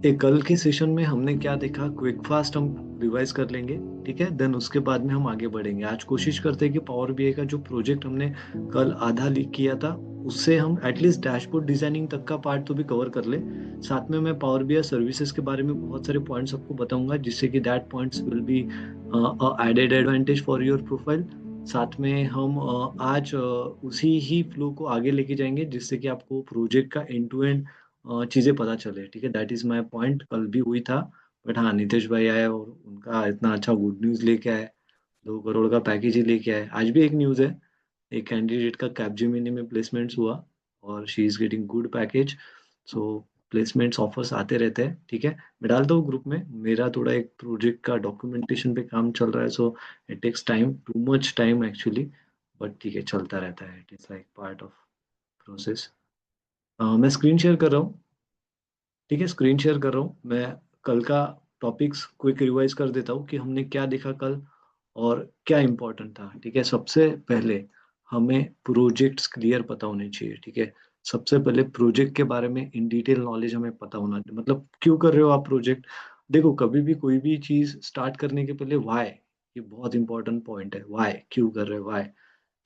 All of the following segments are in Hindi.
कल के सेशन में हमने क्या देखा, क्विक फास्ट हम रिवाइज कर लेंगे। ठीक है, देन उसके बाद में हम आगे बढ़ेंगे। आज कोशिश करते हैं कि पावर बीआई का जो प्रोजेक्ट हमने कल आधा लीक किया था, उससे हम एटलीस्ट डैशबोर्ड डिजाइनिंग तक का पार्ट तो भी कवर कर ले। साथ में मैं पावर बीआई सर्विसेज के बारे में बहुत सारे पॉइंट्स आपको बताऊंगा, जिससे कि that points will be added advantage for your profile. साथ में हम उसी ही फ्लो को आगे लेके जाएंगे, जिससे कि आपको प्रोजेक्ट का एंड टू एंड चीजें पता चले। ठीक है, दैट इज माय पॉइंट। कल भी हुई था, बट हाँ, नितेश भाई आए और उनका इतना अच्छा गुड न्यूज लेके आए। 2 करोड़ का पैकेज ही लेके आए। आज भी एक न्यूज है, एक कैंडिडेट का कैपजेमिनी में प्लेसमेंट्स हुआ और she is getting good package. So placements offers आते रहते हैं। ठीक है, मैं डालता हूँ ग्रुप में। मेरा थोड़ा एक प्रोजेक्ट का डॉक्यूमेंटेशन पे काम चल रहा है, so it takes time, too much time actually. But ठीक है, चलता रहता है। It is like part of process. मैं स्क्रीन शेयर कर रहा हूँ। ठीक है, स्क्रीन शेयर कर रहा हूँ मैं। कल का टॉपिक्स क्विक रिवाइज कर देता हूँ कि हमने क्या देखा कल और क्या इम्पोर्टेंट था। ठीक है, सबसे पहले हमें प्रोजेक्ट्स क्लियर पता होने चाहिए। ठीक है, सबसे पहले प्रोजेक्ट के बारे में इन डिटेल नॉलेज हमें पता होना, मतलब क्यों कर रहे हो आप प्रोजेक्ट। देखो, कभी भी कोई भी चीज स्टार्ट करने के पहले व्हाई, ये बहुत इंपॉर्टेंट पॉइंट है। व्हाई, क्यों कर रहे हो, व्हाई।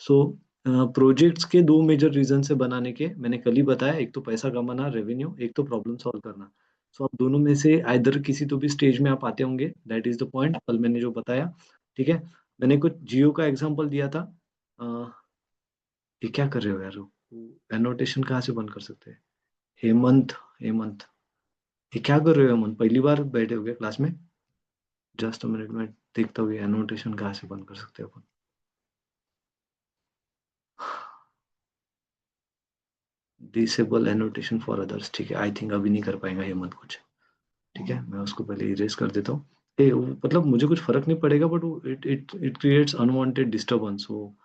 सो प्रोजेक्ट्स के दो मेजर रीजन से बनाने के मैंने कल ही बताया, एक तो पैसा कमाना, रेवेन्यू, एक तो प्रॉब्लम सॉल्व करना। सो आप दोनों में से आइदर किसी तो भी स्टेज में आप आते होंगे। दैट इज द पॉइंट, कल मैंने जो बताया। ठीक है, मैंने कुछ जियो का एग्जांपल दिया था। अ, ये क्या कर रहे हो यार, एनोटेशन कहाँ से बंद कर सकते हैं। हेमंत, हेमंत, ये क्या कर रहे हो हेमंत, पहली बार बैठे हो गए क्लास में। जस्ट अ मिनट, में देखता हूँ एनोटेशन कहाँ से बंद कर सकते हैं अपन। Disable annotation for others. ठीक है, आई थिंक अभी नहीं कर पाएगा हेमंत कुछ। ठीक है, मैं उसको पहले इरेज कर देता हूँ। मतलब मुझे कुछ फर्क नहीं पड़ेगा, बट वो it it it creates unwanted disturbance. वो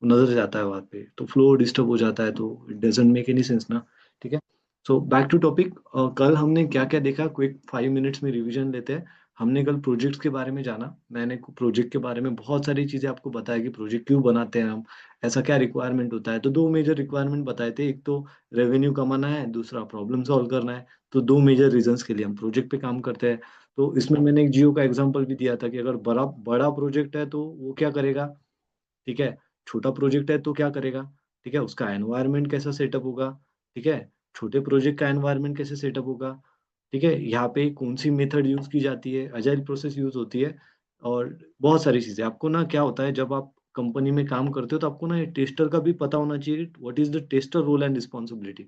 नजर जाता है वहां पे, तो फ्लो डिस्टर्ब हो जाता है, तो it doesn't make any sense ना। ठीक है, सो बैक टू टॉपिक। कल हमने क्या क्या देखा, क्विक 5 मिनट्स में रिवीजन लेते हैं। हमने कल प्रोजेक्ट्स के बारे में जाना। मैंने प्रोजेक्ट के बारे में बहुत सारी चीजें आपको बताया कि प्रोजेक्ट क्यों बनाते हैं हम, ऐसा क्या रिक्वायरमेंट होता है। तो दो मेजर रिक्वायरमेंट बताए थे, एक तो रेवेन्यू कमाना है, दूसरा प्रॉब्लम सॉल्व करना है। तो दो मेजर रीजंस के लिए हम प्रोजेक्ट पे काम करते हैं। तो इसमें मैंने एक जियो का एग्जांपल भी दिया था कि अगर बड़ा बड़ा प्रोजेक्ट है तो वो क्या करेगा। ठीक है, छोटा प्रोजेक्ट है तो क्या करेगा। ठीक है, उसका एनवायरनमेंट कैसा सेटअप होगा। ठीक है, छोटे प्रोजेक्ट का एनवायरनमेंट कैसे सेटअप होगा। ठीक है, यहाँ पे कौन सी मेथड यूज की जाती है, अजाइल प्रोसेस यूज होती है, और बहुत सारी चीजें। आपको ना क्या होता है, जब आप कंपनी में काम करते हो तो आपको ना टेस्टर का भी पता होना चाहिए, what is the tester role and responsibility,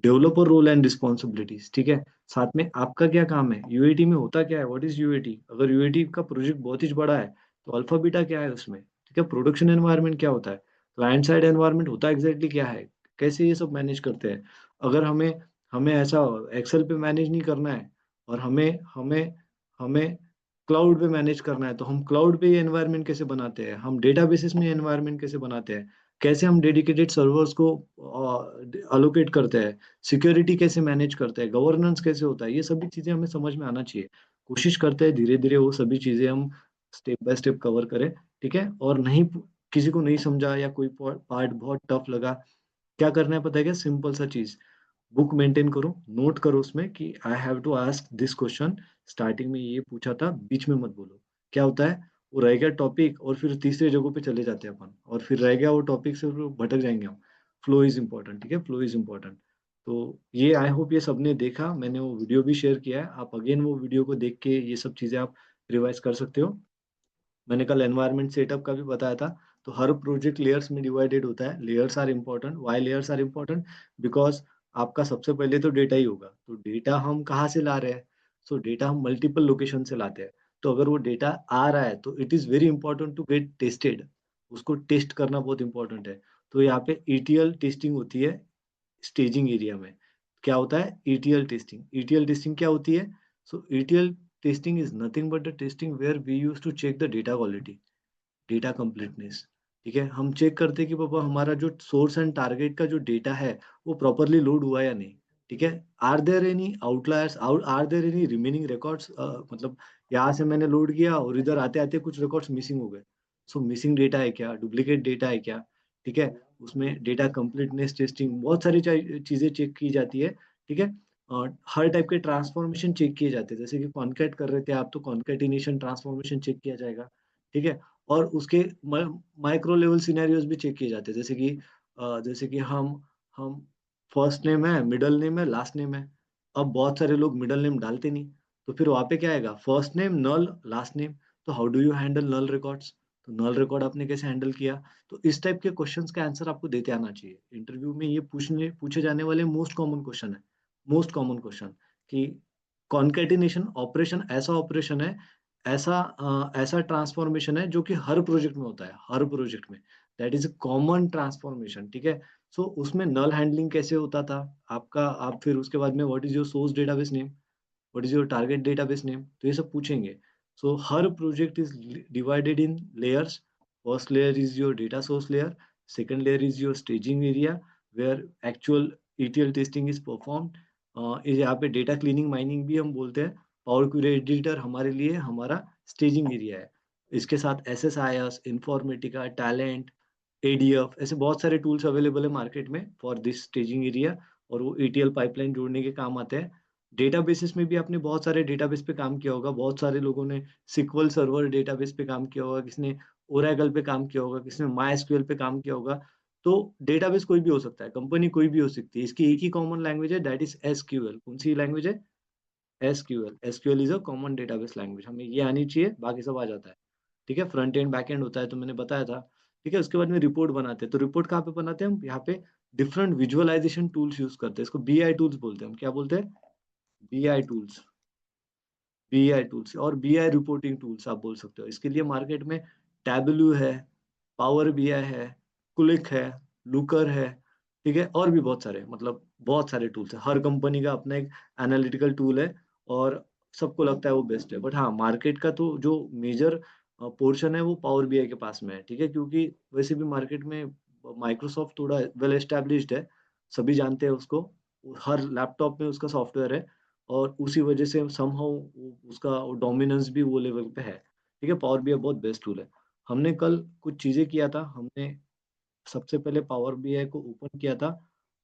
developer role and responsibilities. ठीक है, साथ में आपका क्या काम है, यूएटी में होता क्या है, व्हाट इज यूएटी। अगर यूएटी का प्रोजेक्ट बहुत ही बड़ा है तो अल्फा बीटा क्या है उसमें। ठीक है, प्रोडक्शन एनवायरनमेंट क्या होता है, क्लाइंट साइड एनवायरनमेंट होता है एग्जैक्टली क्या है, कैसे ये सब मैनेज करते हैं। अगर हमें हमें ऐसा एक्सेल पे मैनेज नहीं करना है, और हमें हमें हमें क्लाउड पे मैनेज करना है, तो हम क्लाउड पे ये एनवायरनमेंट कैसे बनाते हैं, हम डेटाबेसेस में एनवायरनमेंट कैसे बनाते हैं, कैसे हम डेडिकेटेड सर्वर्स को अलोकेट करते हैं, सिक्योरिटी कैसे मैनेज करते हैं, गवर्नेंस कैसे होता है, ये सभी चीजें हमें समझ में आना चाहिए। कोशिश करते हैं धीरे धीरे वो सभी चीजें हम स्टेप बाय स्टेप कवर करें। ठीक है, और नहीं, किसी को नहीं समझा या कोई पार्ट बहुत टफ लगा, क्या करना है पता है क्या, सिंपल सा चीज, बुक मेंटेन करो, नोट करो उसमें कि I have to ask this question, starting में ये पूछा था, बीच में मत बोलो। क्या होता है, वो रह गया टॉपिक और फिर तीसरे जगह पे चले जाते हैं अपन, और फिर रह गया वो टॉपिक से फिर भटक जाएंगे हम। Flow is important. ठीक है, फ्लो इज इम्पोर्टेंट। तो ये आई होप ये सबने देखा, मैंने वो वीडियो भी शेयर किया है, आप अगेन वो वीडियो को देख के ये सब चीजें आप रिवाइज कर सकते हो। मैंने कल एनवायरनमेंट सेटअप का भी बताया था। तो हर प्रोजेक्ट लेयर्स में डिवाइडेड होता है। Layers are important, why layers are important, because आपका सबसे पहले तो डेटा ही होगा। तो डेटा हम कहाँ से ला रहे हैं, सो डेटा हम मल्टीपल लोकेशन से लाते हैं। तो अगर वो डेटा आ रहा है तो it is very important to get tested, उसको टेस्ट करना बहुत इंपॉर्टेंट है। तो यहाँ पे ईटीएल टेस्टिंग होती है स्टेजिंग एरिया में। क्या होता है ईटीएल टेस्टिंग, ईटीएल टेस्टिंग क्या होती है। So ETL testing is nothing but the testing where we use to check the data quality, data completeness. ठीक है, हम चेक करते हैं कि पापा हमारा जो सोर्स एंड टारगेट का जो डेटा है वो प्रॉपरली लोड हुआ या नहीं। ठीक है, are there any outliers, are there any remaining records, मतलब यहाँ से मैंने लोड किया और इधर आते आते कुछ रिकॉर्ड्स मिसिंग हो गए। सो मिसिंग डेटा है क्या, डुप्लीकेट डेटा है क्या। ठीक है, उसमें डेटा कंप्लीटनेस टेस्टिंग बहुत सारी चीजें चेक की जाती है। ठीक है, हर टाइप के ट्रांसफॉर्मेशन चेक किए जाते हैं, जैसे कि कॉन्कैट कर रहे थे आप तो कॉन्कैटिनेशन ट्रांसफॉर्मेशन चेक किया जाएगा, ठीक है। और उसके माइक्रो लेवल सिनेरियोज भी चेक किए जाते हैं, जैसे कि हम फर्स्ट नेम है, मिडल नेम है, लास्ट नेम है। अब बहुत सारे लोग मिडल नेम डालते नहीं, तो फिर वहाँ पे क्या आएगा, first name null, last name. तो how do you handle null records, तो नल रिकॉर्ड आपने कैसे हैंडल किया। तो इस टाइप के क्वेश्चंस का आंसर आपको देते आना चाहिए इंटरव्यू में। ये पूछे जाने वाले मोस्ट कॉमन क्वेश्चन है, मोस्ट कॉमन क्वेश्चन, कि कॉन्केटिनेशन ऑपरेशन है, ऐसा ट्रांसफॉर्मेशन है जो कि हर प्रोजेक्ट में होता है, हर प्रोजेक्ट में। That is a common transformation, ठीक है। सो उसमें नल हैंडलिंग कैसे होता था आपका, आप फिर उसके बाद में what is your source database name, what is your target database name, तो ये सब पूछेंगे। सो हर project is divided in layers. First layer is your data source layer, second layer is your staging area where actual ETL testing is performed. यहाँ पे डेटा क्लीनिंग माइनिंग भी हम बोलते हैं। पावर क्वेरी एडिटर हमारे लिए हमारा स्टेजिंग एरिया है। इसके साथ SSIS, इन्फॉर्मेटिका, टैलेंट, ADF, ऐसे बहुत सारे टूल्स अवेलेबल है मार्केट में फॉर दिस स्टेजिंग एरिया, और वो ETL पाइपलाइन जोड़ने के काम आते हैं। डेटाबेसेस में भी आपने बहुत सारे डेटाबेस पे काम किया होगा, बहुत सारे लोगों ने सिक्वल सर्वर डेटाबेस पे काम किया होगा, किसने ओरेकल पे काम किया होगा, किसने MySQL पे काम किया होगा। तो डेटाबेस कोई भी हो सकता है, कंपनी कोई भी हो सकती है, इसकी एक ही कॉमन लैंग्वेज है, दैट इज SQL। कौन सी लैंग्वेज है, SQL is a common database language, हमें ये आनी चाहिए, बाकी सब आ जाता है, ठीक है। फ्रंट एंड बैक एंड होता है तो मैंने बताया था, ठीक है। उसके बाद में रिपोर्ट बनाते हैं, तो रिपोर्ट कहाँ पे बनाते हैं हम, यहाँ पे डिफरेंट विजुअलाइजेशन टूल्स यूज करते हैं, इसको BI टूल्स बोलते हैं, हम क्या बोलते हैं, BI टूल्स, BI टूल्स और BI रिपोर्टिंग टूल्स आप बोल सकते हो। इसके लिए मार्केट में टैबलू है, पावर BI है, क्लिक है, लुकर है, ठीक है, और भी बहुत सारे, मतलब बहुत सारे टूल्स है। हर कंपनी का अपना एक एनालिटिकल टूल है, और सबको लगता है वो बेस्ट है। बट हाँ, मार्केट का तो जो मेजर पोर्शन है वो पावर BI के पास में है, ठीक है, क्योंकि वैसे भी मार्केट में माइक्रोसॉफ्ट थोड़ा वेल एस्टेब्लिश्ड है, सभी जानते हैं उसको, हर लैपटॉप में उसका सॉफ्टवेयर है, और उसी वजह से समहाउ उसका डोमिनेंस भी वो लेवल पे है, ठीक है। पावर BI बहुत बेस्ट टूल है। हमने कल कुछ चीजें किया था, हमने सबसे पहले पावर BI को ओपन किया था,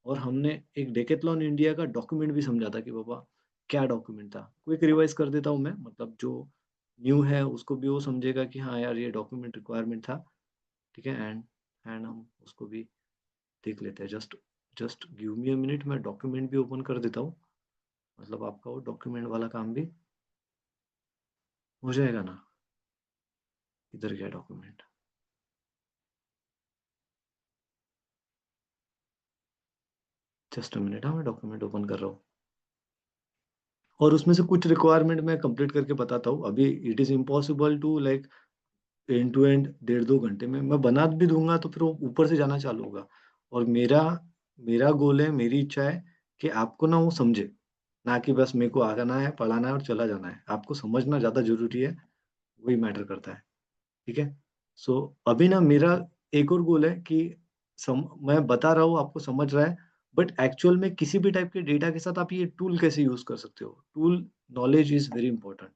और हमने एक डेकेथलॉन इंडिया का डॉक्यूमेंट भी समझा था कि बाबा क्या डॉक्यूमेंट था। क्विक रिवाइज कर देता हूँ मैं, मतलब जो न्यू है उसको भी वो समझेगा कि हाँ यार ये डॉक्यूमेंट रिक्वायरमेंट था, ठीक है। एंड हम उसको भी देख लेते हैं। Just just give me a minute, मैं डॉक्यूमेंट भी ओपन कर देता हूँ, मतलब आपका वो डॉक्यूमेंट वाला काम भी हो जाएगा ना। इधर गया डॉक्यूमेंट, जस्ट अ मिनट, हाँ मैं डॉक्यूमेंट ओपन कर रहा हूँ, और उसमें से कुछ रिक्वायरमेंट मैं कंप्लीट करके बताता हूँ। अभी it is impossible to like end to end 1.5 2 घंटे में मैं बना भी दूंगा तो फिर वो ऊपर से जाना चालू होगा। और मेरा मेरा गोल है, मेरी इच्छा है कि आपको ना वो समझे, ना कि बस मेरे को आना है, पढ़ाना है और चला जाना है। आपको समझना ज्यादा जरूरी है, वही मैटर करता है, ठीक है। सो अभी ना मेरा एक और गोल है कि मैं बता रहा हूँ, आपको समझ रहा है, बट एक्चुअल में किसी भी टाइप के डेटा के साथ आप ये टूल कैसे यूज कर सकते हो, tool knowledge is very important.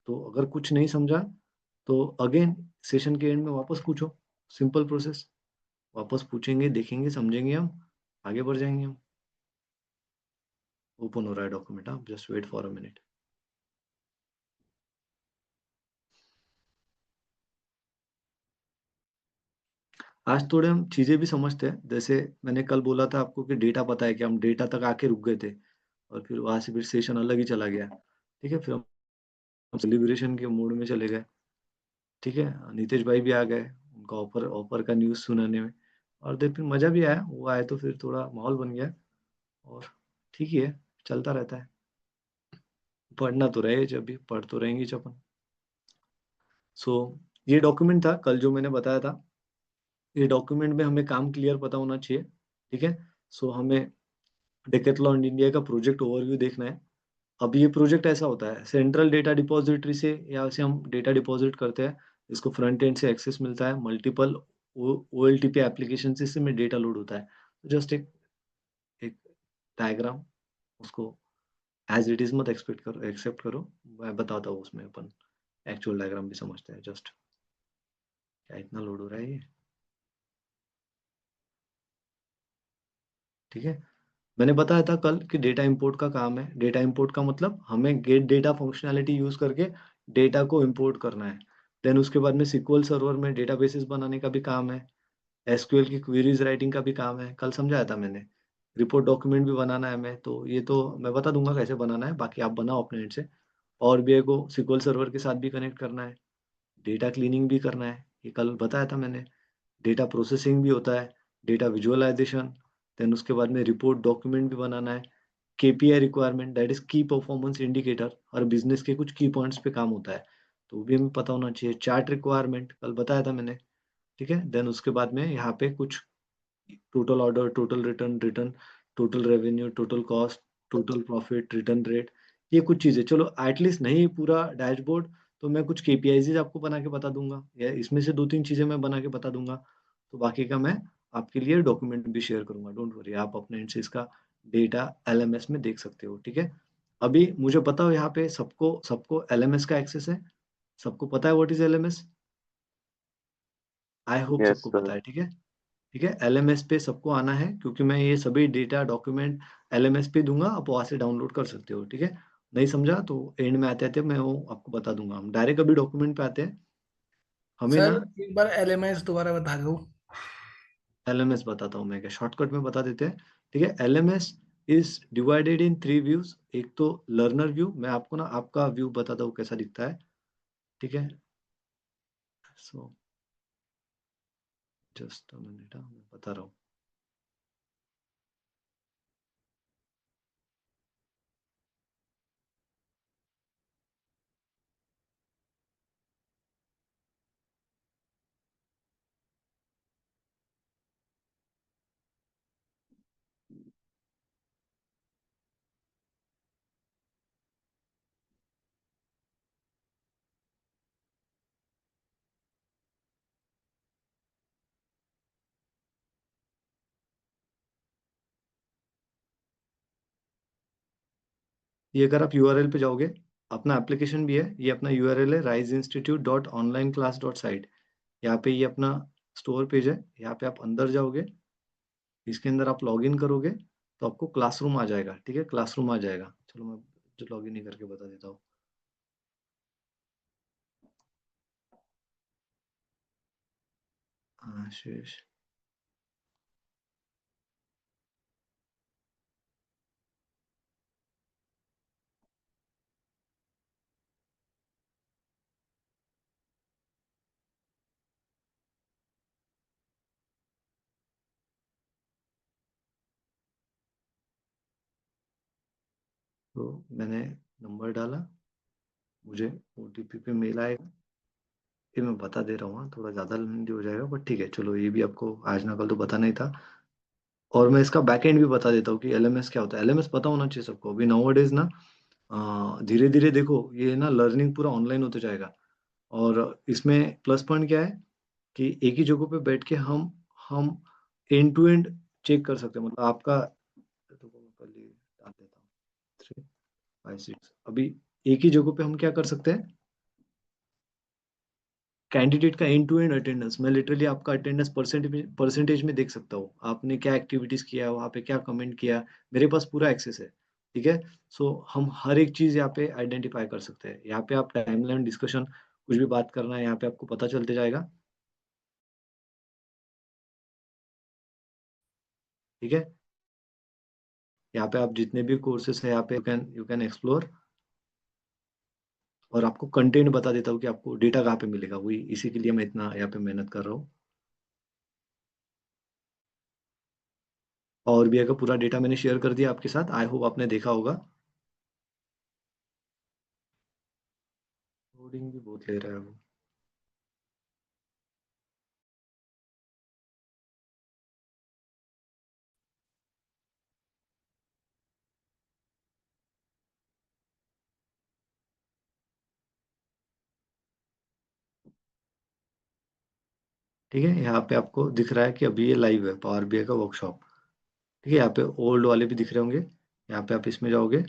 तो अगर कुछ नहीं समझा तो अगेन सेशन के एंड में वापस पूछो, सिंपल प्रोसेस, वापस पूछेंगे, देखेंगे, समझेंगे, हम आगे बढ़ जाएंगे हम। ओपन हो रहा है डॉक्यूमेंट, आप just wait for a minute. आज थोड़े हम चीजें भी समझते हैं, जैसे मैंने कल बोला था आपको कि डेटा पता है कि हम डेटा तक आके रुक गए थे, और फिर वहां से फिर सेशन अलग ही चला गया, ठीक है। फिर हम सेलिब्रेशन के मूड में चले गए, ठीक है। नीतीश भाई भी आ गए, उनका ऑफर ऑफर का न्यूज़ सुनाने में, और देख फिर मजा भी आया, वो आए तो फिर थोड़ा माहौल बन गया, और ठीक ही है, चलता रहता है। पढ़ना तो रहे, जब भी पढ़ तो रहेंगे जब अपन। सो ये डॉक्यूमेंट था कल जो मैंने बताया था, ये डॉक्यूमेंट में हमें काम क्लियर पता होना चाहिए, ठीक है। सो हमें डेकेथलॉन इंडिया का प्रोजेक्ट ओवरव्यू देखना है। अब ये प्रोजेक्ट ऐसा होता है, सेंट्रल डेटा डिपॉजिटरी से यहाँ से हम डेटा डिपॉजिट करते हैं, इसको फ्रंट एंड से एक्सेस मिलता है, मल्टीपल OLTP एप्लीकेशन से इसमें डेटा लोड होता है। जस्ट एक एक डायग्राम, उसको एज इट इज मत एक्सपेक्ट करो, एक्सेप्ट करो, मैं बताता हूँ, उसमें अपन एक्चुअल डायग्राम भी समझते हैं। जस्ट क्या इतना लोड हो रहा है ये, ठीक है। मैंने बताया था कल कि डेटा इंपोर्ट का काम है। डेटा इंपोर्ट का मतलब हमें गेट डेटा फंक्शनैलिटी यूज करके डेटा को इंपोर्ट करना है। देन उसके बाद में सिक्वल सर्वर में डेटाबेसेस बनाने का भी काम है। एसक्यूएल की क्वेरीज राइटिंग का भी काम है, कल समझाया था मैंने। रिपोर्ट डॉक्यूमेंट भी बनाना है मैं तो, ये तो मैं बता दूंगा कैसे बनाना है, बाकी आप बनाओ अपने एंड से। और भी को सिक्वल सर्वर के साथ भी कनेक्ट करना है। डेटा क्लीनिंग भी करना है, ये कल बताया था मैंने। डेटा प्रोसेसिंग भी होता है, डेटा विजुअलाइजेशन। देन उसके बाद में रिपोर्ट डॉक्यूमेंट भी बनाना है। केपीआई रिक्वायरमेंट, दैट इज की परफॉर्मेंस इंडिकेटर, हर बिजनेस के कुछ की पॉइंट्स पे काम होता है, तो वो भी हमें पता होना चाहिए। चार्ट रिक्वायरमेंट कल बताया था मैंने। ठीक है, देन उसके बाद में यहाँ पे कुछ total order, total return, return, total revenue, total cost, total profit, return rate, ये कुछ चीजें। चलो एटलीस्ट नहीं पूरा डैशबोर्ड, तो मैं कुछ केपीआईज आपको बना के बता दूंगा, या इसमें से दो तीन चीजें मैं बना के बता दूंगा। तो बाकी का मैं आपके लिए डॉक्यूमेंट भी शेयर करूंगा, डोंट वरी, आप अपने एंड से इसका डेटा एलएमएस में देख सकते हो। ठीक है, अभी मुझे पता हो यहाँ पे सबको सबको एलएमएस का एक्सेस है, सबको पता है what is LMS. I hope yes सबको सर। पता है। ठीक है, ठीक है, एलएमएस पे सबको आना है, क्योंकि मैं ये सभी डेटा डॉक्यूमेंट एलएमएस पे दूंगा, आप वहां से डाउनलोड कर सकते हो। ठीक है, नहीं समझा तो एंड में आते आते मैं वो आपको बता दूंगा। हम डायरेक्ट अभी डॉक्यूमेंट पे आते हैं। हमें सर ना एक बार एलएमएस दोबारा बता दो। एलएमएस बताता हूँ मैं, क्या शॉर्टकट में बता देते हैं। ठीक है, LMS is divided in three views. एक तो लर्नर व्यू, मैं आपको ना आपका व्यू बताता हूँ कैसा दिखता है। ठीक है, सो जस्ट अ मिनट, मैं बता रहा हूँ। ये अगर आप यूआरएल पे जाओगे, अपना एप्लीकेशन भी है, ये अपना यूआरएल है riseinstitute.onlineclass.site। यहाँ पे ये अपना स्टोर पेज है, यहाँ पे आप अंदर जाओगे, इसके अंदर आप लॉग इन करोगे तो आपको क्लासरूम आ जाएगा। ठीक है, क्लासरूम आ जाएगा। चलो मैं जो लॉग इन ही करके बता देता हूँ। आशीष, तो मैंने नंबर डाला, मुझे ओटीपी पे मेल आएगा। ये मैं बता दे रहा हूँ, हाँ, थोड़ा ज़्यादा लेंदी हो जाएगा बट ठीक है, चलो ये भी आपको आज ना कल तो पता नहीं था। और मैं इसका बैकएंड भी बता देता हूँ कि एलएमएस क्या होता है। एलएमएस पता होना चाहिए सबको। अभी नाउअडेज ना धीरे धीरे देखो ये ना लर्निंग पूरा ऑनलाइन होते जाएगा। और इसमें प्लस पॉइंट क्या है कि एक ही जगह पे बैठ के हम एंड टू एंड चेक कर सकते हैं। मतलब आपका, तो मैं पहले डाल देता हूँ 3 5 6। अभी एक ही जगह पे हम क्या कर सकते हैं, कैंडिडेट का एंड टू एंड अटेंडेंस, मैं लिटरली आपका अटेंडेंस परसेंटेज में देख सकता हूँ, आपने क्या एक्टिविटीज किया, वहाँ पे क्या कमेंट किया, मेरे पास पूरा एक्सेस है। ठीक है, सो हम हर एक चीज यहाँ पे आइडेंटिफाई कर सकते हैं। यहाँ पे आप टाइमलाइन डिस्कशन कुछ भी बात करना है, यहाँ पे आपको पता चलते जाएगा। ठीक है, यहाँ पे आप जितने भी कोर्सेस है यहाँ पे यू कैन एक्सप्लोर। और आपको कंटेंट बता देता हूँ कि आपको डेटा कहाँ पे मिलेगा, वही इसी के लिए मैं इतना यहाँ पे मेहनत कर रहा हूँ। और भी का पूरा डेटा मैंने शेयर कर दिया आपके साथ, आई होप आपने देखा होगा। कोडिंग भी बहुत ले रहा है वो। ठीक है, यहाँ पे आपको दिख रहा है कि अभी ये लाइव है पावर बीआई का वर्कशॉप। ठीक है, यहाँ पे ओल्ड वाले भी दिख रहे होंगे। यहाँ पे आप इसमें जाओगे,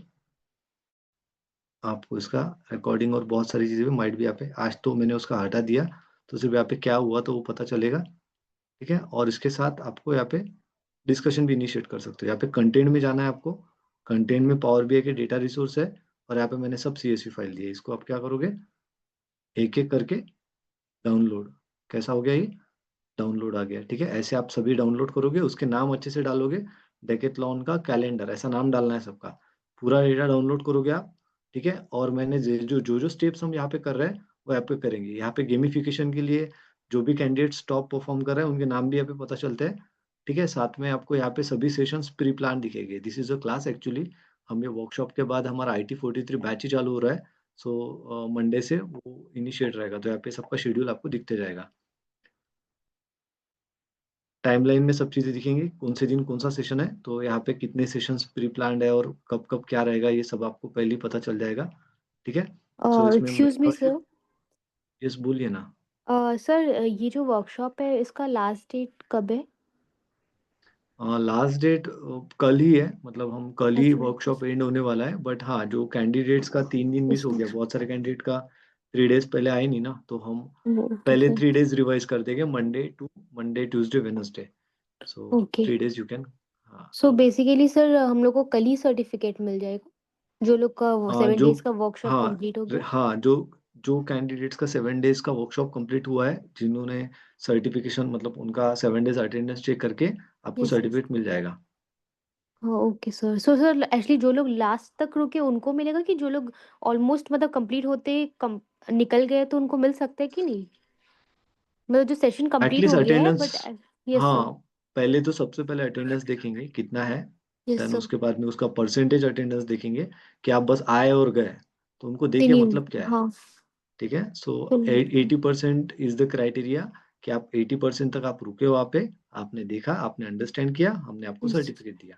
आपको इसका रिकॉर्डिंग और बहुत सारी चीज़ें माइट भी यहाँ पे, आज तो मैंने उसका हटा दिया, तो सिर्फ यहाँ पे क्या हुआ तो वो पता चलेगा। ठीक है, और इसके साथ आपको यहाँ पे डिस्कशन भी इनिशिएट कर सकते हो। यहाँ पे कंटेंट में जाना है आपको, कंटेंट में पावर बीआई के डेटा रिसोर्स है, और यहाँ पे मैंने सब सीएसवी फाइल दी है। इसको आप क्या करोगे, एक एक करके डाउनलोड। कैसा हो गया ये, डाउनलोड आ गया, ठीक है। ऐसे आप सभी डाउनलोड करोगे, उसके नाम अच्छे से डालोगे, डेकेथलॉन का कैलेंडर ऐसा नाम डालना है सबका। पूरा डेटा डाउनलोड करोगे आप, ठीक है। और मैंने जो जो जो स्टेप्स हम यहाँ पे कर रहे हैं वो यहाँ पे करेंगे। यहाँ पे गेमिफिकेशन के लिए जो भी कैंडिडेट्स टॉप परफॉर्म कर रहे हैं उनके नाम भी यहाँ पे पता चलते हैं, ठीक है। साथ में आपको यहाँ पे सभी सेशंस प्री प्लान दिखेंगे। This is a class actually. हम ये वर्कशॉप के बाद हमारा IT43 बैच ही चालू हो रहा है। सो मंडे से वो इनिशिएट रहेगा, तो यहाँ पे सबका शेड्यूल आपको दिखते जाएगा। टाइमलाइन में सब चीजें दिखेंगी, कौन से दिन कौन सा सेशन है, तो यहाँ पे कितने सेशंस प्री प्लान्ड है और कब कब क्या रहेगा, ये सब आपको पहले ही पता चल जाएगा, ठीक है। सो इसमें एक्सक्यूज मी सर। यस बोलिए ना। सर, ये जो वर्कशॉप है इसका लास्ट डेट कब है? लास्ट डेट कल ही है, मतलब हम कल ही अच्छा। वर्कशॉप एंड होने वाला है। बट हाँ, जो कैंडिडेट्स का 3 दिन मिस हो ओके। गया, बहुत सारे कैंडिडेट का 3 डेज पहले आए नहीं ना, तो हम ओके पहले सर। 3 डेज रिवाइज कर देंगे, Monday Tuesday Wednesday. So okay. 3 days you can. हाँ सो तो बेसिकली सर हम लोग को कल ही सर्टिफिकेट मिल जाएगा, जो लोग का हाँ 7 डेज का वर्कशॉप हाँ कंप्लीट हो गया। हाँ, जो जो कैंडिडेट्स का 7 डेज का वर्कशॉप कंप्लीट हुआ है, जिन्होंने सर्टिफिकेशन, मतलब उनका 7 डेज अटेंडेंस चेक करके आपको यस यस। सर्टिफिकेट मिल जाएगा। हाँ okay sir. So sir actually जो लोग लास्ट तक रुके उनको मिलेगा, कि जो लोग ऑलमोस्ट मतलब कंप्लीट होते निकल गए तो उनको मिल सकता है कि नहीं? मतलब जो सेशन कंप्लीट एटलीस्ट हो गया है अटेंडेंस। बट। यस हाँ, सर। पहले तो सबसे पहले अटेंडेंस देखेंगे कितना है। Yes then sir. उसके बाद में उसका परसेंटेज अटेंडेंस देखेंगे, कि आप बस आए और गए, तो उनको देख नहीं के नहीं। मतलब क्या है, हाँ। ठीक है। सो सुन। 80% इज द क्राइटेरिया, कि आप 80% तक आप रुके हो वहाँ पे, आपने देखा, आपने अंडरस्टैंड किया, हमने आपको यस। सर्टिफिकेट दिया।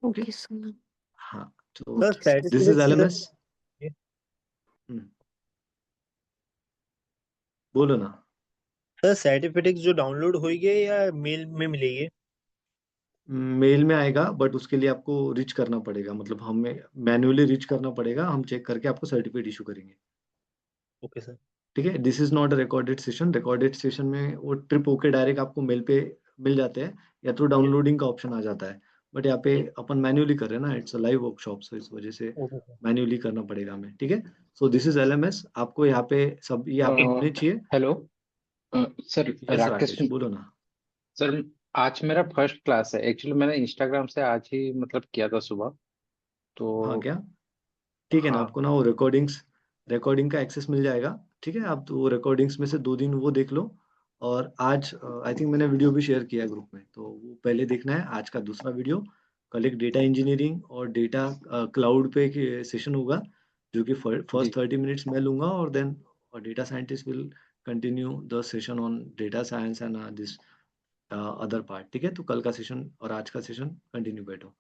ओके। Okay sir. हाँ, तो sir okay sir. This is certificate किधर LMS। मिलेंगे? बोलो ना। सर सर्टिफिकेट जो डाउनलोड होगी या मेल में मिलेगी? मेल में आएगा, बट उसके लिए आपको रिच करना पड़ेगा, मतलब हमें मैन्युअली रिच करना पड़ेगा, हम चेक करके आपको सर्टिफिकेट इशू करेंगे, ओके सर। ठीक है। This is not a recorded session. Recorded session में वो ट्रिप होके डायरेक्ट आपको मेल पे मिल जाते हैं, या तो डाउनलोडिंग का ऑप्शन आ जाता है। बट यहाँ पे अपन मैन्युअली कर रहे हैं ना, इट्स अ लाइव वर्कशॉप, सो इस वजह से ओके सर। मैन्युअली करना पड़ेगा हमें, ठीक है। So this is LMS। आपको यहाँ पे सब ये आपको होने चाहिए। Hello. Sir yes Rakesh. Rakesh, बोलो ना। सर आज मेरा फर्स्ट क्लास है। एक्चुअली मैंने इंस्टाग्राम से आज ही मतलब किया था सुबह। तो हाँ क्या, ठीक है ना, हाँ। आपको ना वो रिकॉर्डिंग का एक्सेस मिल जाएगा, ठीक है। आप तो वो रिकॉर्डिंग्स में से 2 दिन वो देख लो। और आज आई थिंक मैंने वीडियो भी शेयर किया है ग्रुप में, तो वो पहले देखना है आज का दूसरा वीडियो। कल एक डेटा इंजीनियरिंग और डेटा क्लाउड पे एक सेशन होगा, जो कि जी। फर्स्ट 30 मिनट्स मैं लूंगा, और then data scientist will continue the session on data science and this other part, ठीक है। तो कल का सेशन और आज का सेशन कंटिन्यू बैठो,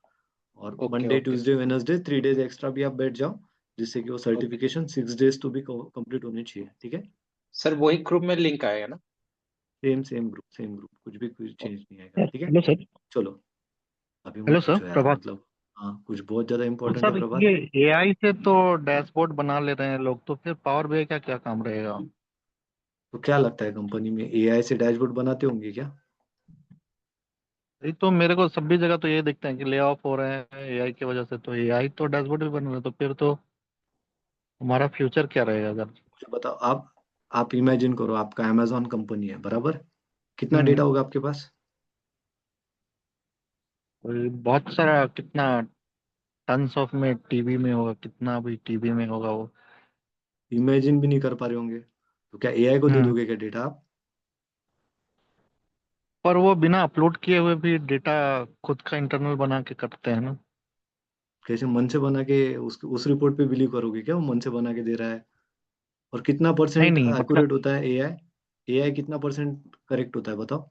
और okay Monday okay Tuesday Wednesday 3 days extra भी आप बैठ जाओ, जिससे कि वो ओके। सर्टिफिकेशन 6 डेज तो भी कंप्लीट होनी चाहिए, ठीक है। सर वही ग्रुप में लिंक आएगा ना? सेम ग्रुप, कुछ चेंज नहीं आएगा, ठीक है। Hello sir. चलो, अभी हेलो मत सर पूछो यार, प्रभात। मतलब हाँ, कुछ बहुत ज्यादा तो इंपॉर्टेंट है सर ये प्रभात। एआई से तो डैशबोर्ड बना ले रहे हैं लोग, तो फिर पावर बीआई का क्या काम रहेगा? तो क्या लगता है, कंपनी में AI से डैशबोर्ड बनाते होंगे क्या? ये तो मेरे को सभी जगह तो ये दिखते हैं कि ले ऑफ हो रहे हैं एआई की वजह से, तो एआई तो डैशबोर्ड भी बन रहा है, तो फिर तो हमारा फ्यूचर क्या रहेगा अगर? मुझे बताओ, आप इमेजिन करो, आपका अमेजोन कंपनी है, बराबर। कितना हम्म। डेटा होगा आपके पास? कोई बहुत सारा, कितना टन्स ऑफ में टीबी में होगा, कितना भी टीबी में होगा वो। इमेजिन भी नहीं कर पा रहे होंगे, तो क्या AI को दे हम्म। दोगे क्या डेटा आप? पर वो बिना अपलोड किए हुए भी डेटा खुद का इंटरनल बना के करते हैं ना। कैसे मन से बना के उस रिपोर्ट पे बिलीव करोगे क्या, वो मन से बना के दे रहा है? और कितना नहीं परसेंट नहीं, मतलब एक्यूरेट होता है AI कितना परसेंट करेक्ट होता है, बताओ।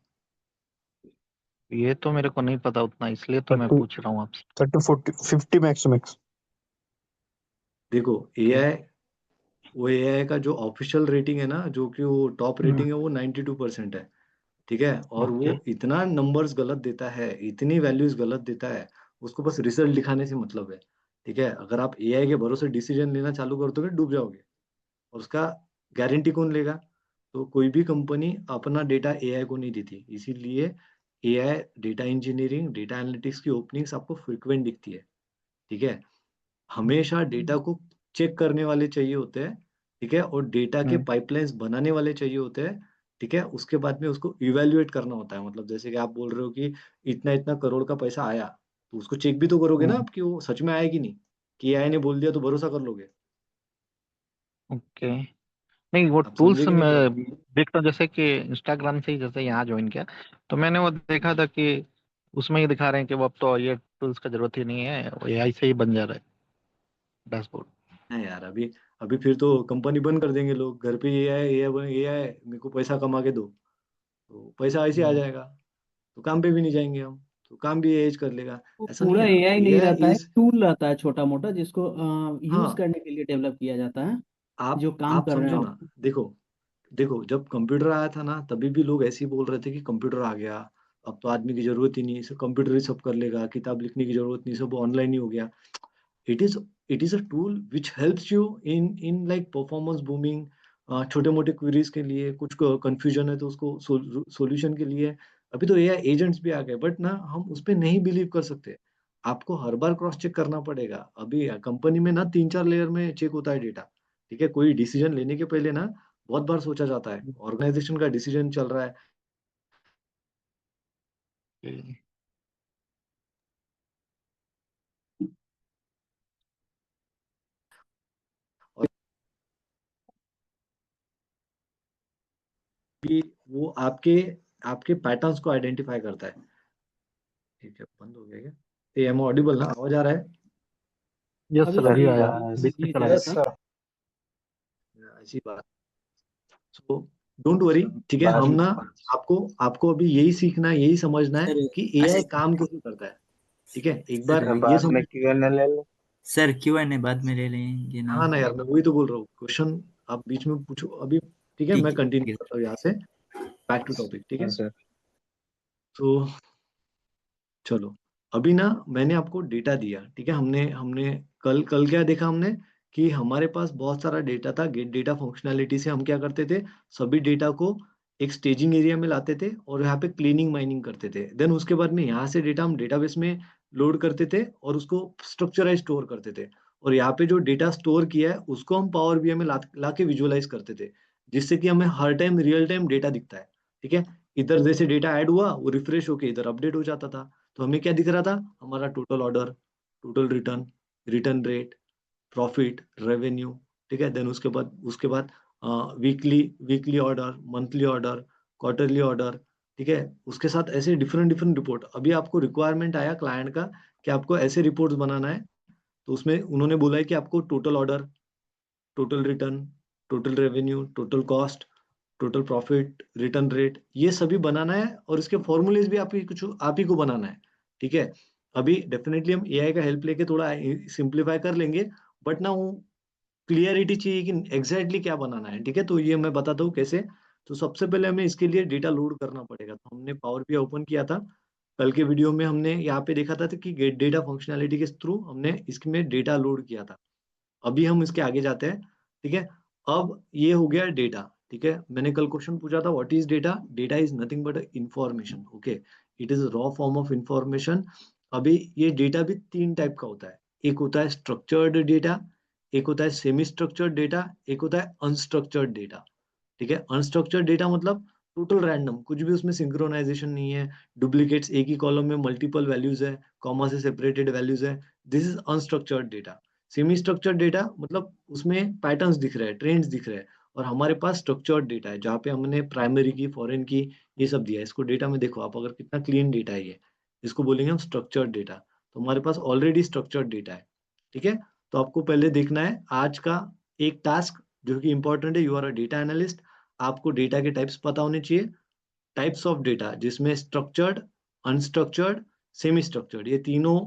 ये तो मेरे को नहीं पता उतना, इसलिए तो मैं 30, पूछ रहा हूँ आपसे। 30, 40, 50 मैक्स टू मैक्स। देखो, कि AI का जो ऑफिशियल रेटिंग है ना, जो कि वो टॉप हम्म। रेटिंग है, वो 92% है, ठीक है। और वो ओके। इतना नंबर्स गलत देता है, इतनी वैल्यूज गलत देता है, उसको बस रिजल्ट दिखाने से मतलब है, ठीक है। अगर आप AI के भरोसे डिसीजन लेना चालू कर दोगे, डूब जाओगे। और उसका गारंटी कौन लेगा? तो कोई भी कंपनी अपना डेटा AI को नहीं देती, इसीलिए AI, data engineering, data analytics की ओपनिंग्स आपको फ्रिक्वेंट दिखती है, ठीक है। हमेशा डेटा को चेक करने वाले चाहिए होते हैं, ठीक है, और डेटा के पाइपलाइंस बनाने वाले चाहिए होते हैं, ठीक है। उसके बाद में उसको इवेल्युएट करना होता है, मतलब जैसे कि आप बोल रहे हो कि इतना इतना करोड़ का पैसा आया, तो उसको चेक भी तो करोगे ना आप कि वो सच में आया कि नहीं, कि एआई ने बोल दिया तो भरोसा कर लोगे। ओके। नहीं, वो आप समझे टूल्स कि नहीं मैं बात? देखता हूँ, जैसे कि इंस्टाग्राम से ही जैसे यहाँ ज्वाइन किया, तो मैंने वो देखा था कि उसमें ही दिखा रहे हैं कि वो अब तो ये टूल्स का जरूरत ही नहीं है, वो एआई से ही बन जा रहा है डैशबोर्ड। है यार, अभी अभी फिर तो कंपनी बंद कर देंगे लोग, घर पे ये आए मेरे को पैसा कमा के दो, तो पैसा ऐसे आ जाएगा, तो काम पे भी नहीं जाएंगे हम, तो काम भी एज कर लेगा। वो ऐसा नहीं पूरा है, एआई नहीं रहता एआई है, इज, टूल रहता है छोटा मोटा जिसको यूज हाँ, करने के लिए डेवलप किया जाता है, आप जो काम आप कर रहे समझो हैं। ना, देखो देखो, जब कंप्यूटर आया था ना, तभी भी लोग ऐसे ही बोल रहे थे कि कंप्यूटर आ गया, अब तो आदमी की जरूरत ही नहीं, सब कंप्यूटर ही सब कर लेगा, किताब लिखने की जरूरत नहीं, सब ऑनलाइन ही हो गया। it is it is a tool which helps you in like performance booming, छोटे मोटे क्वेरीज के लिए, कुछ कंफ्यूजन है तो उसको सॉल्यूशन के लिए। अभी तो एआई एजेंट्स भी आ गए, बट ना हम उस पे नहीं बिलीव कर सकते, आपको हर बार क्रॉस चेक करना पड़ेगा। अभी कंपनी में ना 3-4 लेयर में चेक होता है डेटा, ठीक है। कोई डिसीजन लेने के पहले ना बहुत बार सोचा जाता है, ऑर्गेनाइजेशन का डिसीजन चल रहा है, ओके। और भी वो आपके आपके पैटर्न्स को आइडेंटिफाई करता है। ठीक है, बंद हो गया क्या? ये एम ऑडिबल ना, आवाज आ रहा है? यस अभी सर, अभी अभी आ आया, रहा है, बीच में ग्लिच चला आया गया। यस था। सर। ऐसी बात। सो डोंट वरी, ठीक है। बाद हम में ना आपको आपको अभी यही सीखना है, यही समझना है सर कि एआई काम कैसे करता है, ठीक है। एक बार सर ये बाद में समझ, Q&A ले लो। सर Q&A बाद में ले लेंगे ना। हाँ ना यार, मैं वही तो बोल रहा हूँ, क्वेश्चन आप बीच में पूछो अभी, ठीक है, मैं कंटिन्यू ठीक है करता हूँ यहाँ से, बैक टू टॉपिक, ठीक हाँ है। सर। तो चलो, अभी ना मैंने आपको डेटा दिया, ठीक है। हमने हमने कल कल क्या देखा हमने, कि हमारे पास बहुत सारा डेटा था, गेट डेटा फंक्शनैलिटी से हम क्या करते थे, सभी डेटा को एक स्टेजिंग एरिया में लाते थे और यहाँ पे क्लीनिंग माइनिंग करते थे, देन उसके बाद में यहाँ से डेटा हम डेटाबेस में लोड करते थे और उसको स्ट्रक्चराइज स्टोर करते थे, और यहाँ पे जो डेटा स्टोर किया है उसको हम पावर बीआई में ला के विजुअलाइज करते थे, जिससे कि हमें हर टाइम रियल टाइम डेटा दिखता है, ठीक है। इधर जैसे डेटा ऐड हुआ वो रिफ्रेश होके इधर अपडेट हो जाता था, तो हमें क्या दिख रहा था, हमारा total order, total return, return rate, profit, revenue, ठीक है। देन उसके बाद weekly weekly order, monthly order, quarterly order, ठीक है। उसके साथ ऐसे डिफरेंट डिफरेंट रिपोर्ट, अभी आपको रिक्वायरमेंट आया क्लाइंट का कि आपको ऐसे रिपोर्ट्स बनाना है, तो उसमें उन्होंने बोला है कि आपको total order, total return, total revenue, total cost, total profit, return rate, ये सभी बनाना है, और इसके फॉर्मूलेज भी आप ही को बनाना है, ठीक है। अभी डेफिनेटली हम एआई का हेल्प लेके थोड़ा सिंप्लीफाई कर लेंगे, बट ना वो क्लियरिटी चाहिए कि एग्जैक्टली क्या बनाना है, ठीक है। तो ये मैं बताता हूँ कैसे। तो सबसे पहले हमें इसके लिए डेटा लोड करना पड़ेगा, तो हमने पावर बीआई ओपन किया था, कल के वीडियो में हमने यहाँ पे देखा था कि गेट डेटा फंक्शनैलिटी के थ्रू हमने इसमें डेटा लोड किया था। अभी हम इसके आगे जाते हैं, ठीक है। अब ये हो गया डेटा, ठीक है। मैंने कल क्वेश्चन पूछा था, what is data, data is nothing but information, okay, it is raw form of information. अभी ये डेटा भी 3 टाइप का होता है, एक होता है स्ट्रक्चर्ड डेटा, एक होता है सेमी स्ट्रक्चर्ड डेटा, एक होता है अनस्ट्रक्चर्ड डेटा, ठीक है। अनस्ट्रक्चर्ड डेटा मतलब टोटल रैंडम, कुछ भी उसमें सिंक्रोनाइजेशन नहीं है, डुप्लीकेट्स एक ही कॉलम में मल्टीपल वैल्यूज है, कॉमा से सेपरेटेड वैल्यूज है, this is unstructured data. Semi structured data मतलब उसमें पैटर्न्स दिख रहे हैं, ट्रेंड्स दिख रहे हैं, और हमारे पास स्ट्रक्चर्ड डेटा है जहाँ पे हमने प्राइमरी की, फॉरेन की, ये सब दिया है। इसको डेटा में देखो आप, अगर कितना क्लीन डेटा है ये, इसको बोलेंगे हम स्ट्रक्चर्ड डेटा। तो हमारे पास ऑलरेडी स्ट्रक्चर्ड डेटा है, ठीक है। तो आपको पहले देखना है आज का एक टास्क जो कि इंपॉर्टेंट है, you are a data analyst, आपको डेटा के टाइप्स पता होने चाहिए, टाइप्स ऑफ डेटा, जिसमें स्ट्रक्चर्ड, अनस्ट्रक्चर्ड, सेमी स्ट्रक्चर्ड, ये तीनों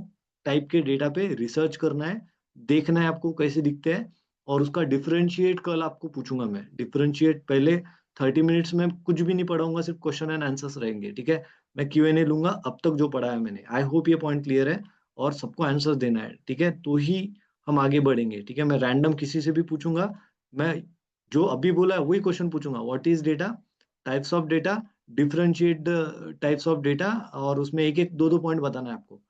टाइप के डेटा पे रिसर्च करना है, देखना है आपको कैसे दिखते हैं, और उसका डिफरेंशिएट कल आपको पूछूंगा मैं, डिफरेंशिएट पहले 30 मिनट्स में कुछ भी नहीं पढ़ाऊंगा, सिर्फ क्वेश्चन एंड आंसर्स रहेंगे, ठीक है। मैं Q&A लूंगा अब तक जो पढ़ा है मैंने, आई होप ये पॉइंट क्लियर है, और सबको आंसर देना है, ठीक है, तो ही हम आगे बढ़ेंगे, ठीक है। मैं रैंडम किसी से भी पूछूंगा, मैं जो अभी बोला है वही क्वेश्चन पूछूंगा, what is data, types of data, differentiate the types of data, और उसमें एक एक दो दो पॉइंट बताना है आपको।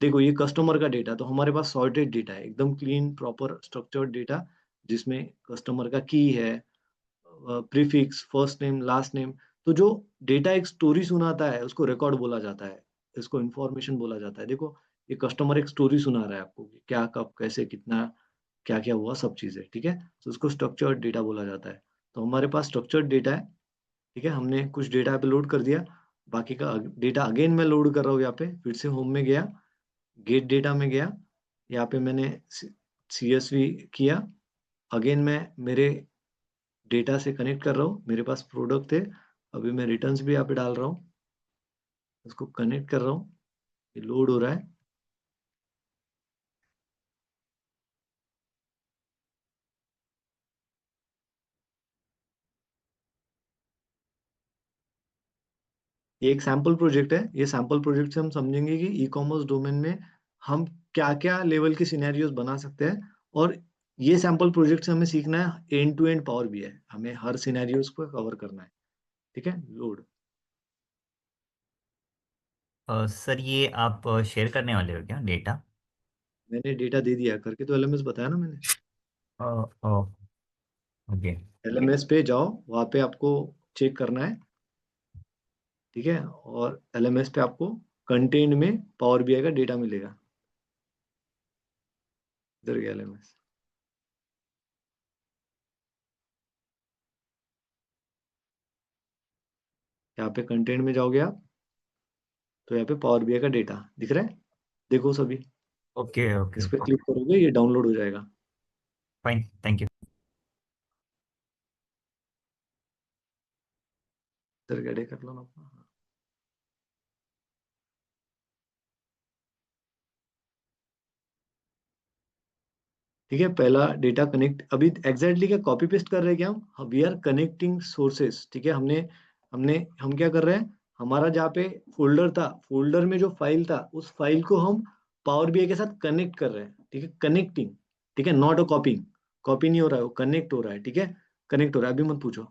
देखो ये कस्टमर का डेटा, तो हमारे पास सॉर्टेड डेटा है, एकदम क्लीन प्रॉपर स्ट्रक्चर्ड डेटा, जिसमें कस्टमर का की है, prefix, first name, last name. तो जो डेटा एक स्टोरी सुनाता है उसको रिकॉर्ड बोला जाता है, इसको इंफॉर्मेशन बोला जाता है। देखो ये कस्टमर एक स्टोरी सुना रहा है आपको कि क्या, कब, कैसे, कितना, क्या क्या हुआ, सब चीजें, ठीक है। तो उसको स्ट्रक्चर्ड डेटा बोला जाता है। तो हमारे पास स्ट्रक्चर्ड डेटा है, ठीक है। हमने कुछ डेटा यहाँ पे लोड कर दिया, बाकी का डेटा अगेन मैं लोड कर रहा हूँ यहाँ पे। फिर से होम में गया, गेट डेटा में गया, यहाँ पे मैंने CSV किया, अगेन मैं मेरे डेटा से कनेक्ट कर रहा हूँ। मेरे पास प्रोडक्ट थे, अभी मैं रिटर्न्स भी यहाँ पे डाल रहा हूँ, उसको कनेक्ट कर रहा हूँ, ये लोड हो रहा है। ये एक सैंपल प्रोजेक्ट है। ये सैंपल प्रोजेक्ट से हम समझेंगे कि ई कॉमर्स डोमेन में हम क्या क्या लेवल के सिनेरियोज बना सकते हैं। और ये सैंपल प्रोजेक्ट से हमें सीखना है end to end power BI, हमें हर सिनेरियोज को कवर करना है, ठीक है। लोड। सर ये आप शेयर करने वाले हो क्या डेटा? मैंने डेटा दे दिया करके, तो LMS बताया ना मैंने। ओके। LMS पे जाओ, वहाँ पे आपको चेक करना है, ठीक है। और LMS पे आपको कंटेंट में पावर BI का डेटा मिलेगा। इधर गया LMS, यहाँ पे कंटेंट में जाओगे आप, तो यहाँ पे पावर BI का डेटा दिख रहा है, देखो सभी। ओके ओके इस पे क्लिक करोगे, ये डाउनलोड हो जाएगा। Fine, thank you. इधर गड़े कर लो ना अपना। ठीक है, पहला डेटा कनेक्ट, अभी एग्जैक्टली क्या कॉपी पेस्ट कर रहे हैं क्या हम? वी आर कनेक्टिंग सोर्सेस, ठीक है। हमने हमने हम क्या कर रहे हैं, हमारा जहाँ पे फोल्डर था, फोल्डर में जो फाइल था, उस फाइल को हम पावर BI के साथ कनेक्ट कर रहे हैं, ठीक है। कनेक्टिंग, ठीक है, नॉट अ कॉपिंग। कॉपी नहीं हो रहा है, वो कनेक्ट हो रहा है, ठीक है। कनेक्ट हो रहा है। अभी मत पूछो,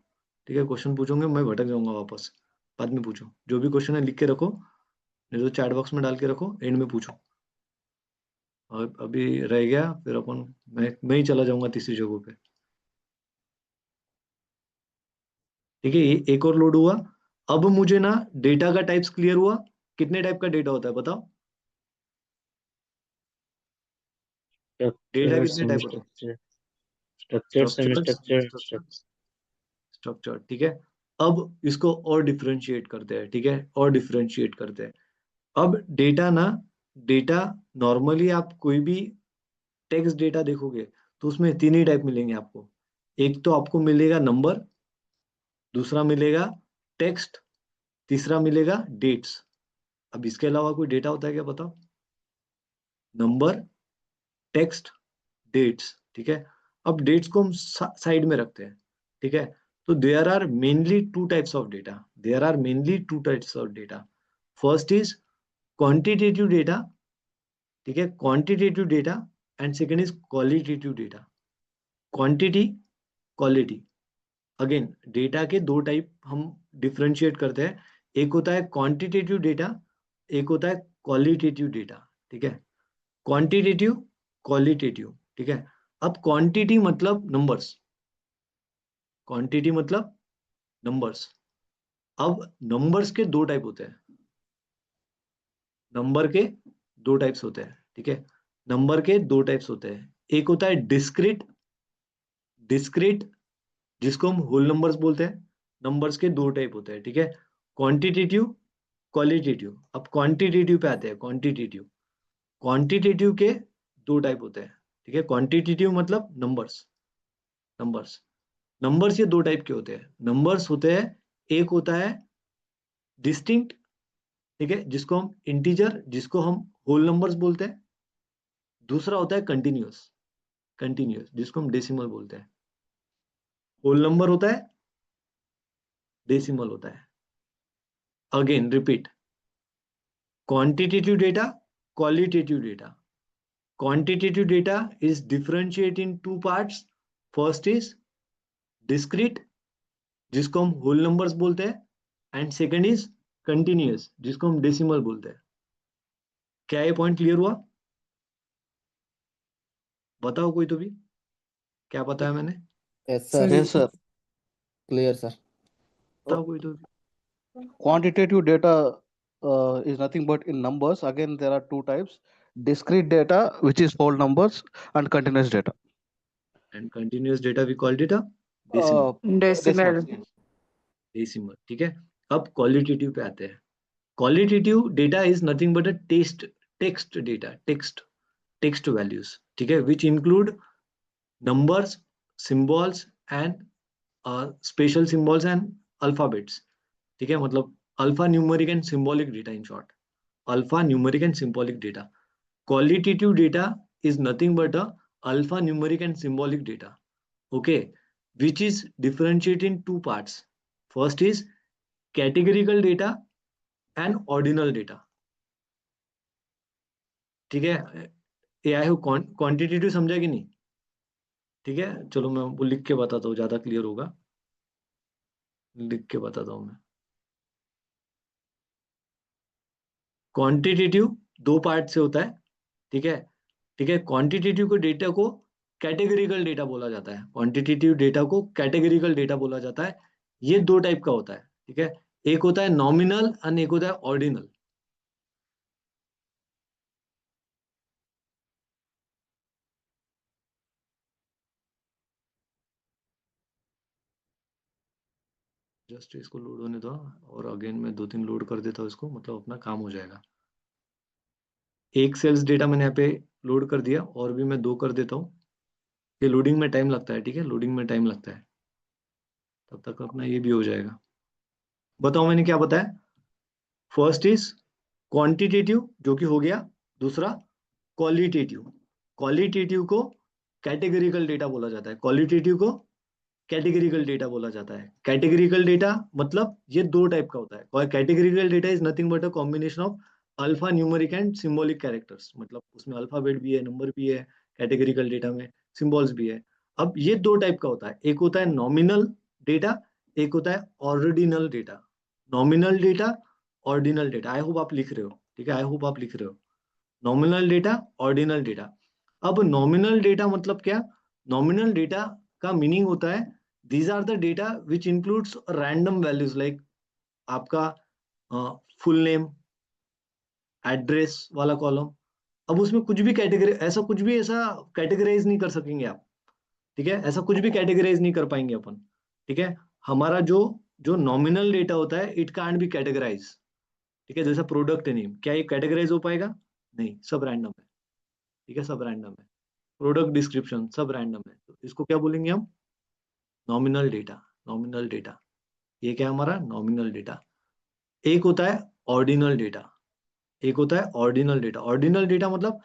ठीक है। क्वेश्चन पूछोगे मैं भटक जाऊंगा वापस, बाद में पूछो। जो भी क्वेश्चन है लिख के रखो, नहीं तो चैट बॉक्स में डाल के रखो, एंड में पूछो। और अभी रह गया, फिर अपन मैं ही चला जाऊंगा तीसरी जगह पे, ठीक है। ये एक और लोड हुआ। अब मुझे ना डेटा का टाइप्स क्लियर हुआ। कितने टाइप का डेटा होता है बताओ? डेटा स्ट्रक्चर, कितने सेमी टाइप होते हैं? Structure, structure, semi structure, structure. Structure, ठीक है। अब इसको और डिफरेंशिएट करते हैं, ठीक है, और डिफरेंशिएट करते हैं। अब डेटा ना, डेटा नॉर्मली आप कोई भी टेक्स्ट डेटा देखोगे तो उसमें तीन ही टाइप मिलेंगे आपको। एक तो आपको मिलेगा नंबर, दूसरा मिलेगा टेक्स्ट, तीसरा मिलेगा डेट्स। अब इसके अलावा कोई डेटा होता है क्या बताओ? नंबर, टेक्स्ट, डेट्स, ठीक है। अब डेट्स को हम साइड में रखते हैं, ठीक है। तो there are mainly two types of data, there are mainly two types of data. First is quantitative data, ठीक है, quantitative data. And second is qualitative data. Quantity, quality. Again data के दो टाइप हम डिफरेंशिएट करते हैं, एक होता है क्वांटिटेटिव डेटा, एक होता है क्वालिटेटिव डेटा, ठीक है। क्वांटिटेटिव, क्वालिटेटिव, ठीक है। अब क्वांटिटी मतलब नंबर्स, क्वांटिटी मतलब नंबर्स। अब नंबर्स के दो टाइप होते हैं, नंबर के दो टाइप्स होते हैं, ठीक है। नंबर के दो टाइप्स होते हैं, एक होता है डिस्क्रीट, डिस्क्रीट जिसको हम होल नंबर्स बोलते हैं। नंबर्स के दो टाइप होते हैं, ठीक है, क्वांटिटेटिव, क्वालिटेटिव। अब क्वांटिटेटिव पे आते हैं, क्वांटिटेटिव। क्वांटिटेटिव के दो टाइप होते हैं, ठीक है। क्वांटिटेटिव मतलब नंबर्स, नंबर्स। नंबर्स ये दो टाइप के होते हैं। नंबर्स होते हैं, एक होता है डिस्टिंक्ट, ठीक है, जिसको हम इंटीजर, जिसको हम होल नंबर्स बोलते हैं। दूसरा होता है कंटिन्यूअस, कंटिन्यूअस जिसको हम डेसिमल बोलते हैं। होल नंबर होता है, डेसिमल होता है। Again repeat, quantitative data, qualitative data. Quantitative data is differentiate in two parts. First is discrete, जिसको हम whole numbers बोलते हैं, एंड सेकंड इज कंटिन्यूअस, जिसको हम डेसिमल बोलते हैं। क्या ये पॉइंट क्लियर हुआ? बताओ कोई तो भी, क्या बताया मैंने? यस सर सर, ये yes sir. Clear sir. बताओ कोई तो भी। Quantitative data is nothing but in numbers. Again, there are two types: discrete data, which is whole numbers, and continuous data. And continuous data we called it a decimal. Decimal. Decimals, yes. Decimal, ठीक है। अब क्वालिटेटिव पे आते हैं। Qualitative data is nothing but a text data, text values, ठीक है, which include numbers, symbols and special symbols and alphabets, ठीक है, मतलब alpha numeric and symbolic data, in short alpha numeric and symbolic data. Qualitative data is nothing but a alpha numeric and symbolic data, okay, which is differentiated in two parts. First is categorical data and ordinal data, ठीक है। ये आई होप क्वांटिटेटिव समझा कि नहीं? ठीक है, चलो मैं वो लिख के बताता हूँ, ज्यादा क्लियर होगा, लिख के बताता हूँ मैं। क्वांटिटेटिव दो पार्ट से होता है, ठीक है, ठीक है। क्वांटिटेटिव को डेटा को कैटेगरिकल डेटा बोला जाता है, क्वांटिटेटिव डेटा को कैटेगरिकल डेटा बोला जाता है। ये दो टाइप का होता है, ठीक है। एक होता है नॉमिनल और एक होता है ऑर्डिनल। जस्ट इसको लोड होने दो, और अगेन मैं 2-3 लोड कर देता हूँ इसको, मतलब अपना काम हो जाएगा। एक सेल्स डेटा मैंने यहाँ पे लोड कर दिया, और भी मैं 2 कर देता हूँ। ये लोडिंग में टाइम लगता है, ठीक है, लोडिंग में टाइम लगता है, तब तक अपना ये भी हो जाएगा। बताओ मैंने क्या बताया? फर्स्ट इज क्वांटिटेटिव, जो कि हो गया। दूसरा क्वालिटेटिव, क्वालिटेटिव को कैटेगरिकल डेटा बोला जाता है, क्वालिटेटिव को कैटेगरिकल डेटा बोला जाता है। कैटेगरिकल डेटा मतलब ये दो टाइप का होता है, और categorical data is nothing but a combination of alpha numeric and symbolic characters, मतलब उसमें अल्फाबेट भी है, नंबर भी है, कैटेगरिकल डेटा में सिंबल्स भी है। अब ये दो टाइप का होता है, एक होता है नॉमिनल डेटा, एक होता है ordinal data. Nominal data, ordinal data, I hope आप लिख रहे हो, ठीक है, आई होप आप लिख रहे हो। Nominal data, ordinal data. अब नॉमिनल डेटा मतलब क्या? नॉमिनल डेटा का मीनिंग होता है these are the data which includes random values, like आपका फुल नेम, एड्रेस वाला कॉलम। अब उसमें कुछ भी कैटेगरी, ऐसा कुछ भी ऐसा कैटेगराइज नहीं कर सकेंगे आप, ठीक है, ऐसा कुछ भी कैटेगराइज नहीं कर पाएंगे अपन, ठीक है। हमारा जो जो नॉमिनल डेटा होता है, इट कांट बी कैटेगराइज, ठीक है। जैसा प्रोडक्ट नेम, क्या ये कैटेगराइज हो पाएगा? नहीं, सब रैंडम है, ठीक है, सब रैंडम है। प्रोडक्ट डिस्क्रिप्शन सब रैंडम है, तो इसको क्या बोलेंगे हम? Nominal data, nominal data. ये क्या है हमारा? Nominal data. एक होता है ऑर्डिनल डेटा, एक होता है ऑर्डिनल डेटा। ऑर्डिनल डेटा मतलब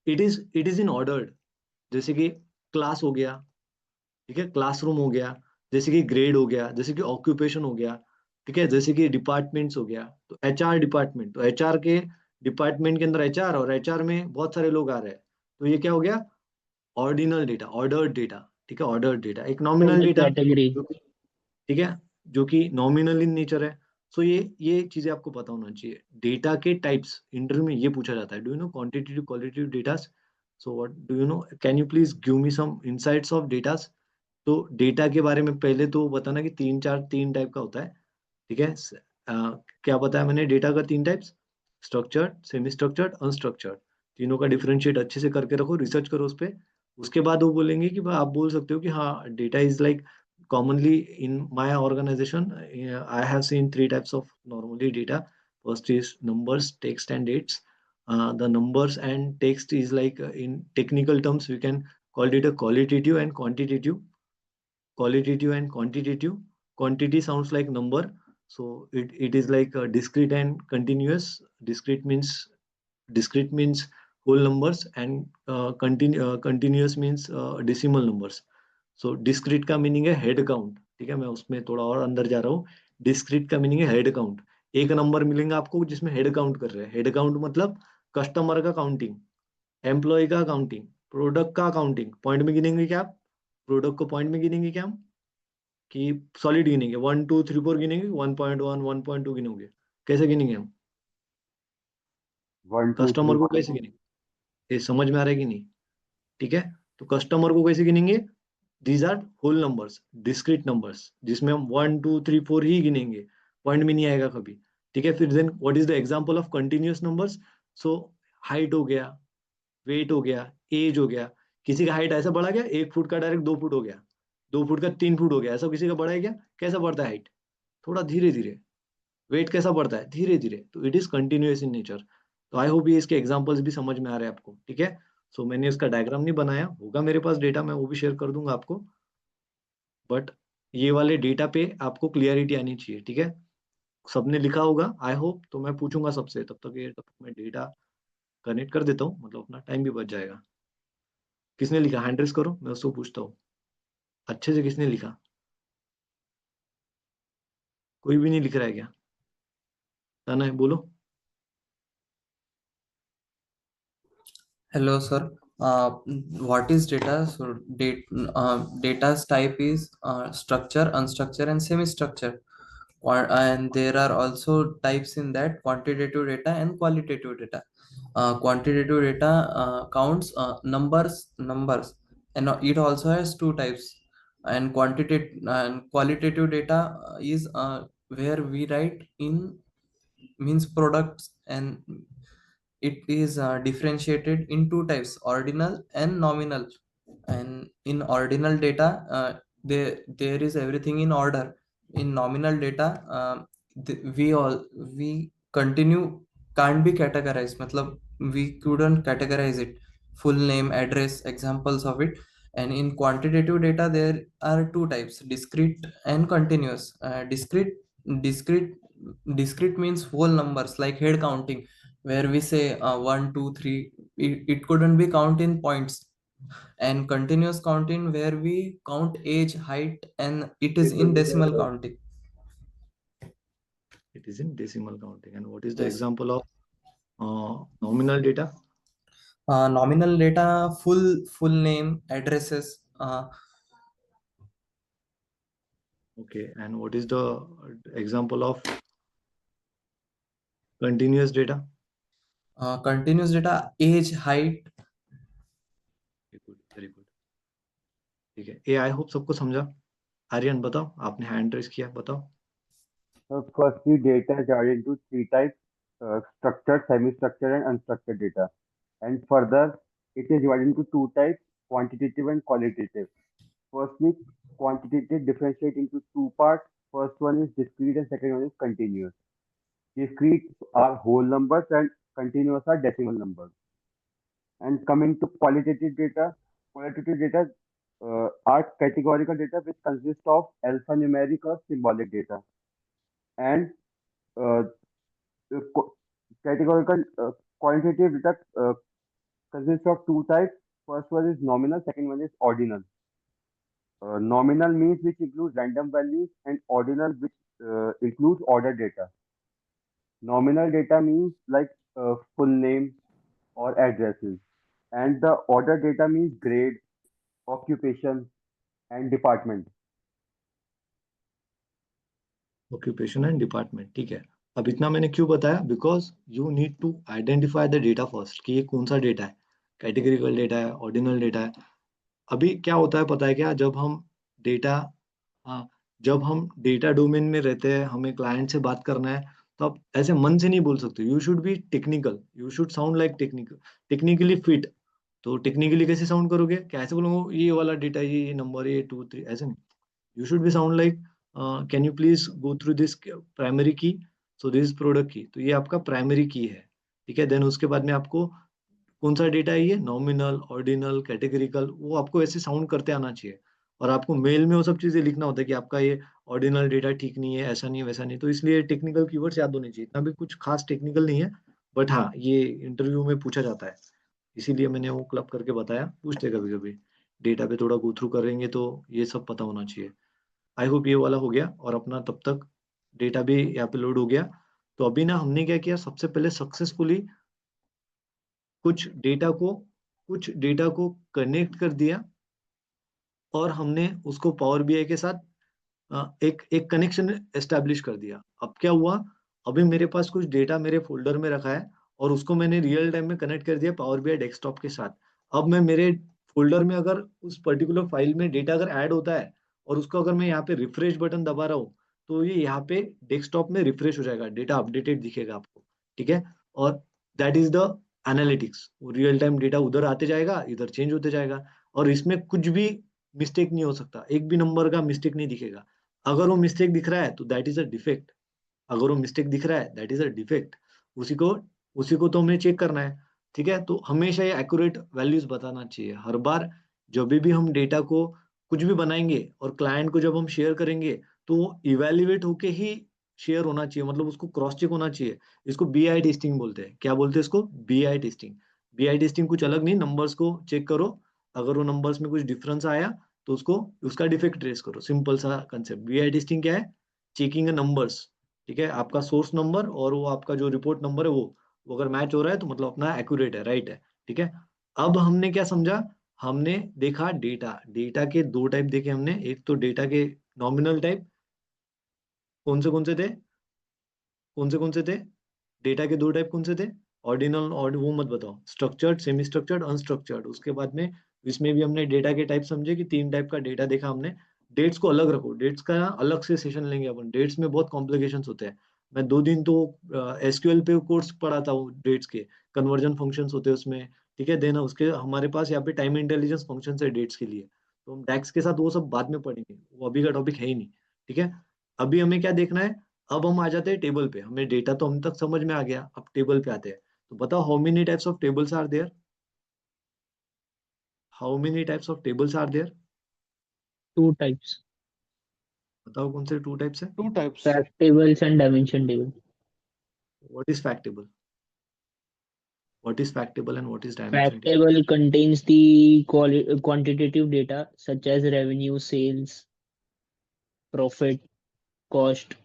इट इज इन ऑर्डर्ड, जैसे कि क्लास हो गया, ठीक है, क्लासरूम हो गया, जैसे कि ग्रेड हो गया, जैसे कि ऑक्यूपेशन हो गया, ठीक है, जैसे कि डिपार्टमेंट्स हो गया। तो एचआर डिपार्टमेंट, तो एचआर के डिपार्टमेंट के अंदर एचआर, और एचआर में बहुत सारे लोग आ रहे हैं, तो ये क्या हो गया? ऑर्डिनल डेटा, ऑर्डर्ड डेटा, ठीक है, ऑर्डर्ड डेटा। एक नॉमिनल डेटा, कैटेगरी। ठीक है, जो कि नॉमिनल इन नेचर है। सो ये चीजें आपको पता होना चाहिए। डेटा के टाइप्स इंटरव्यू में ये पूछा जाता है, do you know quantitative qualitative data? So what do you know, can you please give me some insights of data? तो डेटा के बारे में पहले तो बताना कि तीन टाइप का होता है, ठीक है। क्या बताया मैंने? डेटा का 3 types, structured, semi structured, unstructured. तीनों का डिफरेंशिएट अच्छे से करके रखो, रिसर्च करो उस पर। उसके बाद वो बोलेंगे कि आप बोल सकते हो कि हाँ, data is like commonly in my organization, I have seen 3 types of normally data. First is numbers, text and dates. The numbers and text is like, in technical terms we can call it a qualitative and quantitative. Qualitative and quantitative. Quantity sounds like number, so it is like discrete and continuous. Discrete means whole numbers, and continuous means decimal numbers. So discrete का मीनिंग है हेड काउंट, ठीक है, मैं उसमें थोड़ा और अंदर जा रहा हूँ। डिस्क्रीट का मीनिंग है हेड काउंट। एक नंबर मिलेगा आपको जिसमें हेड काउंट कर रहे हैं। हेड काउंट मतलब कस्टमर का काउंटिंग, एम्प्लॉय का काउंटिंग, प्रोडक्ट का काउंटिंग। पॉइंट में गिनेंगे क्या आप? प्रोडक्ट को पॉइंट में गिनेंगे क्या हम? कि सॉलिड गिनेंगे, 1 2 3 4 गिनेंगे, 1.1 1.2 गिनोगे? कैसे गिनेंगे हम? 1 2 कस्टमर 3 को कैसे गिनेंगे? ये समझ में आ रहा है कि नहीं? ठीक है, तो कस्टमर को कैसे गिनेंगे? These are whole numbers, discrete numbers, जिसमें हम 1 2 3 4 ही गिनेंगे, पॉइंट भी नहीं आएगा कभी। ठीक है, फिर then what is the example of continuous numbers? So height हो गया, वेट हो गया, एज हो गया। किसी का हाइट ऐसा बढ़ा गया, 1 फुट का डायरेक्ट 2 फुट हो गया, 2 फुट का 3 फुट हो गया, ऐसा किसी का बढ़ा है क्या? कैसा बढ़ता है हाइट? थोड़ा धीरे धीरे। वेट कैसा बढ़ता है? धीरे धीरे। तो it is continuous in nature. तो आई होप ये इसके एग्जांपल्स भी समझ में आ रहे हैं आपको। ठीक है, सो मैंने इसका डायग्राम नहीं बनाया, होगा मेरे पास डेटा, मैं वो भी शेयर कर दूंगा आपको, बट ये वाले डेटा पे आपको क्लियरिटी आनी चाहिए। ठीक है, सबने लिखा होगा आई होप, तो मैं पूछूंगा सबसे, तब तक मैं डेटा कनेक्ट कर देता हूँ, मतलब अपना टाइम भी बच जाएगा। किसने लिखा? हैंड रेस करो, मैं उसको पूछता हूँ अच्छे से, किसने लिखा? कोई भी नहीं लिख रहा है क्या? ताना है, बोलो। Hello, sir. What is data? So, data's type is structure, unstructured, and semi-structured. And there are also types in that: quantitative data and qualitative data. Quantitative data counts numbers, and it also has two types. And qualitative data is where we write in means products, and it is differentiated in two types: ordinal and nominal. And in ordinal data, there is everything in order. In nominal data, we continue can't be categorized, matlab we couldn't categorize it, full name, address, examples of it. And in quantitative data there are two types: discrete and continuous. Discrete discrete means whole numbers, like head counting, where we say 1 2 3. It couldn't be count in points. And continuous counting, where we count age, height, and it is in decimal counting. It is in decimal counting. And what is the Yes. example of nominal data? Nominal data, full name, addresses. Okay, and what is the example of continuous data? Continuous data, age, height. Very good, very good. ठीक है, ये आई होप सबको समझा। आर्यन बताओ, आपने हैंड रेस किया, बताओ। Firstly, data is divided into three types: structured, semi-structured, and unstructured data. And further, it is divided into two types: quantitative and qualitative. Firstly, quantitative differentiate into two parts. First one is discrete and second one is continuous. Discrete are whole numbers and continuous are decimal numbers. And coming to qualitative data are categorical data which consist of alphanumeric or symbolic data. And uh, categorical quantitative data consists of two types. First one is nominal, second one is ordinal. Nominal means which includes random values, and ordinal which includes ordered data. Nominal data means like full name or addresses, and the ordered data means grade, occupation, and department. Occupation and department, ठीक है। अब इतना मैंने क्यों बताया? Because you need to identify the data first, कि ये कौन सा डेटा है, कैटेगरिकल डेटा है, ऑर्डिनल डेटा है। अभी क्या होता है पता है क्या? डेटा हाँ जब हम डेटा डोमेन में रहते हैं, हमें क्लाइंट से बात करना है, तो आप ऐसे मन से नहीं बोल सकते। You should be technical, you should sound like technical, technically fit. तो टेक्निकली कैसे साउंड करोगे? कैसे बोलोगे ये वाला डेटा, ये नंबर, ये 2 3, ऐसे नहीं। You should be sound like can you please go through this primary key, so this is product key, तो ये आपका प्राइमरी की है। ठीक है, देन उसके बाद में आपको कौन सा डेटा है, ये नॉमिनल, ऑर्डिनल, कैटेगरिकल, वो आपको ऐसे साउंड करते आना चाहिए। और आपको मेल में वो सब चीजें लिखना होता है कि आपका ये ऑर्डिनल डेटा ठीक नहीं है, ऐसा नहीं है, वैसा नहीं। तो इसलिए टेक्निकल कीवर्ड्स याद होने चाहिए। इतना भी कुछ खास टेक्निकल नहीं है, बट हाँ ये इंटरव्यू में पूछा जाता है, इसीलिए मैंने वो क्लब करके बताया। पूछते कभी कभी, डेटा पे थोड़ा गो थ्रू करेंगे तो ये सब पता होना चाहिए। आई होप ये वाला हो गया। और अपना तब तक डेटा भी यहाँ पे लोड हो गया। तो अभी ना हमने क्या किया, सबसे पहले सक्सेसफुली कुछ डेटा को कनेक्ट कर दिया, और हमने उसको पावर बीआई के साथ एक एक कनेक्शन एस्टेब्लिश कर दिया। अब क्या हुआ, अभी मेरे पास कुछ डेटा मेरे फोल्डर में रखा है और उसको मैंने रियल टाइम में कनेक्ट कर दिया पावर बीआई डेस्कटॉप के साथ। अब मैं मेरे फोल्डर में अगर उस पर्टिकुलर फाइल में डेटा अगर ऐड होता है और उसको अगर मैं यहाँ पे रिफ्रेश बटन दबा रहा हूँ, तो ये यहाँ पे डेस्कटॉप में रिफ्रेश हो जाएगा, डेटा अपडेटेड दिखेगा आपको, ठीक है। और that is the analytics, real time data उधर आते जाएगा, इधर चेंज होते जाएगा, और इसमें कुछ भी मिस्टेक नहीं हो सकता, एक भी नंबर का मिस्टेक नहीं दिखेगा। अगर वो मिस्टेक दिख रहा है तो दैट इज अ डिफेक्ट, अगर वो मिस्टेक दिख रहा है दैट इज अ डिफेक्ट, उसी को तो हमें चेक करना है, ठीक है। तो हमेशा ये एक्यूरेट वैल्यूज बताना चाहिए हर बार, जब भी हम डेटा को कुछ भी बनाएंगे और क्लाइंट को जब हम शेयर करेंगे तो वो इवेल्युएट होके ही शेयर होना चाहिए, मतलब उसको क्रॉस चेक होना चाहिए। इसको बीआई टेस्टिंग बोलते हैं। क्या बोलते हैं इसको? BI testing. बीआई टेस्टिंग कुछ अलग नहीं, नंबर्स को चेक करो, अगर वो नंबर्स में कुछ डिफरेंस आया तो उसको उसका डिफेक्ट ट्रेस करो, सिंपल सा कंसेप्ट। बीआई टेस्टिंग क्या है? चेकिंग नंबर्स, ठीक है, आपका सोर्स नंबर और वो आपका जो रिपोर्ट नंबर है वो अगर मैच हो रहा है तो मतलब अपना एक्यूरेट है, राइट है, ठीक है। अब हमने क्या समझा, हमने देखा डेटा, डेटा के दो टाइप देखे हमने, एक तो डेटा के नॉमिनल टाइप, कौन से थे, कौन से थे डेटा के दो टाइप, कौन से थे? ऑर्डिनल, और वो मत बताओ, स्ट्रक्चर्ड, सेमी स्ट्रक्चर्ड, अनस्ट्रक्चर्ड। उसके बाद में इसमें भी हमने डेटा के टाइप समझे कि तीन टाइप का डेटा देखा हमने। डेट्स को अलग रखो, डेट्स का अलग से सेशन लेंगे अपन, डेट्स में बहुत कॉम्प्लिकेशंस होते हैं। मैं 2 दिन तो एसक्यूएल पे कोर्स पढ़ाता हूँ डेट्स के, कन्वर्जन फंक्शंस होते हैं उसमें, ठीक है। देना उसके हमारे पास यहाँ पे टाइम इंटेलिजेंस फंक्शन है डेट्स के लिए, तो हम डैक्स के साथ वो सब बाद में पढ़ेंगे, वो अभी का टॉपिक है ही नहीं, ठीक है। अभी हमें क्या देखना है, अब हम आ जाते हैं टेबल पे, हमें डेटा तो हम तक समझ में आ गया, अब टेबल पे आते हैं। तो बताओ how many types of tables are there, how many types of tables are there? 2 types. बताओ कौन से 2 टाइप्स है? Two types. Fact tables and dimension table. What is fact table, what is fact table and what is Fact dimension table? table contains the quantitative data such as revenue, sales, profit, cost,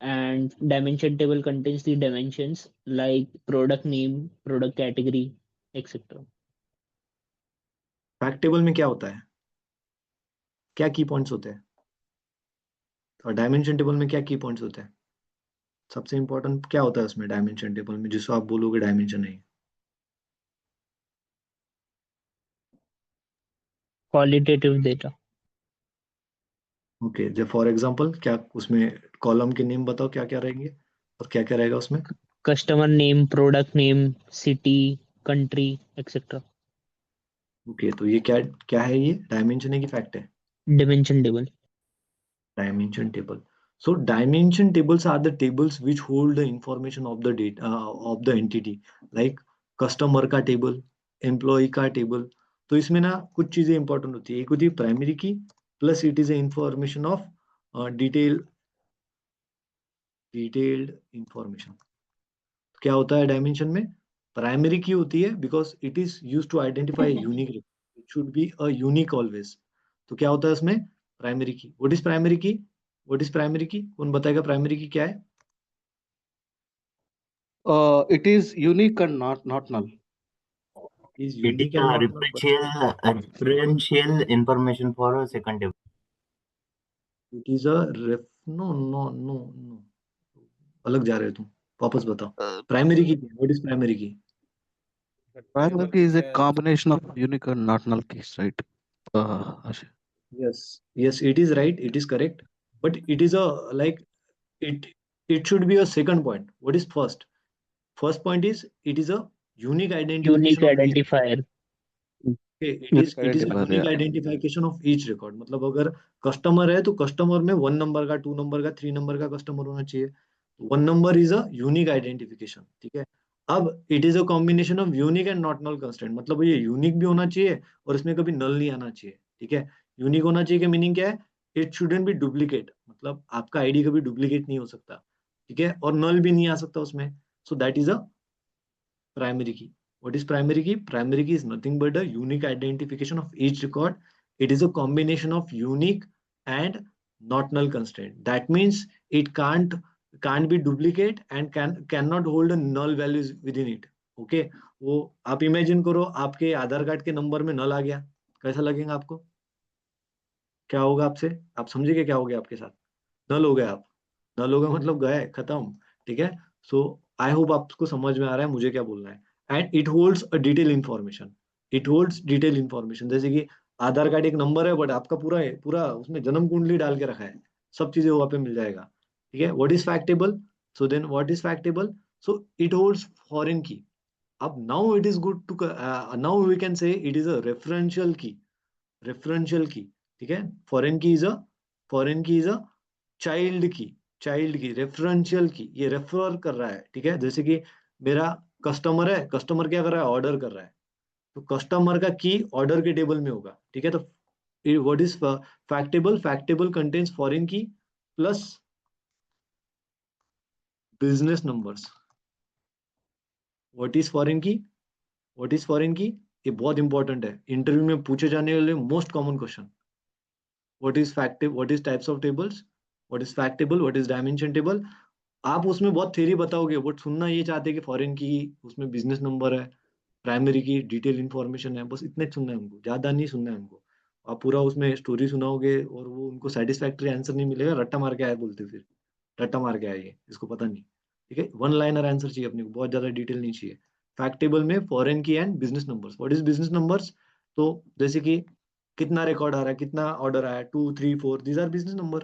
and dimension table contains the dimensions like product name, product category, etc. Fact table में क्या होता है, क्या की पॉइंट्स होते हैं, और डायमेंशन टेबल में क्या की पॉइंट्स होते हैं? सबसे इंपॉर्टेंट क्या होता है उसमें डायमेंशन टेबल में, जिसको आप बोलोगे डायमेंशन है? Qualitative data. ओके, जब फॉर एग्जांपल क्या उसमें कॉलम के नेम बताओ क्या क्या रहेंगे और क्या क्या रहेगा उसमें? Customer name, product name, city, country, etc. Okay, तो ये क्या क्या है, ये डायमेंशन है कि फैक्ट है? Dimension table. Dimension table. So dimension tables are the tables which hold the information of the data of the entity, like customer का टेबल, एम्प्लॉय का टेबल। तो इसमें ना कुछ चीजें इंपॉर्टेंट होती है, एक होती है primary key, plus it is information of detailed information. क्या होता है डायमेंशन में? प्राइमरी की होती है because it is use to identify unique, it should be a unique always. तो क्या होता है उसमें? Primary key. What is primary key? What is primary key? कौन बताएगा प्राइमरी की क्या है? It is unique and not null. Is It is unique and a not referential information for a second table. It is a ref, no no no no, अलग जा रहे हो तुम, वापस बताओ primary key. What is primary key? Primary key is a combination of unique and not null keys, right? Ashish. Yes, yes, it is right, it is correct, but it is a like it it should be a second point. What is first? First point is it is a unique Unique identification of each. identifier. Okay, Unique it is a identifier, unique yeah. identification of each record. मतलब अगर कस्टमर है तो कस्टमर में 1 नंबर का, 2 नंबर का, 3 नंबर का कस्टमर होना चाहिए। 1 number is a unique identification, ठीक है। अब it is a combination of unique and not null constant, मतलब ये यूनिक भी होना चाहिए और इसमें कभी नल नहीं आना चाहिए, ठीक है। यूनिक होना चाहिए कि मीनिंग क्या है? इट शुडंट बी डुप्लीकेट, मतलब आपका आईडी कभी डुप्लीकेट नहीं हो सकता, ठीक है, और नल भी नहीं आ सकता उसमें। So that is a primary key. What is primary key? Primary key is nothing but a unique identification of each record. It is a combination of unique and not null constraint. That means it can't be duplicate and cannot hold a null values within it. Okay, वो आप इमेजिन करो आपके आधार कार्ड के नंबर में नल आ गया, कैसा लगेगा आपको? क्या होगा आपसे, आप समझिए क्या हो गया आपके साथ, नल हो गए आप, नल हो गए मतलब गए, खत्म, ठीक है। सो आई होप आपको समझ में आ रहा है मुझे क्या बोलना है। And it holds a detail information, it holds detail information, जैसे कि आधार कार्ड एक नंबर है बट आपका पूरा पूरा उसमें जन्म कुंडली डाल के रखा है, सब चीजें वहां पे मिल जाएगा, ठीक है। What is fact table, so then what is fact table, so it holds foreign key. अब now it is good to, now we can say it is a referential key, referential key, ठीक है। Foreign key is a child key, child key referential key, ये रेफर कर रहा है, ठीक है। जैसे कि मेरा कस्टमर है, कस्टमर क्या कर रहा है, ऑर्डर कर रहा है, तो कस्टमर का की ऑर्डर के टेबल में होगा, ठीक है। तो व्हाट इज फैक्टेबल, फैक्टेबल कंटेन्स फॉरेन की plus business numbers. What is foreign की, व्हाट इज फॉरेन की, ये बहुत इंपॉर्टेंट है, इंटरव्यू में पूछे जाने वाले most common question. What is factive, what is types of tables, what is fact table, what is dimension table. आप उसमें बहुत थ्योरी बताओगे बट सुनना ये चाहते हैं कि फॉरेन की उसमें बिजनेस नंबर है, प्राइमरी की डिटेल इन्फॉर्मेशन है, बस इतने सुनना है उनको, ज्यादा नहीं सुनना है उनको। आप पूरा उसमें स्टोरी सुनाओगे और वो उनको सेटिस्फैक्टरी आंसर नहीं मिलेगा, रट्टा मार के आए बोलते फिर, रट्टा मार के आए ये इसको पता नहीं, ठीक है। वन लाइनर आंसर चाहिए अपने को, बहुत ज्यादा डिटेल नहीं चाहिए। फैक्ट टेबल में फॉरेन की and business numbers, what is business numbers, तो जैसे कि कितना रिकॉर्ड आ रहा है, कितना ऑर्डर आया, 2 3 4, दीज आर बिजनेस नंबर।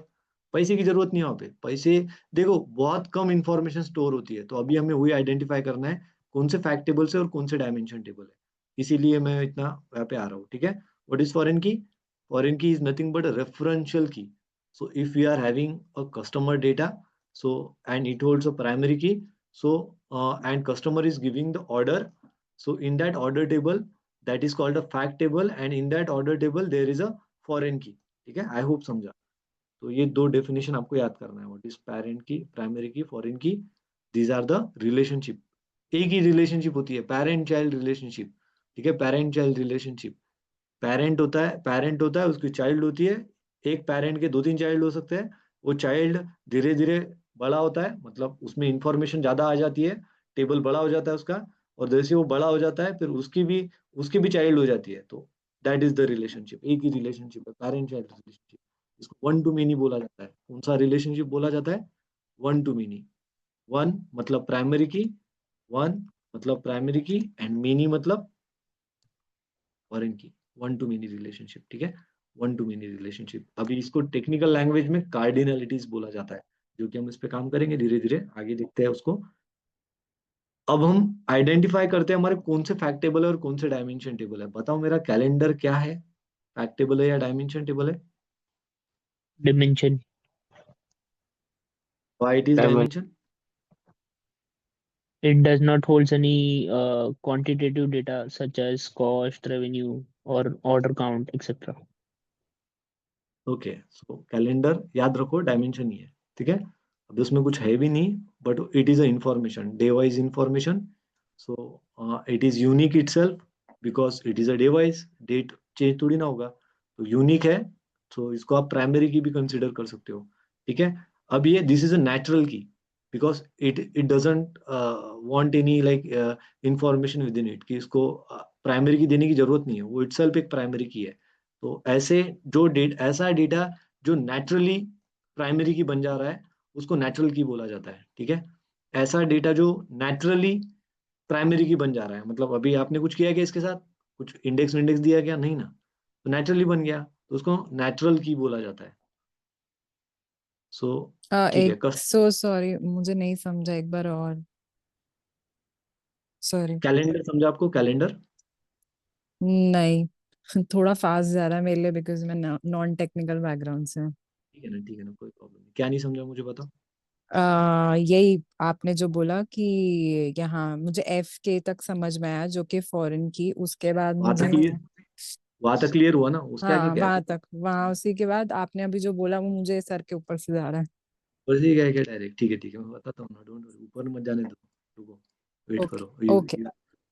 पैसे की जरूरत नहीं है वहाँ पे, पैसे देखो बहुत कम इंफॉर्मेशन स्टोर होती है, तो अभी हमें वही आइडेंटिफाई करना है कौन से फैक्ट टेबल से और कौन से डायमेंशन टेबल है, इसीलिए मैं इतना यहाँ पे आ रहा हूँ, ठीक है। व्हाट इज फॉरेन की, foreign key is nothing but referential की। So if we are having a customer data, so and it holds a primary key, so and customer is giving the order, so in that order table that is called a fact table, and in that order table there is a foreign key, ठीक है। आई होप समझा। तो ये दो डेफिनेशन आपको याद करना है, व्हाट इज पेरेंट की, प्राइमरी की, फॉरेन की, दीज आर द रिलेशनशिप। एक ही रिलेशनशिप होती है, पेरेंट चाइल्ड रिलेशनशिप, ठीक है, पेरेंट चाइल्ड रिलेशनशिप। पेरेंट होता है, उसकी चाइल्ड होती है, एक पेरेंट के 2 3 चाइल्ड हो सकते हैं, वो चाइल्ड धीरे धीरे बड़ा होता है, मतलब उसमें इंफॉर्मेशन ज्यादा आ जाती है, टेबल बड़ा हो जाता है उसका, और जैसे वो बड़ा हो जाता है फिर उसकी भी चाइल्ड हो जाती है, तो दैट इज द रिलेशनशिप, एक ही रिलेशनशिप है, पेरेंट चाइल्ड रिलेशनशिप। इसको वन टू मेनी बोला जाता है। कौन सा रिलेशनशिप बोला जाता है, वन टू मेनी। वन मतलब प्राइमरी की, वन मतलब प्राइमरी की, एंड मेनी मतलब फॉरेन की, वन टू मेनी रिलेशनशिप, ठीक है। वन टू मेनी रिलेशनशिप, अभी इसको टेक्निकल लैंग्वेज में कार्डिनलिटीज बोला जाता है, जो कि हम इस पे काम करेंगे धीरे धीरे, आगे देखते हैं उसको। अब हम आइडेंटिफाई करते हैं हमारे कौन से फैक्ट टेबल है और कौन से डायमेंशन टेबल है। बताओ मेरा कैलेंडर क्या है, फैक्ट टेबल है या डायमेंशन टेबल है, dimension. Why it is dimension. It does not holds any quantitative data such as cost, revenue, or order count, etc. Okay, so calendar याद रखो डायमेंशन ही है, ठीक है। अब उसमें कुछ है भी नहीं, but it is a information, day wise information, so it is unique itself because it is a day wise, date change थोड़ी ना होगा, तो यूनिक है, तो इसको आप प्राइमरी की भी कंसिडर कर सकते हो, ठीक है। अब ये दिस इज अ नेचुरल की, because it doesn't want any like information with in it, कि इसको प्राइमरी की देने की जरूरत नहीं है, वो इटसेल्फ एक प्राइमरी की है। तो ऐसा डेटा जो नेचुरली प्राइमरी की बन जा रहा है, उसको नेचुरल की बोला जाता है, ठीक है। ऐसा डेटा जो नेचुरली प्राइमरी की बन जा रहा है, मतलब अभी आपने कुछ किया क्या इसके साथ, कुछ इंडेक्स इंडेक्स दिया क्या, नहीं ना, तो नेचुरली बन गया, तो उसको नेचुरल की बोला जाता है। सो ठीक है, सो सॉरी, मुझे नहीं समझा, एक बार और, सॉरी। कैलेंडर समझा आपको, कैलेंडर। नहीं, थोड़ा फास्ट जा रहा है मेरे लिए, बिकॉज मैं नॉन टेक्निकल बैकग्राउंड से हूँ। ठीक है ना, ठीक है ना, कोई प्रॉब्लम नहीं, क्या नहीं समझा मुझे बताओ। यही आपने जो बोला कि यहाँ मुझे एफ के तक समझ में आया, जो कि फॉरेन की, उसके बाद वहां मुझे, तक क्लियर, वहां तक क्लियर हुआ ना, उसके आगे हाँ क्या है, वहां तक, वहां उसी के बाद आपने अभी जो बोला वो मुझे सर के ऊपर से जा रहा है। बस ये क्या है क्या डायरेक्ट, ठीक है ठीक है, मैं बताता हूँ ना, डोंट वरी, ऊपर मत जाने दो, रुको, वेट ओके, करो, ये ओके,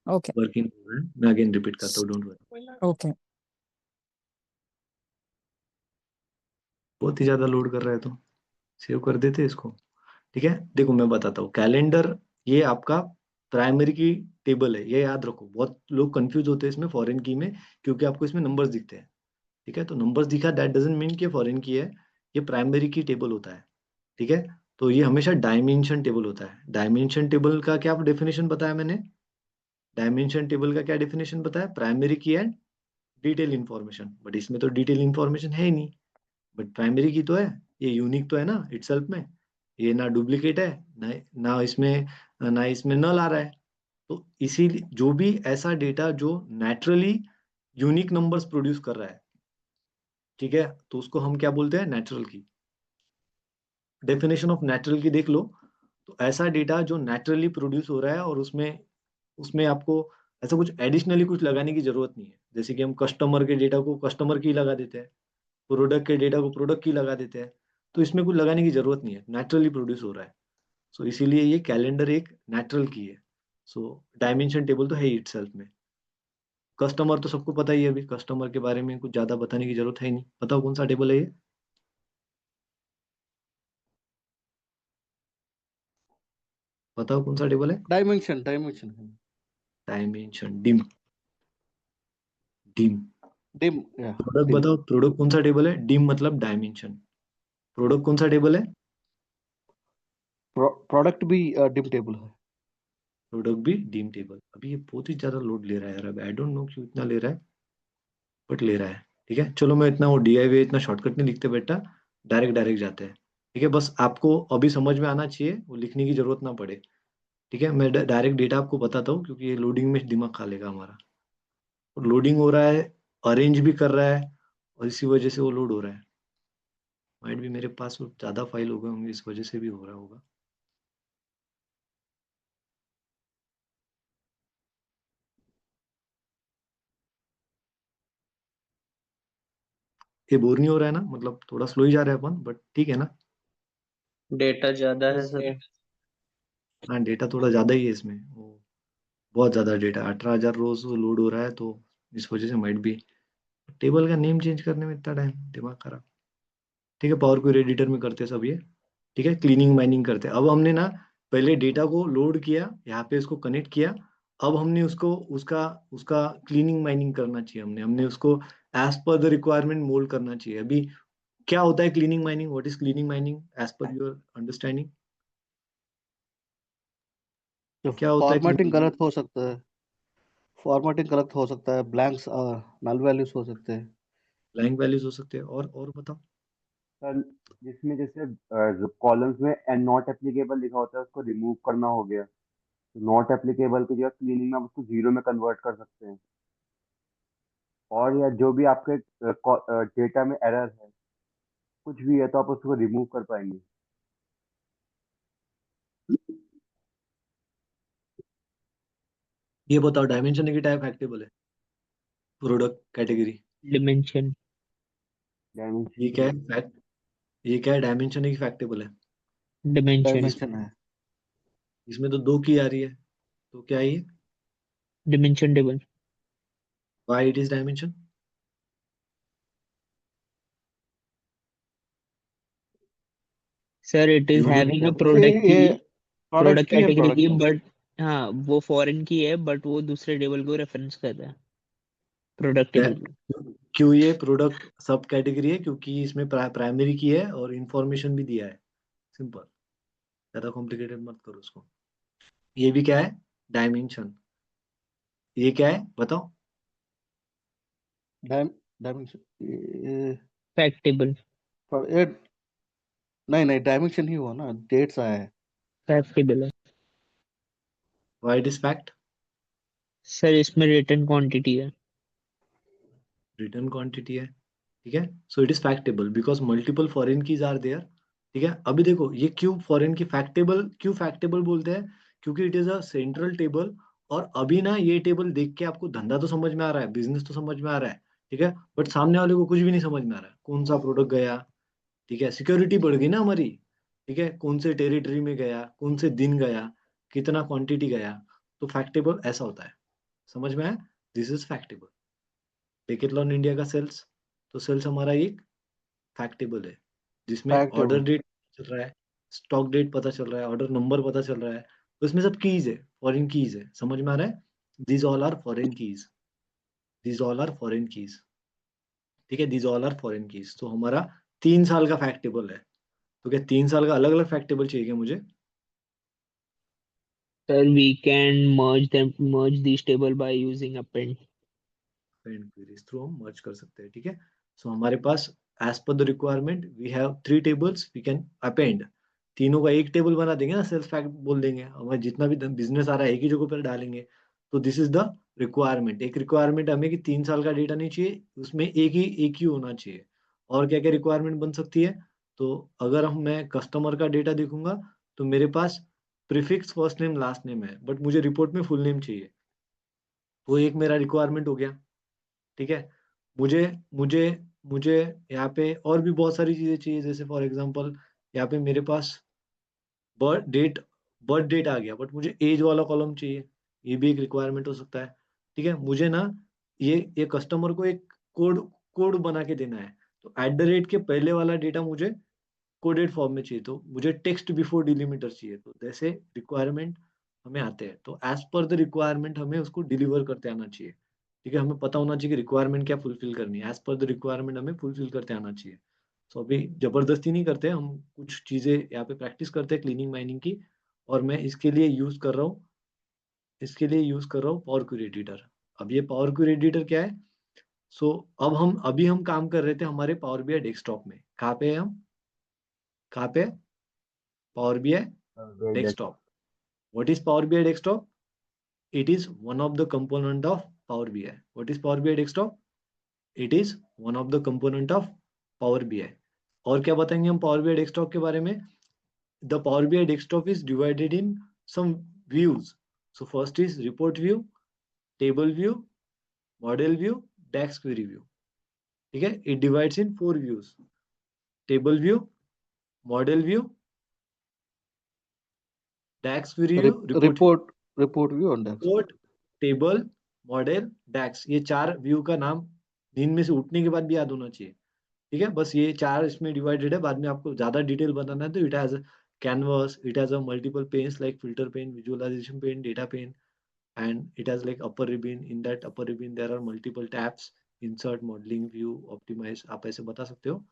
ओके, वर्किंग हो रहा है, मैं अगेन रिपीट करता हूँ, डोंट वरी। ओके। बहुत ही ज्यादा लोड कर रहा है तो सेव कर देते इसको, ठीक है। देखो मैं बताता हूँ, कैलेंडर ये आपका प्राइमरी की टेबल है, ये याद रखो, बहुत लोग कंफ्यूज होते हैं इसमें फॉरेन की में, क्योंकि आपको इसमें नंबर्स दिखते हैं, ठीक है, तो नंबर्स दिखा दैट डजंट मीन कि फॉरेन की है, ये प्राइमरी की टेबल होता है। ठीक है, तो ये हमेशा डायमेंशन टेबल होता है। डायमेंशन टेबल का क्या डेफिनेशन बताया मैंने? डायमेंशन टेबल का क्या डेफिनेशन बताया? प्राइमरी की एंड डिटेल इंफॉर्मेशन, बट इसमें तो डिटेल इंफॉर्मेशन है ही नहीं, बट प्राइमरी की तो है, ये यूनिक तो है ना इटसेल्फ में, ये ना डुप्लीकेट है, ना इसमें नल आ रहा है। तो इसीलिए जो भी ऐसा डेटा जो नेचुरली यूनिक नंबर्स प्रोड्यूस कर रहा है, ठीक है, तो उसको हम क्या बोलते हैं? नेचुरल की। डेफिनेशन ऑफ नेचुरल की देख लो, तो ऐसा डेटा जो नेचुरली प्रोड्यूस हो रहा है और उसमें उसमें आपको ऐसा कुछ एडिशनली कुछ लगाने की जरूरत नहीं है। जैसे कि हम कस्टमर के डेटा को कस्टमर की लगा देते हैं, प्रोडक्ट के डेटा को प्रोडक्ट की लगा देते हैं, तो इसमें कुछ लगाने की जरूरत नहीं है, नेचुरली प्रोड्यूस हो रहा है। सो इसीलिए ये कैलेंडर एक नेचुरल की है। सो डायमेंशन टेबल तो है ही इटसेल्फ में। कस्टमर तो सबको पता ही है, अभी कस्टमर के बारे में कुछ ज्यादा बताने की जरूरत है ही नहीं। बताओ कौन सा टेबल है ये? बताओ कौन सा टेबल है? Dimension dimension, dim. Dim. Dim या प्रोडक्ट डिम बताओ, प्रोडक्ट कौन सा टेबल है? डिम मतलब डायमेंशन। प्रोडक्ट कौन सा टेबल है? प्रोडक्ट भी डिम टेबल है। प्रोडक्ट भी डीम टेबल। अभी ये बहुत ही ज्यादा लोड ले रहा है यार, अब आई डोंट नो क्यों इतना ले रहा है, बट ले रहा है। ठीक है, चलो मैं इतना वो DIY इतना शॉर्टकट नहीं लिखते बेटा, डायरेक्ट डायरेक्ट जाते हैं। ठीक है, बस आपको अभी समझ में आना चाहिए, वो लिखने की जरूरत ना पड़े। ठीक है, मैं डायरेक्ट डेटा आपको बताता हूँ, क्योंकि ये लोडिंग में दिमाग खा लेगा हमारा। लोडिंग हो रहा है, अरेंज भी कर रहा है, और इसी वजह से वो लोड हो रहा है। माइट भी मेरे पास वो ज्यादा फाइल हो गए होंगे, इस वजह से भी हो रहा होगा। ये बोर नहीं हो रहा है ना? मतलब थोड़ा स्लो ही जा रहा है अपन, बट ठीक है ना? डेटा ज्यादा है सर। हाँ, डेटा थोड़ा ज्यादा ही है इसमें, वो बहुत ज्यादा डेटा, 18,000 रोज लोड हो रहा है, तो इस वजह से माइट भी टेबल का नेम चेंज करने में इतना टाइम, दिमाग खराब। ठीक है, पावर क्वेरी एडिटर में करते हैं सब ये। ठीक है, क्लीनिंग माइनिंग करते हैं। अब हमने ना पहले डेटा को लोड किया, यहाँ पे इसको कनेक्ट किया, अब हमने उसको उसका उसका क्लीनिंग माइनिंग करना चाहिए, हमने हमने उसको as per the requirement mould करना चाहिए। अभी क्या होता है cleaning mining? What is cleaning mining as per your understanding? जो क्या होता है फॉर्मेटिंग क्लीनिंग? गलत हो सकता है, ब्लैंक्स नल वैल्यूज हो सकते हैं। ब्लैंक वैल्यूज हो सकते हैं, और बताओ। सर जिसमें जैसे जो कॉलम्स में एंड नॉट एप्लीकेबल लिखा होता है उसको रिमूव करना हो गया, तो नॉट एप्लीकेबल की जगह क्लीनिंग में आप उसको जीरो में कन्वर्ट कर सकते हैं। और या जो भी आपके डेटा में एरर है, कुछ भी है, तो आप उसको रिमूव कर पाएंगे। ये बताओ डायमेंशन की टाइप फैक्टेबल है? Product category, dimension. ये डायमेंशन क्या है? फैक्ट, ये क्या है? डायमेंशन की फैक्टेबल है? डिमेंशन। इस, डायमेंशन है। इसमें तो 2 की आ रही है, तो क्या है ये? Dimension table. Why it is dimension? Sir it is unique having है अ वो। प्रोडक्ट की, ये प्रोडक्ट प्रोडक्ट की है, कैटेगरी प्रोडक्ट की, की। बट हाँ वो फॉरेन की है, बट वो दूसरे टेबल को रेफरेंस कर रहा है, प्रोडक्ट टेबल को। क्यों ये प्रोडक्ट सब कैटेगरी है? क्योंकि इसमें प्राइमरी की है और इंफॉर्मेशन भी दिया है। सिंपल, ज्यादा कॉम्प्लिकेटेड मत करो उसको। ये भी क्या है? डायमेंशन। ये क्या है बताओ? डायमेंशन ये, फैक्ट टेबल। ये नहीं नहीं, डायमेंशन ही हुआ ना, डेट्स आया है। फैक्ट टेबल है why it is fact? Sir, इसमें रिटर्न क्वांटिटी है। रिटर्न क्वांटिटी है, ठीक है। So it is fact table because multiple foreign keys are there. ठीक है, अभी देखो ये क्यों फॉरेन की फैक्टेबल, क्यों फैक्टेबल बोलते हैं? क्योंकि it is a central table. और अभी ना ये टेबल देख के आपको धंधा तो समझ में आ रहा है, बिजनेस तो समझ में आ रहा है, ठीक है, बट सामने वाले को कुछ भी नहीं समझ में आ रहा है, कौन सा प्रोडक्ट गया। ठीक है, सिक्योरिटी बढ़ गई ना हमारी। ठीक है, कौन से टेरिटरी में गया, कौन से दिन गया, कितना क्वांटिटी गया। तो फैक्टेबल ऐसा होता है, समझ में आया? This is fact table. Decathlon India का सेल्स, तो सेल्स हमारा एक फैक्टेबल है, जिसमें फैक्ट ऑर्डर टेबल। डेट चल रहा है, स्टॉक डेट पता चल रहा है, ऑर्डर नंबर पता चल रहा है, तो इसमें सब कीज है, फॉरेन कीज है, समझ में आ रहा है? These all are foreign keys, these all are foreign keys. ठीक है, these all are foreign keys. तो हमारा 3 साल का फैक्ट टेबल है, तो क्या 3 साल का अलग अलग फैक्ट टेबल चाहिए क्या मुझे? Sir, we can merge these table by using append. And queries through हम मर्ज कर सकते हैं, ठीक है। सो हमारे पास as per the requirement we have 3 tables, we can append, तीनों का एक टेबल बना देंगे ना, सेल्स फैक्ट बोल देंगे, हमारे जितना भी बिजनेस आ रहा है एक ही जगह पर डालेंगे। तो दिस इज द रिक्वायरमेंट। एक रिक्वायरमेंट हमें कि 3 साल का डेटा नहीं चाहिए, उसमें एक ही होना चाहिए। और क्या क्या रिक्वायरमेंट बन सकती है? तो अगर हम मैं कस्टमर का डेटा देखूंगा तो मेरे पास prefix first name last name है, बट मुझे रिपोर्ट में फुल नेम चाहिए, वो एक मेरा रिक्वायरमेंट हो गया, ठीक है। मुझे मुझे मुझे यहाँ पे और भी बहुत सारी चीजें चाहिए, जैसे फॉर एग्जांपल यहाँ पे मेरे पास बर्थ डेट बर्थ डेट आ गया, बट मुझे एज वाला कॉलम चाहिए, ये भी एक रिक्वायरमेंट हो सकता है, ठीक है। मुझे ना ये कस्टमर को एक कोड कोड बना के देना है, तो एट द रेट के पहले वाला डेटा मुझे कोडेड फॉर्म में चाहिए, तो मुझे टेक्स्ट बिफोर डिलीमीटर चाहिए। तो जैसे रिक्वायरमेंट हमें आते हैं, तो एज पर द रिक्वायरमेंट हमें उसको डिलीवर करते आना चाहिए, ठीक है। हमें पता होना चाहिए कि रिक्वायरमेंट क्या फुलफिल करनी है, एज पर द रिक्वायरमेंट हमें फुलफिल करते आना चाहिए। सो अभी जबरदस्ती नहीं करते, हम कुछ चीजें यहाँ पे प्रैक्टिस करते हैं क्लीनिंग माइनिंग की, और मैं इसके लिए यूज कर रहा हूँ पावर क्वेरी एडिटर। अब ये पावर क्वेरी एडिटर क्या है? सो अब हम काम कर रहे थे हमारे पावर बीआई डेस्कटॉप में। कहाँ पे है हम? कहाँ पे? Power BI desktop. What is Power BI Desktop? It is one of the component of Power BI. What is Power BI Desktop? It is one of the component of Power BI. और क्या बताएंगे हम Power BI Desktop के बारे में? The Power BI Desktop is divided in some views. So first is report view, table view, model view, DAX query view. ठीक है? It divides in 4 views: table view, model view, DAX query view, report view. Report view और डेस्क। रिपोर्ट, टेबल, मॉडल, डैक्स, ये 4 व्यू का नाम नींद में से उठने के बाद भी याद होना चाहिए, ठीक है। बस ये 4 इसमें डिवाइडेड है, बाद में आपको ज्यादा डिटेल बताना है तो it has canvas, it has a multiple panes like filter pane, visualisation pane, data pane, and it has like upper ribbon. In that upper ribbon there are multiple tabs, insert, modelling, view, optimise, आप ऐसे बता सकते हो।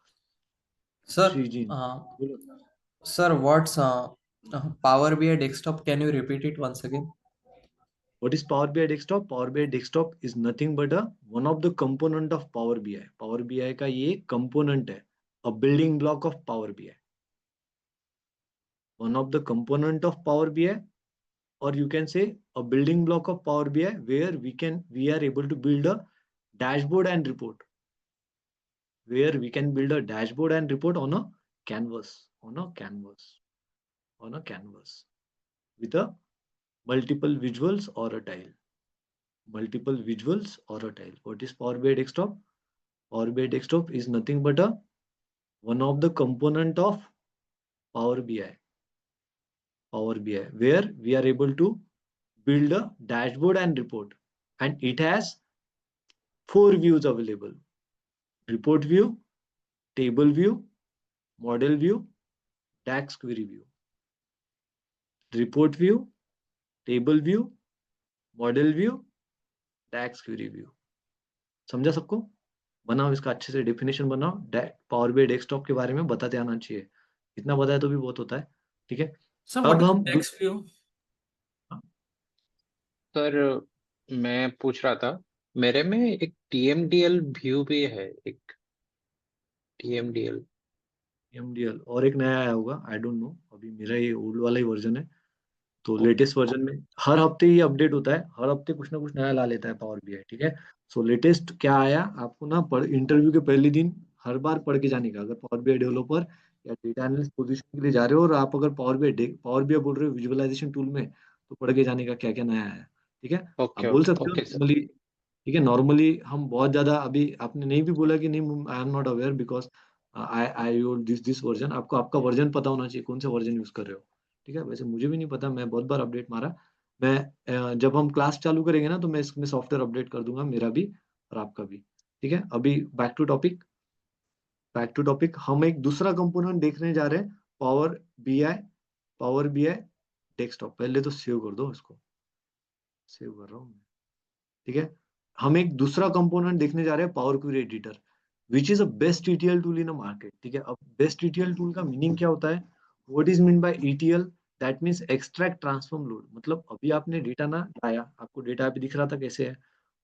Sir, श्रीजीन sir, what's Power BI desktop? Can you repeat it once again? What is Power BI Desktop? Power BI Desktop is nothing but one of the component of Power BI. Power BI का ये component है, a building block of Power BI. One of the component of Power BI, or you can say a building block of Power BI where we are able to build a dashboard and report. Where we can build a dashboard and report on a canvas, with a multiple visuals or a tile. Multiple visuals or a tile. What is Power BI Desktop? Power BI Desktop is nothing but one of the component of Power BI, where we are able to build a dashboard and report, and it has 4 views available: report view, table view, model view, DAX query view. Report view, table view, model view, DAX query view. समझा सबको? बनाओ इसका अच्छे से डेफिनेशन बनाओ, पावर बीआई डेस्कटॉप के बारे में बताते आना चाहिए, इतना बताया तो भी बहुत होता है, ठीक है। Sir, what अब is हम DAX view? सर मैं पूछ रहा था, मेरे में एक TMDL व्यू भी है, एक TMDL। एमडीएल और एक नया आया होगा, आई डोंट नो, अभी मेरा ये ओल्ड वाला ही वर्जन है, तो लेटेस्ट वर्जन में हर हफ्ते ये अपडेट होता है, हर हफ्ते कुछ ना कुछ नया ला लेता है पावर बीआई, ठीक है। सो लेटेस्ट क्या आया आपको ना, इंटरव्यू के पहले दिन हर बार पढ़ के जाने का, अगर पावर बीआई डेवलपर या डेटा एनालिस्ट पोजीशन के लिए जा रहे हो और आप अगर पावर बीआई बोल रहे हो विजुअलाइजेशन टूल में, तो पढ़ के जाने का क्या क्या नया आया, ठीक है। आप ओके बोल सकते हो ओके सर। नॉर्मली, ठीक है। नॉर्मली हम बहुत ज्यादा, अभी आपने नहीं भी बोला कि नहीं I am not aware because I use this version, आपको आपका वर्जन पता होना चाहिए, कौन सा वर्जन यूज कर रहे हो, ठीक है। वैसे मुझे भी नहीं पता, मैं बहुत बार अपडेट मारा। मैं जब हम क्लास चालू करेंगे ना तो मैं इसमें सॉफ्टवेयर अपडेट कर दूंगा, मेरा भी और आपका भी, ठीक है। अभी बैक टू टॉपिक, हम एक दूसरा कंपोनेंट देखने जा रहे हैं, पावर बीआई डेस्कटॉप। पहले तो सेव कर दो इसको, सेव कर रहा हूँ मैं, ठीक है। हम एक दूसरा कंपोनेंट देखने जा रहे हैं, power query editor. Which is a best ETL tool in a market. ठीक है, अब बेस्ट ETL टूल का मीनिंग क्या होता है, what is mean by ETL, that means extract transform load. मतलब अभी आपने डेटा ना लाया, आपको डेटा अभी दिख रहा था कैसे है,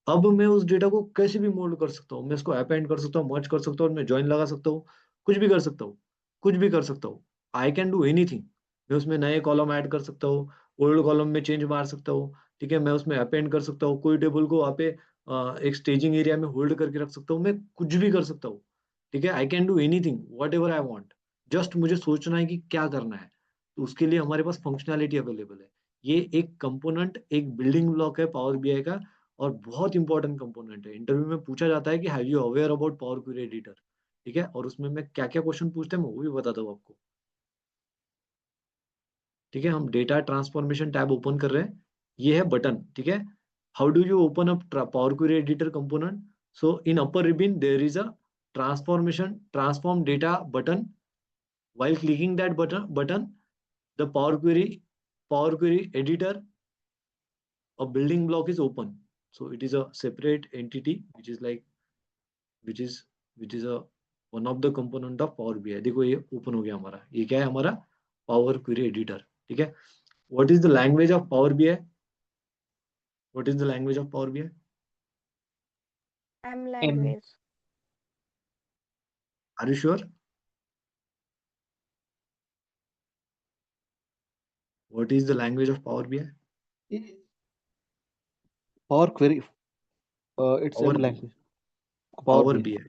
अब मैं उस डेटा को कैसे भी मोल्ड कर सकता हूँ, मैं इसको अपेंड कर सकता हूँ, मर्ज कर सकता हूँ, मैं ज्वाइन लगा सकता हूँ, कुछ भी कर सकता हूँ, कुछ भी कर सकता हूँ। आई कैन डू एनीथिंग। मैं उसमें नए कॉलम ऐड कर सकता हूँ, ओल्ड कॉलम में चेंज मार सकता हूँ। ठीक है, मैं उसमें अपेंड कर सकता हूँ, कोई टेबल को वहाँ पे एक स्टेजिंग एरिया में होल्ड करके रख सकता हूँ, मैं कुछ भी कर सकता हूँ। ठीक है, आई can do anything what ever I want. Just मुझे सोचना है कि क्या करना है, तो उसके लिए हमारे पास फंक्शनैलिटी अवेलेबल है। ये एक कंपोनेंट, एक बिल्डिंग ब्लॉक है पावर BI का, और बहुत इंपॉर्टेंट कंपोनेंट है। इंटरव्यू में पूछा जाता है कि have you aware about power query editor. ठीक है, और उसमें मैं क्या क्या क्वेश्चन पूछते हैं मैं वो भी बताता हूँ आपको। ठीक है, हम डेटा ट्रांसफॉर्मेशन टैब ओपन कर रहे हैं, ये है बटन। ठीक है, how do you open up power query editor component? So in upper ribbon there is a transform data button. while clicking that button, the power query editor, a building block is open. So it is a separate entity which is like which is a one of the component of Power BI। देखो ये ओपन हो गया हमारा, ये क्या है हमारा पावर क्वेरी एडिटर। ठीक है, what is the language of power BI? What is the language of power BI? M M. language. Are you sure? What is the language of power BI? Power query, it's Power M BI, language. Power Power BI. BI,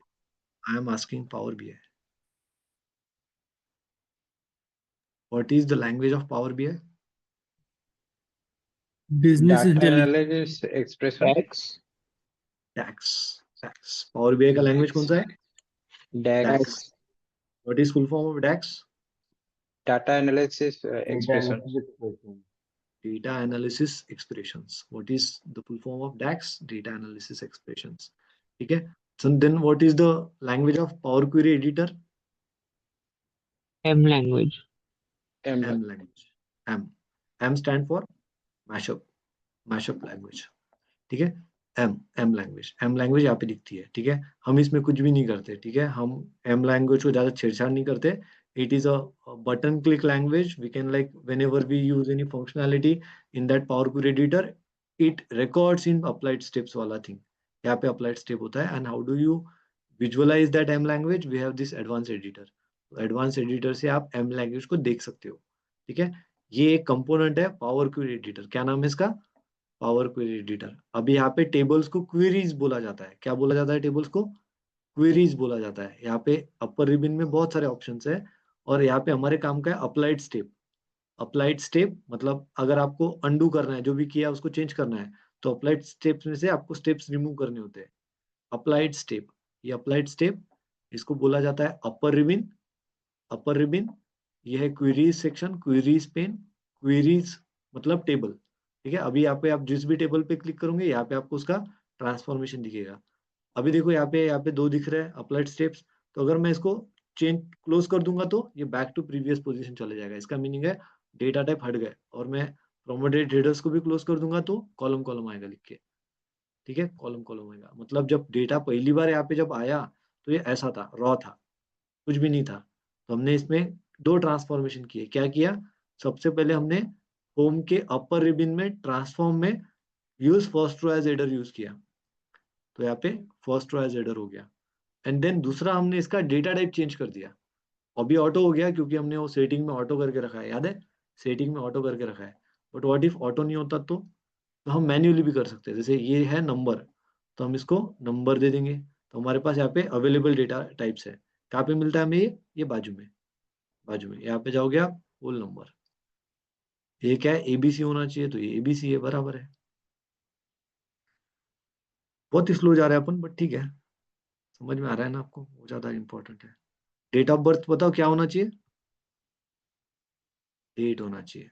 I am asking Power BI, what is the language of Power BI? Business Data intelligence. analysis expression, Tax. DAX। Power BI का लैंग्वेज कौन सा है? DAX, DAX। What is full form of DAX? data analysis Data expression. analysis expression. Data analysis expressions। What is the full form of DAX? Data analysis expressions। ठीक है, so then what is the language of Power Query editor? M language. M. M language। M stand for mashup language। ठीक है, M लैंग्वेज यहाँ पे दिखती है। ठीक है, हम इसमें कुछ भी नहीं करते। ठीक है, हम M लैंग्वेज को ज्यादा छेड़छाड़ नहीं करते। It is a button click language. We can like whenever we use any functionality in that Power Query editor, it records in applied steps वाला थिंग। यहाँ पे applied step होता है। And how do you visualise that M language? We have this advance editor. Advance editor से आप M लैंग्वेज को देख सकते हो। ठीक है, ये एक कंपोनेंट है पावर क्वेरी एडिटर। क्या नाम है इसका? Power query editor. अभी यहाँ पे टेबल्स को क्वेरीज बोला जाता है। क्या बोला जाता है टेबल्स को? क्वेरीज बोला जाता है। यहाँ पे अपर रिबन में बहुत सारे ऑप्शंस है, और यहाँ पे हमारे काम का है अप्लाइड स्टेप। अप्लाइड स्टेप मतलब अगर आपको अंडू करना है, जो भी किया उसको चेंज करना है, तो अप्लाइड स्टेप्स में से आपको स्टेप्स रिमूव करने होते हैं। अप्लाइड स्टेप, ये अप्लाइड स्टेप, इसको बोला जाता है अपर रिबन। अपर रिबन ये है queries section, queries pane. Queries मतलब टेबल। ठीक है, अभी यहाँ पे आप जिस भी टेबल पे क्लिक करोगे, यहाँ पे आपको उसका ट्रांसफॉर्मेशन दिखेगा। अभी देखो यहाँ पे दो दिख रहे हैं अप्लाइड स्टेप्स। तो अगर मैं इसको चेंज क्लोज कर दूंगा तो ये बैक टू प्रीवियस पोजीशन चले जाएगा। इसका मीनिंग है डेटा टाइप हट गए। और मैं प्रोमोटेड हेडर्स को भी क्लोज कर दूंगा तो कॉलम कॉलम आएगा लिख के। ठीक है, कॉलम कॉलम आएगा। मतलब जब डेटा पहली बार यहाँ पे जब आया तो ये ऐसा था, रॉ था, कुछ भी नहीं था। तो हमने इसमें दो ट्रांसफॉर्मेशन किए। क्या किया? सबसे पहले हमने होम के अपर रिबन में ट्रांसफॉर्म में use first row as header use किया, तो यहाँ पे फर्स्ट रो एज एडर हो गया। एंड देन दूसरा हमने इसका डेटा टाइप चेंज कर दिया। अभी ऑटो हो गया क्योंकि हमने वो सेटिंग में ऑटो करके रखा है, याद है? सेटिंग में ऑटो करके रखा है। बट व्हाट इफ ऑटो नहीं होता तो हम मैन्युअली भी कर सकते हैं। जैसे ये है नंबर, तो हम इसको नंबर दे देंगे। तो हमारे पास यहाँ पे अवेलेबल डेटा टाइप्स है। कहाँ पे मिलता है हमें? ये बाजू में यहाँ पे जाओगे आप, होल नंबर। ये क्या है? ABC होना चाहिए, तो ये ABC है, बराबर है। बहुत स्लो जा रहा है अपन, बट ठीक है, समझ में आ रहा है ना आपको? वो ज्यादा इंपॉर्टेंट है। डेट ऑफ बर्थ बताओ क्या होना चाहिए? डेट होना चाहिए,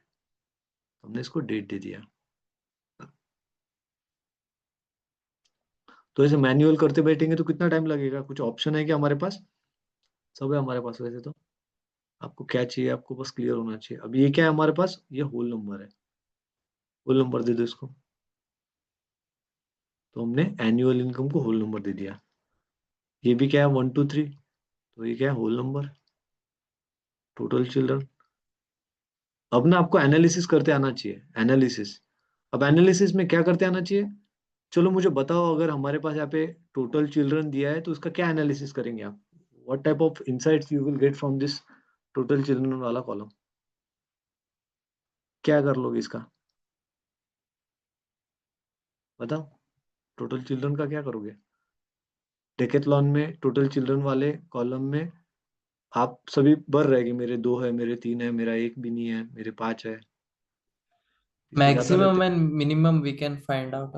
हमने इसको डेट दे दिया। तो ऐसे मैन्युअल करते बैठेंगे तो कितना टाइम लगेगा? कुछ ऑप्शन है क्या हमारे पास? सब है हमारे पास वैसे तो। आपको क्या चाहिए? आपको बस क्लियर होना चाहिए। अब ये क्या है हमारे पास? ये होल नंबर है। होल नंबर दे दो इसको। तो हमने एनुअल इनकम को होल नंबर दे दिया। ये भी क्या है 1 2 3, तो ये क्या है होल नंबर, टोटल चिल्ड्रन। अब ना आपको एनालिसिस करते आना चाहिए, एनालिसिस। अब एनालिसिस में क्या करते आना चाहिए, चलो मुझे बताओ अगर हमारे पास यहाँ पे टोटल चिल्ड्रन दिया है तो उसका क्या एनालिसिस करेंगे आप, what type of insights you will get from this total children वाला कॉलम, क्या कर लोगे इसका, बताओ। टोटल चिल्ड्रन का क्या करोगे, डेकेथलॉन में टोटल चिल्ड्रन वाले कॉलम में आप सभी भर रहे कि मेरे 2 है, मेरे 3 है, मेरा 1 भी नहीं है, मेरे 5 है, इसलिए ज्यादा Maximum रहते। and minimum we can find out.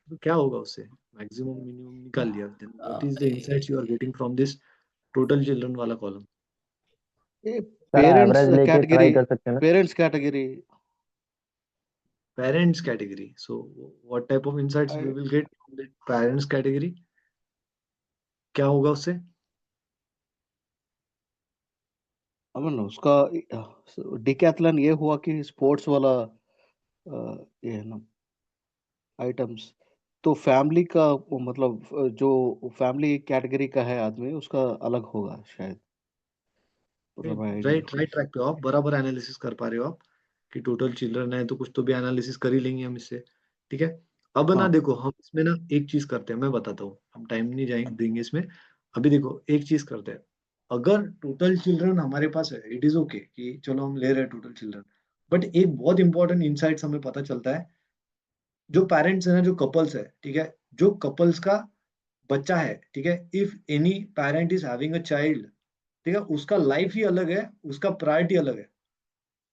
तो क्या होगा उससे, मैक्सिमम मिनिमम निकाल लिया, then what is the Uh, insights you are getting from this total children वाला कॉलम। ये सर पेरेंट्स एवरेज लेके कैटेगरी, ट्राई कर सकते हैं ना। Parents category parents category, so what type of insights we will get from the parents category, क्या होगा उससे। अमन उसका डिकैथलन ये हुआ कि स्पोर्ट्स वाला ये है ना आइटम्स, तो फैमिली का वो मतलब जो फैमिली कैटेगरी का है आदमी उसका अलग होगा शायद, मतलब आइडिया। राइट राइट ट्रैक पे हो आप, बराबर एनालिसिस कर पा रहे हो आप कि टोटल चिल्ड्रन है तो कुछ तो भी एनालिसिस कर ही लेंगे हम इससे, ठीक है। अब ना हाँ देखो हम इसमें ना एक चीज करते हैं, मैं बताता हूँ, हम टाइम नहीं जाएंगे देंगे इसमें। अभी देखो एक चीज करते हैं, अगर टोटल चिल्ड्रन हमारे पास है इट इज ओके कि चलो हम ले रहे हैं टोटल चिल्ड्रन, बट एक बहुत इंपॉर्टेंट इंसाइट्स हमें पता चलता है, जो पेरेंट्स है ना, जो कपल्स है, ठीक है, जो कपल्स का बच्चा है, ठीक है, if any parent is having a child, ठीक है, उसका लाइफ ही अलग है, उसका प्रायोरिटी अलग है,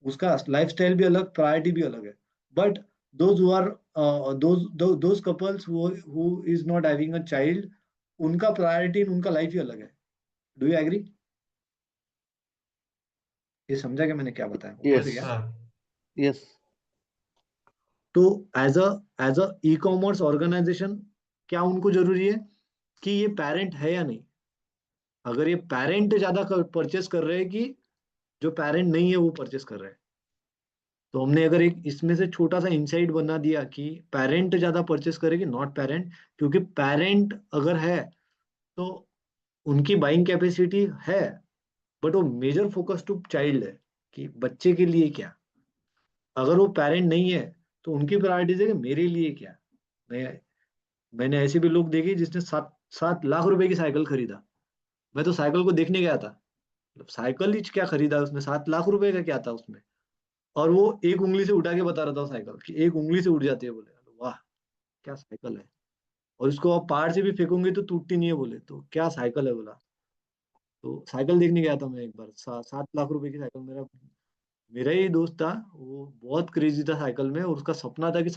उसका लाइफस्टाइल भी अलग, प्रायोरिटी भी अलग है। But those who are those couples who is not having a child, उनका प्रायोरिटी, उनका लाइफ ही अलग है। डू यू एग्री, ये समझा क्या मैंने क्या बताया, ऊपर से यस क्या। यस तो as a e commerce organisation क्या उनको जरूरी है कि ये पेरेंट है या नहीं, अगर ये पेरेंट ज्यादा परचेस कर रहे हैं कि जो पेरेंट नहीं है वो परचेस कर रहे हैं, तो हमने अगर एक इसमें से छोटा सा इंसाइट बना दिया कि पेरेंट ज्यादा परचेस करेगी नॉट पेरेंट, क्योंकि पेरेंट अगर है तो उनकी बाइंग कैपेसिटी है, बट वो मेजर फोकस टू चाइल्ड है कि बच्चे के लिए क्या। अगर वो पेरेंट नहीं है तो उनकी प्रायोरिटीज है कि मेरे लिए क्या। मैं मैंने ऐसे भी लोग देखे जिसने 7 7 लाख रुपए की साइकिल खरीदा, मैं तो साइकिल को देखने गया था, मतलब साइकिल ही क्या खरीदा उसने, 7 लाख रुपए का क्या था उसमें, और वो एक उंगली से उठा के बता रहा था साइकिल कि एक उंगली से उठ जाती है, बोले वाह क्या साइकिल है, और इसको आप पहाड़ से भी फेंकोगे तो टूटती नहीं है, बोले तो क्या साइकिल है बोला। तो साइकिल देखने गया था मैं एक बार, 7 लाख रुपए की साइकिल, मेरा ही दोस्त था, वो बहुत क्रेजी था साइकिल में, और उसका सपना था कि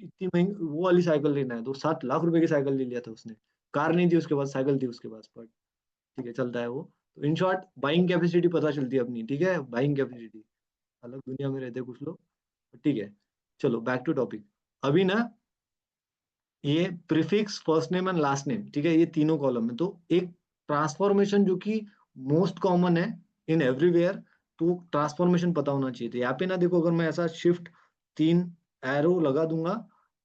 इतनी महंगी वो वाली साइकिल लेना है, तो 7 लाख रुपए की साइकिल ले लिया था उसने। कार नहीं थी उसके पास, साइकिल थी उसके पास, पर ठीक है चलता है वो। तो इन शॉर्ट बाइंग कैपेसिटी पता चलती है अपनी, ठीक है, बाइंग कैपेसिटी, अलग दुनिया में रहते हैं कुछ लोग, ठीक है। चलो बैक टू टॉपिक। अभी ना ये prefix first name and last name, ठीक है, ये तीनों कॉलम है, तो एक ट्रांसफॉर्मेशन जो कि मोस्ट कॉमन है इन एवरीवेयर, तो ट्रांसफॉर्मेशन पता होना चाहिए। तो यहाँ पे ना देखो, अगर मैं ऐसा शिफ्ट 3 एरो लगा दूंगा,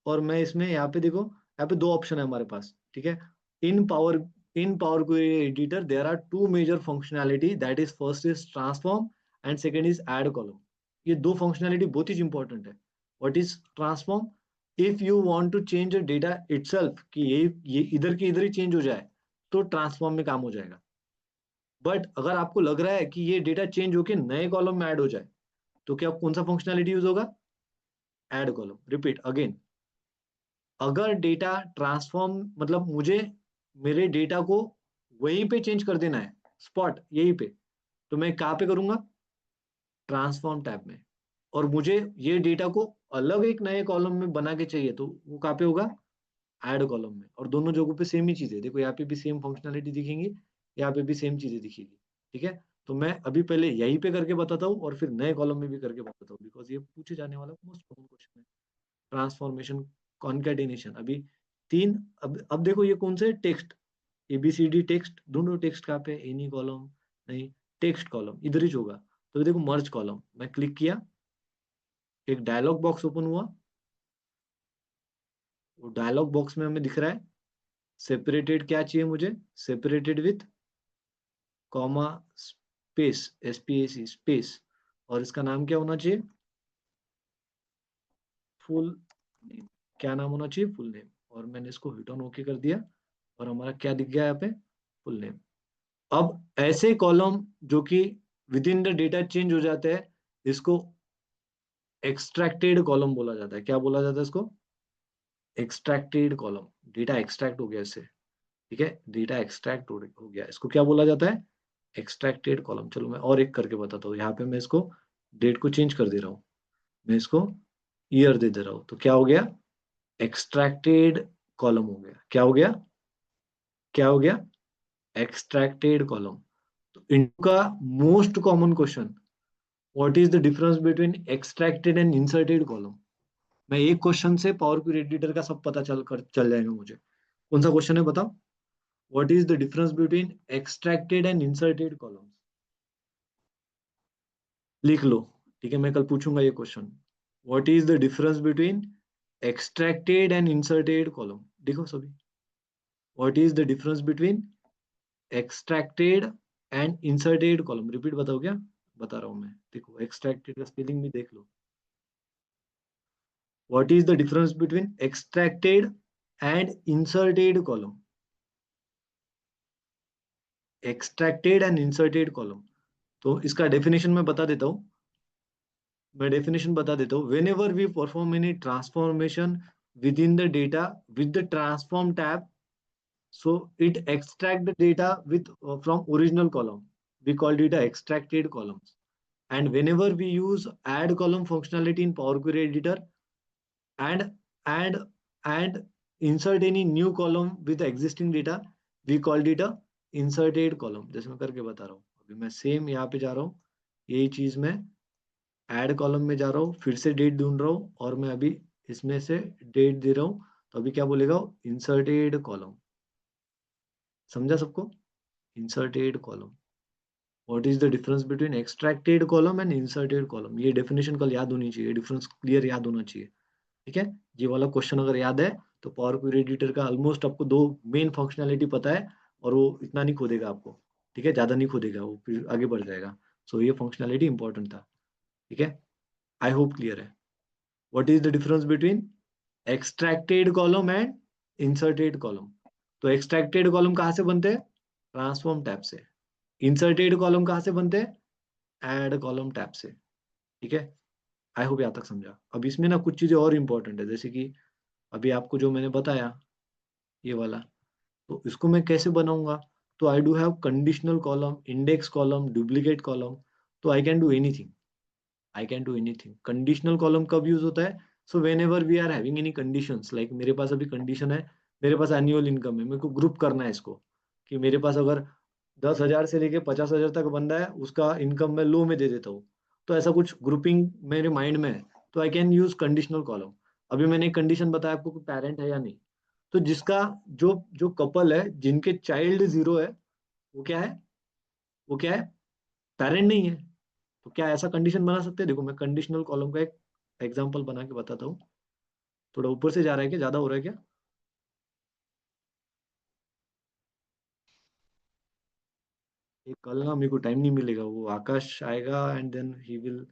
और मैं इसमें यहाँ पे देखो, यहाँ पे 2 ऑप्शन है हमारे पास, ठीक है। In power in power query editor there are 2 major functionality, that is first is transform and second is add column. ये 2 फंक्शनैलिटी बहुत ही इंपॉर्टेंट है। What is transform, if you want to change a data itself कि ये इधर के इधर ही चेंज हो जाए, तो ट्रांसफॉर्म में काम हो जाएगा। बट अगर आपको लग रहा है कि ये डेटा चेंज होके नए कॉलम में ऐड हो जाए, तो क्या कौन सा फंक्शनैलिटी यूज होगा, ऐड कॉलम। रिपीट अगेन, अगर डेटा ट्रांसफॉर्म मतलब मुझे मेरे डेटा को वहीं पे चेंज कर देना है, स्पॉट यहीं पे, तो मैं कहाँ पे करूंगा, ट्रांसफॉर्म टैब में। और मुझे ये डेटा को अलग एक नए कॉलम में बना के चाहिए, तो वो कहाँ पे होगा, ऐड कॉलम में। और दोनों जगहों पे सेम ही चीज है, देखो यहाँ पे भी सेम फंक्शनैलिटी दिखेंगी, यहाँ पे भी सेम चीजें दिखेगी, ठीक है। तो मैं अभी पहले यहीं पे करके बताता हूँ और फिर नए कॉलम में भी करके बताता हूँ, बिकॉज ये पूछे जाने वाला मोस्ट कॉमन क्वेश्चन है, ट्रांसफॉर्मेशन कॉन्केटिनेशन। अभी तीन, अब देखो ये कौन से टेक्स्ट, ABCD टेक्स्ट, दोनों टेक्स्ट कहाँ पे, एनी कॉलम नहीं, टेक्स्ट कॉलम इधर ही होगा। तो देखो मर्ज कॉलम, मैं क्लिक किया, एक डायलॉग बॉक्स ओपन हुआ, वो डायलॉग बॉक्स में हमें दिख रहा है सेपरेटेड क्या चाहिए मुझे, separated with comma space, SPAC space, और इसका नाम क्या होना चाहिए, फुल नेम। क्या नाम होना चाहिए, फुल नेम। और मैंने इसको हिट ऑन ओके कर दिया और हमारा क्या दिख गया यहाँ पे, फुल नेम। अब ऐसे कॉलम जो कि with in the data change हो जाते हैं, इसको एक्सट्रैक्टेड कॉलम बोला जाता है। क्या बोला जाता है इसको, एक्सट्रैक्टेड कॉलम। डेटा एक्सट्रैक्ट हो गया इससे, ठीक है, डेटा एक्सट्रैक्ट हो गया, इसको क्या बोला जाता है, एक्सट्रैक्टेड कॉलम। चलो मैं और एक करके बताता हूँ। यहाँ पे मैं इसको डेट को चेंज कर दे रहा हूँ, मैं इसको ईयर दे दे रहा हूँ, तो क्या हो गया, एक्सट्रैक्टेड कॉलम हो गया। क्या हो गया, क्या हो गया, एक्सट्रैक्टेड कॉलम। तो इनका most common question, what is the difference between extracted and inserted column. मैं एक क्वेश्चन से पावर क्वेरी एडिटर का सब पता चल जाएगा मुझे। कौन सा क्वेश्चन है बताओ, what is the difference between extracted and inserted column. लिख लो, ठीक है, मैं कल पूछूंगा ये question. What is the difference between extracted and inserted column. देखो सभी, what is the difference between extracted and inserted column. Repeat बताओ क्या, बता रहा हूं मैं। देखो एक्सट्रैक्टेड का स्पेलिंग भी देख लो। What is the difference between extracted and inserted column, extracted and inserted column. तो इसका डेफिनेशन मैं बता देता हूं, मैं डेफिनेशन बता देता हूँ। Whenever we perform any transformation within the data with the transform tab, so it extract the data with from original column, we called it a extracted columns. And whenever we use add column functionality in Power Query Editor and add and insert any new column with the existing data, we called it a inserted column. जैसे मैं करके बता रहा हूँ, अभी मैं सेम यहाँ पे जा रहा हूँ, यही चीज मैं ऐड कॉलम में जा रहा हूँ, फिर से डेट ढूंढ रहा हूँ और मैं अभी इसमें से डेट दे रहा हूँ, तो अभी क्या बोलेगा, इंसर्टेड कॉलम। समझा सबको, inserted column. What is the difference between extracted column and inserted column. ये डेफिनेशन कल याद होनी चाहिए, डिफरेंस क्लियर याद होना चाहिए, ठीक है। ये वाला क्वेश्चन अगर याद है तो पावर क्वेरी एडिटर का ऑलमोस्ट आपको दो मेन फंक्शनैलिटी पता है, और वो इतना नहीं खोदेगा आपको, ठीक है, ज्यादा नहीं खोदेगा, वो फिर आगे बढ़ जाएगा। सो ये फंक्शनैलिटी इंपॉर्टेंट था, ठीक है। आई होप क्लियर है। What is the difference between extracted column and inserted column. तो एक्सट्रैक्टेड कॉलम कहाँ से बनते हैं, ट्रांसफॉर्म टैब से। इंसर्टेड कॉलम कहाँ से बनते हैं, ऐड कॉलम टैब से, ठीक है। आई होप यहाँ तक समझा। अब इसमें ना कुछ चीजें और इंपॉर्टेंट है, जैसे कि अभी आपको जो मैंने बताया ये वाला, तो इसको मैं कैसे बनाऊंगा। तो I do have conditional column, index column, duplicate column. तो I can do anything, I can do anything. Conditional column कब यूज होता है, so whenever we are having any conditions, like मेरे पास अभी कंडीशन है, मेरे पास एनुअल इनकम है, मेरे को ग्रुप करना है इसको, कि मेरे पास अगर 10,000 से लेके 50,000 तक बंदा है, उसका इनकम मैं लो में दे देता हूँ। तो ऐसा कुछ ग्रुपिंग मेरे माइंड में है, तो I can use conditional column. अभी मैंने एक कंडीशन बताया आपको कि पेरेंट है या नहीं, तो जिसका जो जो कपल है जिनके चाइल्ड 0 है, वो क्या है, वो क्या है, पेरेंट नहीं है। तो क्या ऐसा कंडीशन बना सकते हैं। देखो मैं कंडीशनल कॉलम का एक एग्जांपल बना के बताता हूँ। थोड़ा ऊपर से जा रहा है क्या, ज्यादा हो रहा है क्या। ये कल ना मेरे को टाइम नहीं मिलेगा, वो आकाश आएगा and then he will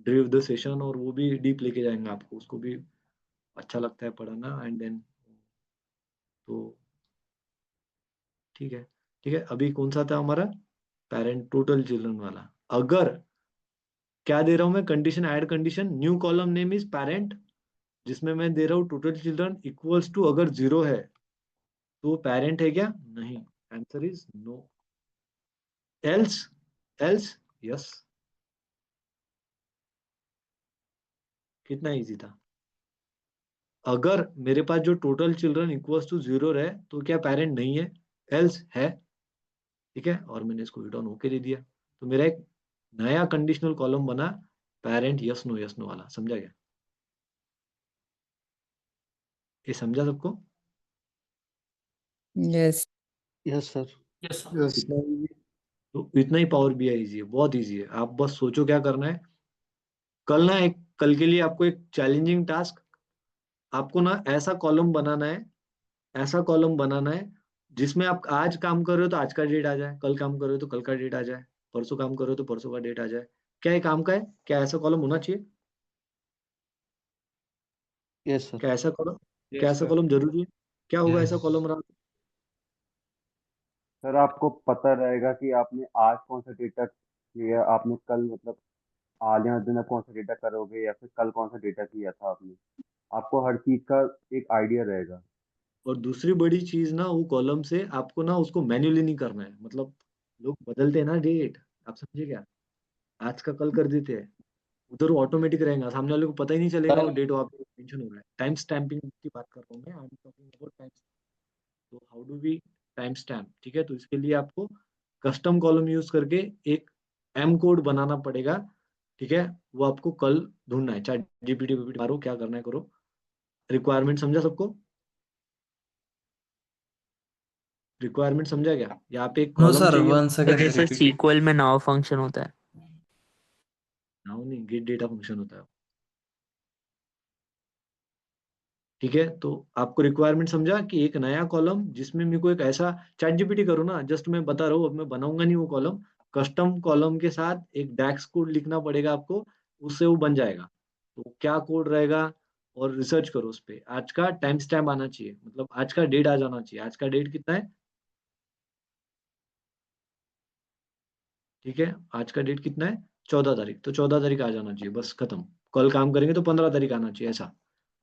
drive the session, और वो भी डीप लेके जाएंगे आपको, उसको भी अच्छा लगता है पढ़ाना, एंड देन तो ठीक है, ठीक है। अभी कौन सा था हमारा, पेरेंट टोटल चिल्ड्रन वाला। अगर क्या दे रहा हूं मैं, condition add condition, new column name is parent, जिसमें मैं दे रहा हूँ टोटल चिल्ड्रन इक्वल्स टू, अगर 0 है तो वो पेरेंट है क्या, नहीं, answer is no. Else, else yes. कितना इजी था। अगर मेरे पास जो टोटल चिल्ड्रन इक्वल्स टू 0 है तो क्या पेरेंट नहीं है, एल्स है, ठीक है। और मैंने इसको हिट ऑन ओके दे दिया, तो मेरा एक नया कंडीशनल कॉलम बना, पेरेंट यस नो वाला। समझा गया, ये समझा सबको। यस। Yes sir. यस इतना easy है? तो इतना ही पावर BI इजी है, बहुत इजी है। आप बस सोचो क्या करना है। कल ना एक, कल के लिए आपको एक चैलेंजिंग टास्क, आपको ना ऐसा कॉलम बनाना है ऐसा कॉलम बनाना है जिसमें आप आज काम कर रहे हो तो आज का डेट आ जाए, कल काम कर रहे हो तो कल का डेट आ जाए, परसों काम कर रहे हो तो परसों का डेट आ जाए। क्या ये काम का है? क्या ऐसा कॉलम होना चाहिए? Yes sir. क्या ऐसा कॉलम क्या यस ऐसा सर। कॉलम जरूरी है? क्या होगा ऐसा यस। कॉलम रहा? सर आपको पता रहेगा कि आपने आज कौन सा डेटा किया, आपने कल मतलब आने वाले दिन आप कौन सा डेटा करोगे, या फिर कल कौन सा डेटा किया था आपने। आपको हर चीज का एक आइडिया रहेगा। और दूसरी बड़ी चीज ना, वो कॉलम से आपको ना उसको मैन्युअली नहीं करना है। मतलब लोग बदलते हैं ना डेट, आप समझे क्या? आज का कल कर देते हैं, उधर वो ऑटोमेटिक रहेगा, सामने वाले को पता ही नहीं चलेगा वो डेट वहाँ पे मेंशन हो रहा है। टाइम स्टैम्पिंग की बात कर रहा हूँ मैं, I am talking about time. तो how do we time stamp? ठीक है, तो इसके लिए आपको कस्टम कॉलम यूज करके एक एम कोड बनाना पड़ेगा। ठीक है, वो आपको कल ढूंढना है। चाहे जीपीटी पीपीटी मारो, क्या करना है करो। रिक्वायरमेंट समझा सबको? रिक्वायरमेंट समझा क्या? यहाँ पे एक नो कॉलम सर, चाहिए। वन तो सेकेंड जैसे रिपीट। सीक्वल में नाउ फंक्शन होता है। नाउ नहीं, गेट डेटा फंक्शन होता है। ठीक है, तो आपको रिक्वायरमेंट समझा कि एक नया कॉलम जिसमें मेरे को एक ऐसा, चैट जीपीटी करो ना, जस्ट मैं बता रहा हूँ, अब मैं बनाऊंगा नहीं वो कॉलम। कस्टम कॉलम के साथ एक डैक्स कोड लिखना पड़ेगा आपको, उससे वो बन जाएगा। तो क्या कोड रहेगा? और रिसर्च करो उस पे। आज का टाइम स्टैम्प आना चाहिए, मतलब आज का डेट आ जाना चाहिए। आज का डेट कितना है? ठीक है, आज का डेट कितना है? 14 तारीख। तो 14 तारीख आ जाना चाहिए, बस खत्म। कल काम करेंगे तो 15 तारीख आना चाहिए, ऐसा।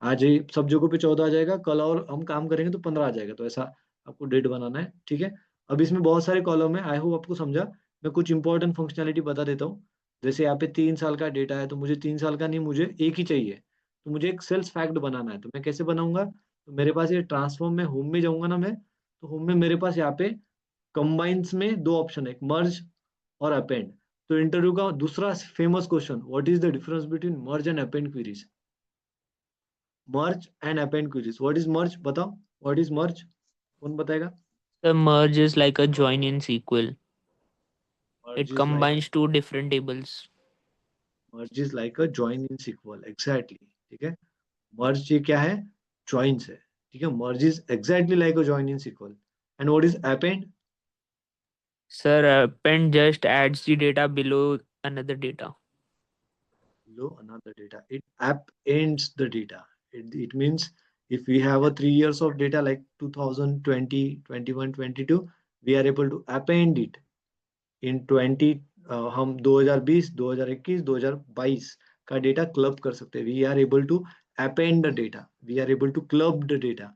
आज ही सब जगहों पे 14 आ जाएगा, कल और हम काम करेंगे तो 15 आ जाएगा, तो ऐसा आपको डेट बनाना है। ठीक है, अब इसमें बहुत सारे कॉलम है, आई होप आपको समझा। मैं कुछ इंपॉर्टेंट फंक्शनैलिटी बता देता हूँ। जैसे यहाँ पे 3 साल का डेटा है, तो मुझे 3 साल का नहीं, मुझे एक ही चाहिए। तो मुझे एक सेल्स फैक्ट बनाना है, तो मैं कैसे बनाऊंगा? तो मेरे पास ये ट्रांसफॉर्म में होम में जाऊंगा ना मैं, तो होम में मेरे पास यहाँ पे कंबाइंस में दो ऑप्शन है, एक मर्ज और अपेंड। तो इंटरव्यू का दूसरा famous question, what is the difference between merge and append queries? Merge and append queries, what is merge? बताओ, व्हाट इज मर्ज? कौन बताएगा? The merge is like a join in SQL. Merge It is like combines two different tables. Merge is like a join in SQL, exactly. ठीक है, मर्ज ये क्या है? जॉइंस है। ठीक है, merge is exactly like a join in SQL. And what is append? Sir, append just adds the data below another data. Below another data, it appends the data. It means if we have a 3 years of data like 2020, 21, 22, we are able to append it in 20। हम 2020, 2021, 2022 का डेटा क्लब कर सकते हैं। We are able to append the data, we are able to club the data.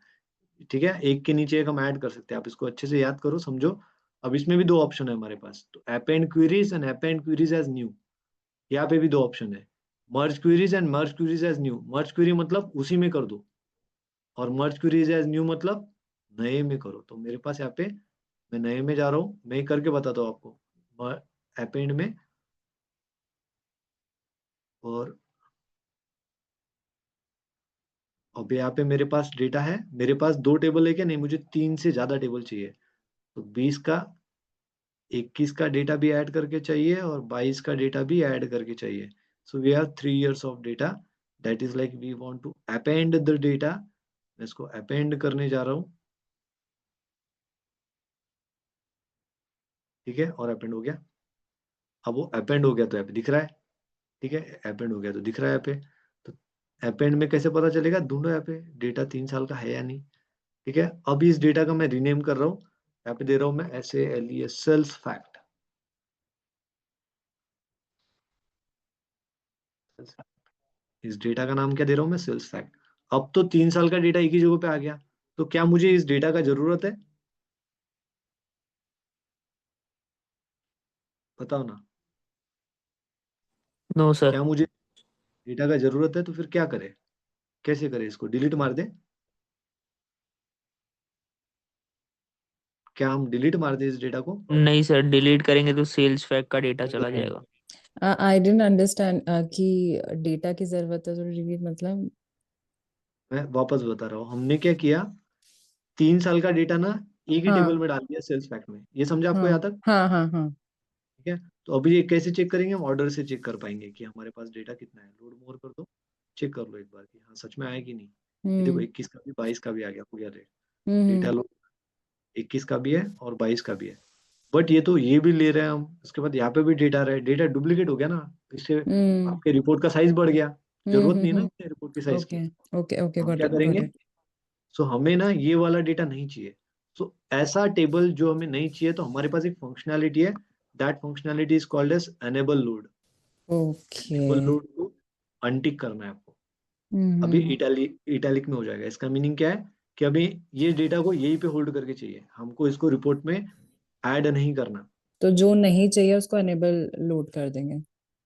ठीक है, एक के नीचे एक हम ऐड कर सकते हैं। आप इसको अच्छे से याद करो, समझो। अब इसमें भी दो ऑप्शन है हमारे पास, तो append queries and append queries as new. यहाँ पे भी दो ऑप्शन है, merge queries and merge queries as new. Merge query मतलब उसी में कर दो, और मर्ज क्वेरीज एज न्यू मतलब नए में करो। तो मेरे पास यहाँ पे मैं नए में जा रहा हूँ, मैं ही करके बताता हूँ आपको। अपेंड में, और अब यहाँ पे मेरे पास डेटा है, मेरे पास दो टेबल है क्या? नहीं, मुझे 3 से ज्यादा टेबल चाहिए। तो 20 का, 21 का डेटा भी ऐड करके चाहिए, और 22 का डेटा भी ऐड करके चाहिए। So we have 3 years of data, that is like we want to append the data. मैं इसको अपेंड करने जा रहा हूँ। ठीक है, और अपेंड हो गया। अब वो अपेंड हो गया तो यहाँ पे दिख रहा है। ठीक है, अपेंड हो गया तो दिख रहा है यहाँ पे। तो अपेंड में कैसे पता चलेगा? ढूंढो यहाँ पे डेटा 3 साल का है या नहीं। ठीक है, अभी इस डेटा का मैं रीनेम कर रहा हूँ। यहाँ पे दे रहा हूँ मैं SALES, सेल्स फैक्ट। इस डेटा का नाम क्या दे रहा हूँ मैं? Sales fact. अब तो 3 साल का डेटा एक ही जगह पे आ गया। तो क्या मुझे इस डेटा का जरूरत है? बताओ ना। No, sir. क्या मुझे डेटा का जरूरत है? तो फिर क्या करे, कैसे करे? इसको डिलीट मार दे? क्या हम डिलीट मार दे इस डेटा को? नहीं सर, डिलीट करेंगे तो सेल्स फैक्ट का डेटा चला जाएगा। आई डिडंट अंडरस्टैंड कि डेटा की जरूरत है तो डिलीट मतलब। मैं वापस बता रहा हूँ, हमने क्या किया, 3 साल का डेटा ना एक ही टेबल हाँ में डाल दिया सेल्स फैक्ट में। ये समझा आपको हाँ यहाँ तक? हाँ हाँ हाँ। ठीक है, तो अभी ये कैसे चेक करेंगे? हम ऑर्डर से चेक कर पाएंगे कि हमारे पास डेटा कितना है। लोड मोर कर दो, चेक कर लो एक बार कि हाँ सच में आया कि नहीं। ये देखो, हम्म 21 का भी 22 का भी आ गया, हो गया रेट। डेटा लोड 21 का भी है और 22 का भी है, बट ये भी ले रहे हैं हम, उसके बाद यहाँ पे भी डेटा रहे, डेटा डुप्लीकेट हो गया ना, इससे आपके रिपोर्ट का साइज बढ़ गया, जरूरत नहीं है ना इतने रिपोर्ट के साइज की। ओके ओके ओके हम गॉट क्या इट गॉट करेंगे, इट सो हमें ना ये वाला डेटा नहीं चाहिए। सो ऐसा टेबल जो हमें नहीं चाहिए, तो हमारे पास एक फंक्शनैलिटी है, that functionality is called as enable load. Okay enable load को अनटिक करना है आपको। अभी इटैलिक में हो जाएगा। इसका मीनिंग क्या है कि अभी ये डेटा को यहीं पे होल्ड करके चाहिए, हमको इसको रिपोर्ट में ऐड नहीं करना। तो जो नहीं चाहिए उसको एनेबल लोड कर देंगे।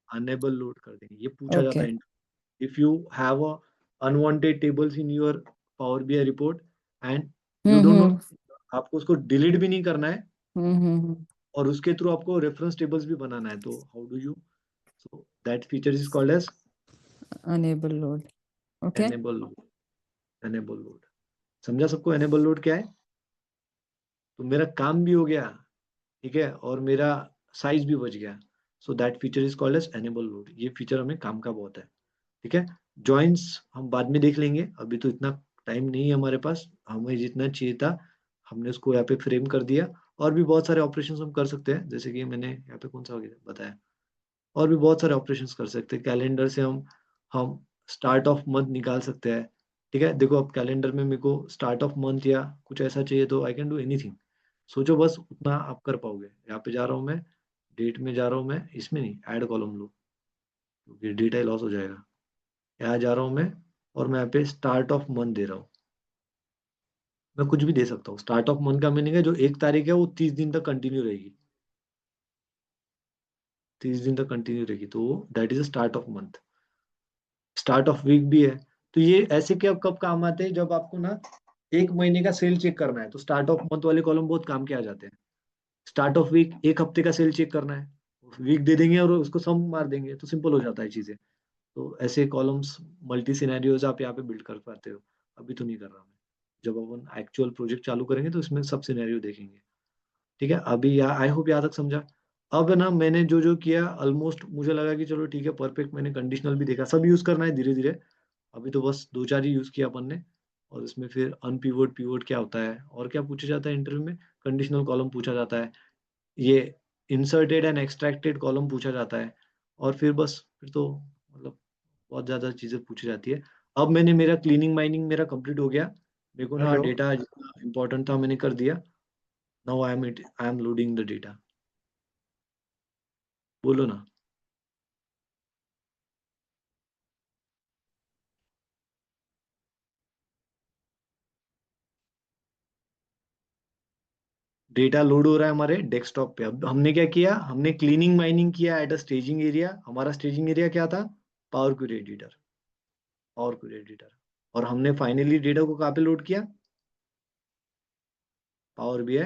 अनेबल लोड कर देंगे, ये पूछा जाता ओके है। If you have a unwanted tables in your power BI report and you don't know, आपको उसको डिलीट भी नहीं करना है और उसके थ्रू आपको रेफरेंस टेबल्स भी बनाना है, तो how do you, so that feature is called as enable load. Okay enable load. Enable load समझा सबको? एनेबल लोड क्या है? तो मेरा काम भी हो गया, ठीक है, और मेरा साइज भी बच गया, so that feature is called as enable load. ये फीचर हमें काम का बहुत है, ठीक है। जॉइंट्स हम बाद में देख लेंगे, अभी तो इतना टाइम नहीं है हमारे पास, हमें जितना चाहिए था हमने उसको यहाँ पे फ्रेम कर दिया। और भी बहुत सारे ऑपरेशंस हम कर सकते हैं, जैसे कि मैंने यहाँ पे कौन सा बताया, और भी बहुत सारे ऑपरेशंस कर सकते हैं। कैलेंडर से हम स्टार्ट ऑफ मंथ निकाल सकते हैं, ठीक है। देखो अब कैलेंडर में मेरे को स्टार्ट ऑफ मंथ या कुछ ऐसा चाहिए तो आई कैन डू एनीथिंग। सोचो बस उतना आप कर पाओगे। यहाँ पे जा रहा हूँ मैं, डेट में जा रहा हूँ मैं, इसमें नहीं, ऐड कॉलम लो क्योंकि डेटा लॉस हो जाएगा। यहाँ जा रहा हूँ मैं और मैं यहाँ पे स्टार्ट ऑफ मंथ दे रहा हूँ। मैं कुछ भी दे सकता हूँ। स्टार्ट ऑफ मंथ का मीनिंग है जो 1 तारीख है वो 30 दिन तक कंटिन्यू रहेगी, 30 दिन तक कंटिन्यू रहेगी, तो that is start of month. Start of week भी है। तो ये ऐसे क्या कब काम आते हैं, जब आपको ना 1 महीने का सेल चेक करना है, तो स्टार्ट ऑफ मंथ वाले कॉलम बहुत काम के आ जाते हैं। स्टार्ट ऑफ वीक 1 हफ्ते का सेल चेक करना है, वीक दे देंगे और उसको सम मार देंगे, तो सिंपल हो जाता है चीजें। तो ऐसे कॉलम्स मल्टी सिनेरियोज आप यहाँ पे बिल्ड कर पाते हो। अभी तो नहीं कर रहा मैं, जब अपन एक्चुअल प्रोजेक्ट चालू करेंगे तो इसमें सब सिनेरियो देखेंगे, ठीक है। अभी आई होप यहाँ तक समझा। अब ना मैंने जो जो किया ऑलमोस्ट मुझे लगा कि चलो ठीक है परफेक्ट, मैंने कंडीशनल भी देखा, सब यूज करना है धीरे धीरे। अभी तो बस 2-4 ही यूज किया अपन ने। और इसमें फिर अनपिवोट पिवोट क्या होता है और क्या पूछा जाता है इंटरव्यू में, कंडीशनल कॉलम पूछा जाता है, ये इंसर्टेड एंड एक्सट्रैक्टेड कॉलम पूछा जाता है। और फिर बस फिर तो मतलब बहुत ज्यादा चीजें पूछी जाती है। अब मैंने मेरा क्लीनिंग माइनिंग मेरा कंप्लीट हो गया, मेरे को ना हेलो डेटा जितना इंपॉर्टेंट था मैंने कर दिया। Now I am loading the data. बोलो ना। डेटा लोड हो रहा है हमारे डेस्कटॉप पे। अब हमने क्या किया, हमने क्लीनिंग माइनिंग किया एट अ स्टेजिंग एरिया। हमारा स्टेजिंग एरिया क्या था, power query editor, power query editor. और हमने फाइनली डेटा को कहाँ पे लोड किया, पावर बीआई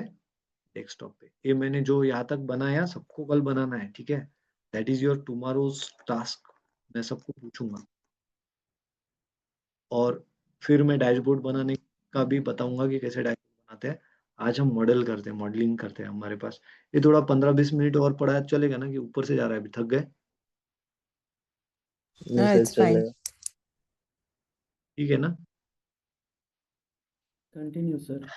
डेस्कटॉप पे। ये मैंने जो यहाँ तक बनाया सबको कल बनाना है, ठीक है। That is your tomorrow's task. मैं सबको पूछूंगा और फिर मैं डैशबोर्ड बनाने का भी बताऊंगा कि कैसे डैशबोर्ड बनाते हैं। आज हम मॉडल करते हैं, मॉडलिंग करते हैं। हमारे पास ये थोड़ा 15-20 मिनट और पढ़ा चलेगा ना, कि ऊपर से जा रहा है, अभी थक गए? नहीं हाँ सर इट्स फाइन। चलेगा। ठीक है ना। Continue sir.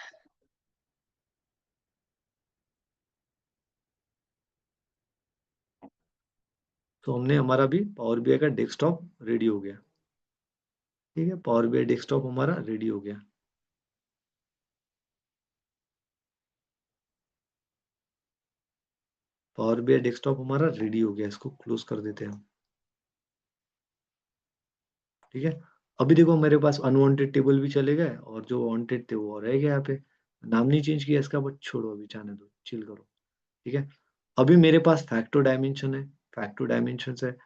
तो हमने हमारा भी पावर बीआई का डेस्कटॉप रेडी हो गया, ठीक है। पावर बीआई डेस्कटॉप हमारा रेडी हो गया। पावर बीआई डेस्कटॉप हमारा रेडी हो गया, इसको क्लोज कर देते हैं हम, ठीक है। अभी देखो मेरे पास अनवांटेड टेबल भी चले गए और जो वांटेड थे वो रह गए यहाँ पे। नाम नहीं चेंज किया इसका, बट छोड़ो अभी, जाने दो, चिल करो, ठीक है। अभी मेरे पास फैक्टर डायमेंशन है, फैक्टर डायमेंशन है।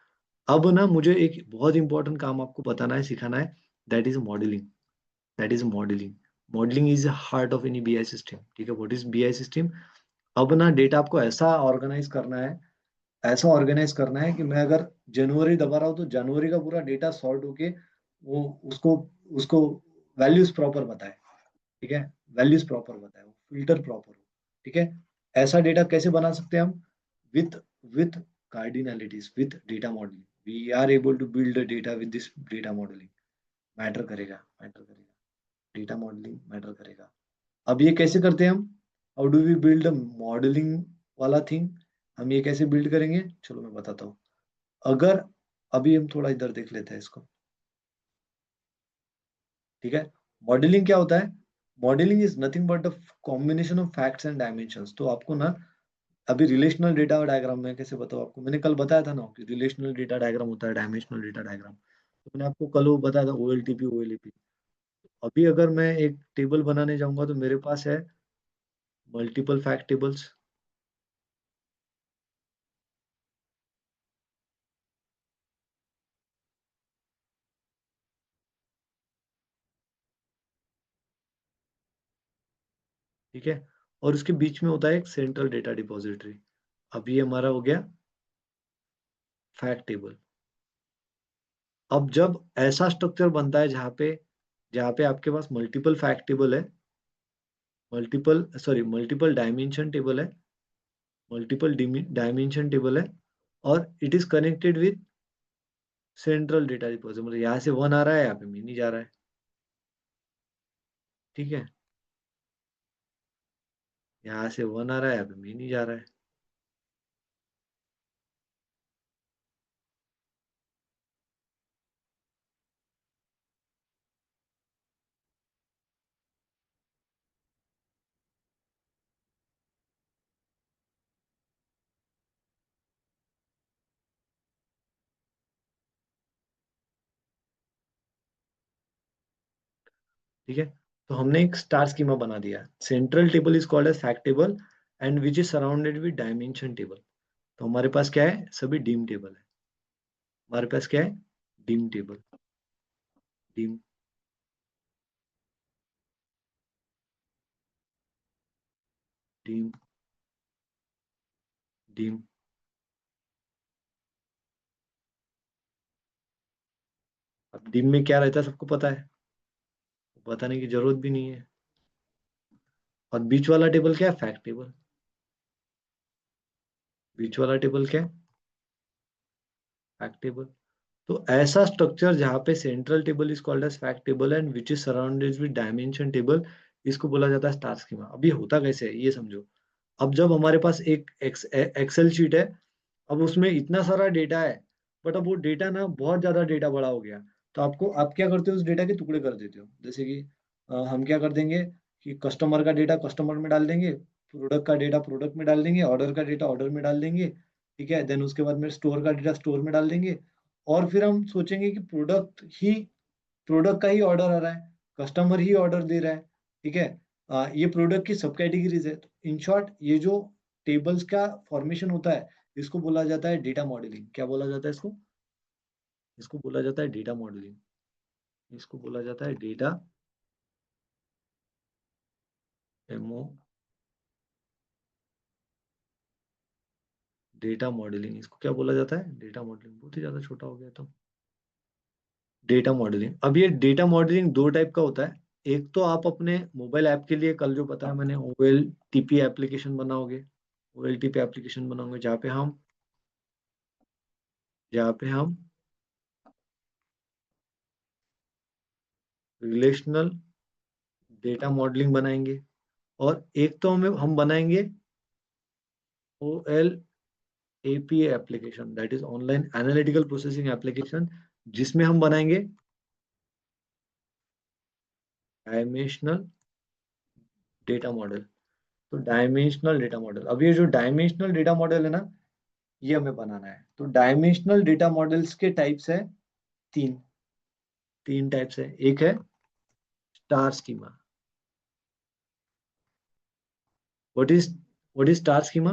अब ना मुझे एक बहुत इंपॉर्टेंट काम आपको बताना है, सिखाना है, that is modelling. That is modelling. Modelling is heart of any BI system, ठीक है। What is BI system? अब ना डेटा आपको ऐसा ऑर्गेनाइज करना है, ऐसा ऑर्गेनाइज करना है कि मैं अगर जनवरी दबा रहा हूँ तो जनवरी का पूरा डेटा सॉर्ट होके वो उसको उसको वैल्यूज प्रॉपर बताए, ठीक है। वैल्यूज प्रॉपर बताए, फिल्टर प्रॉपर हो, ठीक है। ऐसा डेटा कैसे बना सकते हैं हम? With with cardinalities, with data modelling we are able to build data with this data modelling. Matter करेगा, मैटर करेगा, डेटा मॉडलिंग मैटर करेगा। अब ये कैसे करते हैं हम, how do we build a modelling वाला थिंग, हम ये कैसे बिल्ड करेंगे, चलो मैं बताता हूँ। अगर अभी हम थोड़ा इधर देख लेते हैं इसको, ठीक है। मॉडलिंग क्या होता है, modelling is nothing but the combination of facts and dimensions. तो आपको ना अभी रिलेशनल डेटा डायग्राम में कैसे बताऊँ आपको, मैंने कल बताया था ना कि रिलेशनल डेटा डायग्राम होता है, डायमेंशनल डेटा डायग्राम, तो मैंने आपको कल वो बताया था OLTP OLEP। अभी अगर मैं एक टेबल बनाने जाऊंगा तो मेरे पास है मल्टीपल फैक्ट टेबल्स, ठीक है, और उसके बीच में होता है एक सेंट्रल डेटा डिपॉजिटरी। अब ये हमारा हो गया फैक्ट टेबल। अब जब ऐसा स्ट्रक्चर बनता है जहाँ पे आपके पास मल्टीपल फैक्ट टेबल है, मल्टीपल डायमेंशन टेबल है, मल्टीपल डायमेंशन टेबल है, और it is connected with central data deposit, मतलब यहाँ से 1 आ रहा है, यहाँ पे मीनी जा रहा है, ठीक है, यहाँ से 1 आ रहा है, यहाँ पे मीनी जा रहा है। ठीक है, तो हमने एक स्टार स्कीमा बना दिया। Central table is called as fact table and which is surrounded with dimension table. तो हमारे पास क्या है, सभी डीम टेबल है, हमारे पास क्या है, dim table, dim dim dim. अब डीम में क्या रहता है सबको पता है, बताने की जरूरत भी नहीं है। और बीच वाला टेबल क्या है, फैक्ट टेबल। बीच वाला टेबल क्या है, फैक्ट टेबल। तो ऐसा स्ट्रक्चर जहाँ पे central table is called as fact table and which is surrounded with dimension table, इसको बोला जाता है स्टार स्कीमा। अब ये होता कैसे है ये समझो। अब जब हमारे पास एक एक्सेल शीट है, अब उसमें इतना सारा डेटा है, बट अब वो डेटा ना बहुत ज्यादा डेटा बड़ा हो गया, तो आप क्या करते हो, उस डेटा के टुकड़े कर देते हो। जैसे कि हम क्या कर देंगे कि कस्टमर का डेटा कस्टमर में डाल देंगे, प्रोडक्ट का डेटा प्रोडक्ट में डाल देंगे, ऑर्डर का डेटा ऑर्डर में डाल देंगे, ठीक है। देन उसके बाद में स्टोर का डेटा स्टोर में डाल देंगे, और फिर हम सोचेंगे कि प्रोडक्ट का ही ऑर्डर आ रहा है, कस्टमर ही ऑर्डर दे रहा है, ठीक है। ये प्रोडक्ट की सब कैटेगरीज है। इन शॉर्ट ये जो टेबल्स का फॉर्मेशन होता है, इसको बोला जाता है डेटा मॉडलिंग। क्या बोला जाता है इसको, इसको बोला जाता है डेटा मॉडलिंग, इसको बोला जाता है डेटा एमओ डेटा मॉडलिंग, इसको क्या बोला जाता है, डेटा मॉडलिंग। बहुत ही ज्यादा छोटा हो गया तो डेटा मॉडलिंग। अब ये डेटा मॉडलिंग दो टाइप का होता है। एक तो आप अपने मोबाइल ऐप के लिए कल जो बताया मैंने, OLTP एप्लीकेशन बनाओगे, OLTP एप्लीकेशन बनाओगे जहाँ पे हम रिलेशनल डेटा मॉडलिंग बनाएंगे, और एक तो हम बनाएंगे OLAP application, that is online analytical processing application, जिसमें हम बनाएंगे डायमेंशनल डेटा मॉडल। तो डायमेंशनल डेटा मॉडल, अब ये जो डायमेंशनल डेटा मॉडल है ना, ये हमें बनाना है। तो डायमेंशनल डेटा मॉडल्स के टाइप्स है तीन, तीन टाइप्स है। एक है star schema. What is what is star schema?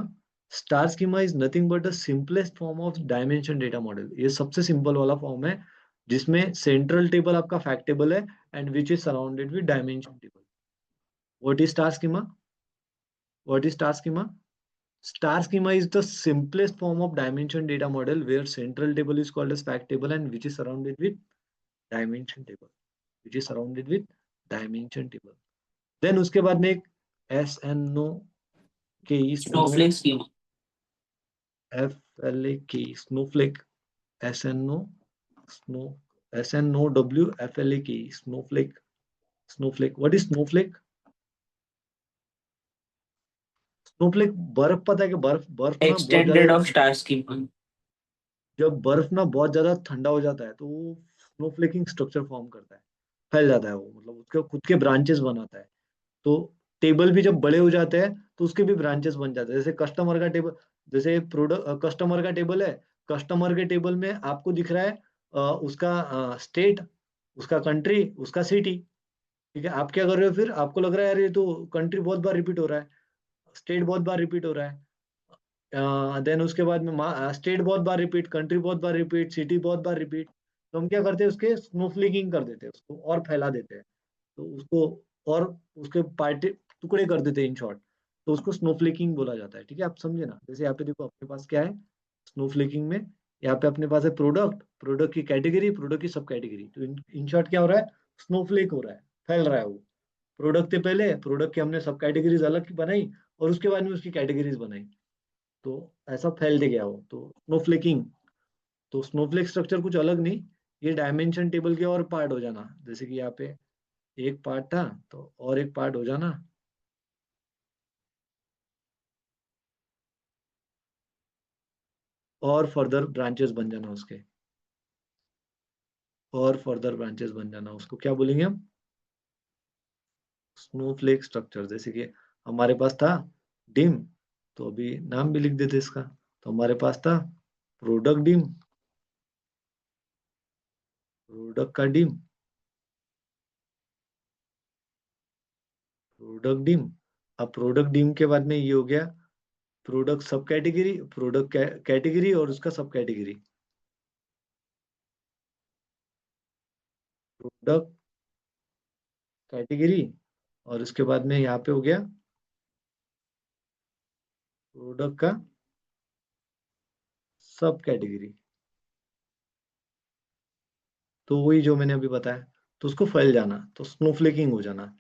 Star schema is nothing but the simplest form of dimension data model. ये सबसे सिंपल वाला फॉर्म है, जिसमें सेंट्रल टेबल आपका फैक्ट टेबल है and which is surrounded with dimension table. What is star schema? What is star schema? Star schema is the simplest form of dimension data model where central table is called as fact table and which is surrounded with dimension table, which is surrounded with dimension table. Then उसके बाद में एक SNOKE Snowflake schema. FLAKE snowflake SNO snow SNOW FLAKE snowflake. Snowflake. What is snowflake? Snowflake बर्फ, पता है कि बर्फ बर्फ ना बहुत एक्सटेंडेड ज्यादा, ऑफ स्टार स्कीमा। जब बर्फ ना बहुत ज्यादा ठंडा हो जाता है तो वो स्नोफ्लेकिंग स्ट्रक्चर फॉर्म करता है, फैल जाता है वो, मतलब उसके खुद के ब्रांचेस बनाता है। तो टेबल भी जब बड़े हो जाते हैं तो उसके भी ब्रांचेस बन जाते हैं। जैसे कस्टमर का टेबल, जैसे प्रोडक्ट कस्टमर का टेबल है, कस्टमर के टेबल में आपको दिख रहा है उसका स्टेट, उसका कंट्री, उसका सिटी। ठीक है, आप क्या कर रहे हो फिर, आपको लग रहा है यार ये तो कंट्री बहुत बार रिपीट हो रहा है, स्टेट बहुत बार रिपीट हो रहा है, देन उसके बाद में स्टेट बहुत बार रिपीट, कंट्री बहुत बार रिपीट, सिटी बहुत बार रिपीट। तो हम क्या करते हैं, उसके स्नोफ्लेकिंग कर देते हैं, उसको और फैला देते हैं, तो उसको और उसके पार्टी टुकड़े कर देते हैं इन शॉर्ट। तो उसको स्नोफ्लेकिंग बोला जाता है। ठीक है, आप समझे ना। जैसे यहाँ पे देखो अपने पास क्या है स्नोफ्लेकिंग में, यहाँ पे अपने पास है प्रोडक्ट, प्रोडक्ट की कैटेगरी, प्रोडक्ट की सब कैटेगरी। तो इन शॉर्ट क्या हो रहा है, स्नोफ्लेक हो रहा है, फैल रहा है वो। प्रोडक्ट से पहले प्रोडक्ट की हमने सब कैटेगरीज अलग बनाई, और उसके बाद में उसकी कैटेगरीज बनाई, तो ऐसा फैलते गया वो, तो स्नोफ्लेकिंग। तो स्नोफ्लेक स्ट्रक्चर कुछ अलग नहीं, ये डायमेंशन टेबल के और पार्ट हो जाना। जैसे कि यहाँ पे एक पार्ट था तो और एक पार्ट हो जाना, और फर्दर ब्रांचेस बन जाना उसके, और फर्दर ब्रांचेस बन जाना, उसको क्या बोलेंगे हम, स्नोफ्लेक स्ट्रक्चर। जैसे कि हमारे पास था डिम, तो अभी नाम भी लिख देते इसका। तो हमारे पास था प्रोडक्ट डिम, प्रोडक्ट का डिम, प्रोडक्ट डिम। अब प्रोडक्ट डिम के बाद में ये हो गया प्रोडक्ट सब कैटेगरी, प्रोडक्ट कैटेगरी और उसका सब कैटेगरी, प्रोडक्ट कैटेगरी, और उसके बाद में यहाँ पे हो गया प्रोडक्ट का सब कैटेगरी। तो वही जो मैंने अभी बताया, तो उसको फैल जाना तो स्नोफ्लेकिंग हो जाना।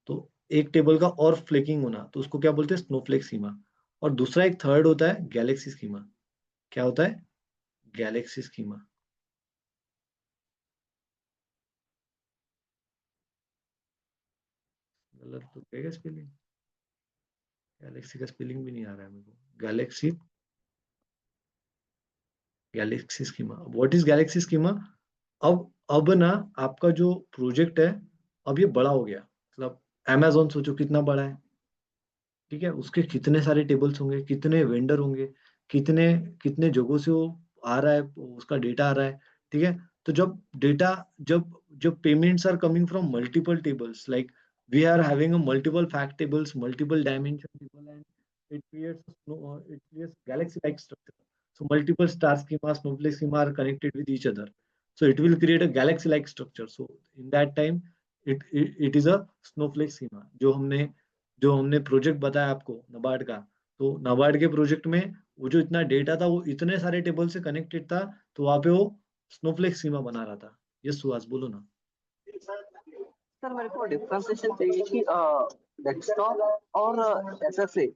तो एक टेबल का और फ्लेकिंग होना तो उसको क्या बोलते हैं, स्नोफ्लेक स्कीमा। और दूसरा एक थर्ड होता है गैलेक्सी स्कीमा। क्या होता है, गैलेक्सी स्कीमा। गलत तो कहेगा स्पेलिंग, गैलेक्सी का स्पेलिंग भी नहीं आ रहा है मेरे को। Galaxy, Galaxy schema, what is Galaxy schema. अब ना आपका जो प्रोजेक्ट है, अब ये बड़ा हो गया, मतलब अमेजोन सोचो कितना बड़ा है। ठीक है, उसके कितने सारे टेबल्स होंगे, कितने वेंडर होंगे, कितने कितने जगहों से वो आ रहा है, उसका डेटा आ रहा है। ठीक है, तो जब डेटा, जब जब payments are coming from multiple tables, like we are having a multiple fact tables, multiple dimension table, and it creates galaxy like structure. So multiple star schema, snowflake schema are connected with each other, so it will create a galaxy like structure. So in that time it is a snowflake schema। जो हमने प्रोजेक्ट बताया आपको नबार्ड का, तो नबार्ड के प्रोजेक्ट में वो जो इतना डेटा था वो इतने सारे टेबल से कनेक्टेड था, तो वहां पे वो स्नोफ्लेक सीमा बना रहा था। यस सुहास बोलो ना। सर मेरे को डिफरेंशिएशन चाहिए कि डेस्कटॉप और एसएसएस में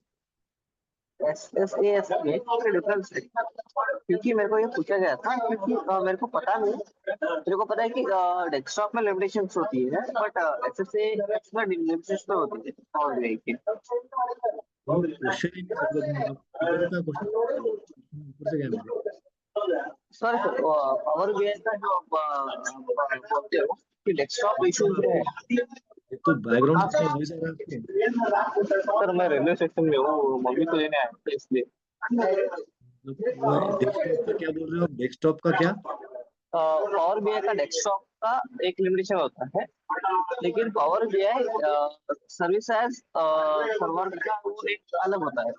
क्या डिफरेंस है, क्योंकि मेरे को ये पूछा गया था, क्योंकि मेरे को पता नहीं, मेरे को पता है कि डेस्कटॉप में लिमिटेशंस होती है बट एसएसएस में लिमिटेशंस होती है और क्वेश्चन ही नहीं समझा तुम, मतलब किधर का क्वेश्चन, ऊपर से क्या मेरे। सर पावर बीआई का जो आप बोलते हो कि डेस्कटॉप इशूज है, एक तो बैकग्राउंड कितना नॉइज आ रहा है आपके, सर मैं रेलवे स्टेशन में हूँ, मम्मी को लेने आया था इसलिए। मतलब वो डेस्कटॉप का क्या बोल रहे हो आप, डेस्कटॉप का क्या। पावर बीआई का डेस्कटॉप का एक लिमिटेशन होता है, लेकिन Power BI service as server का वो एक अलग होता है,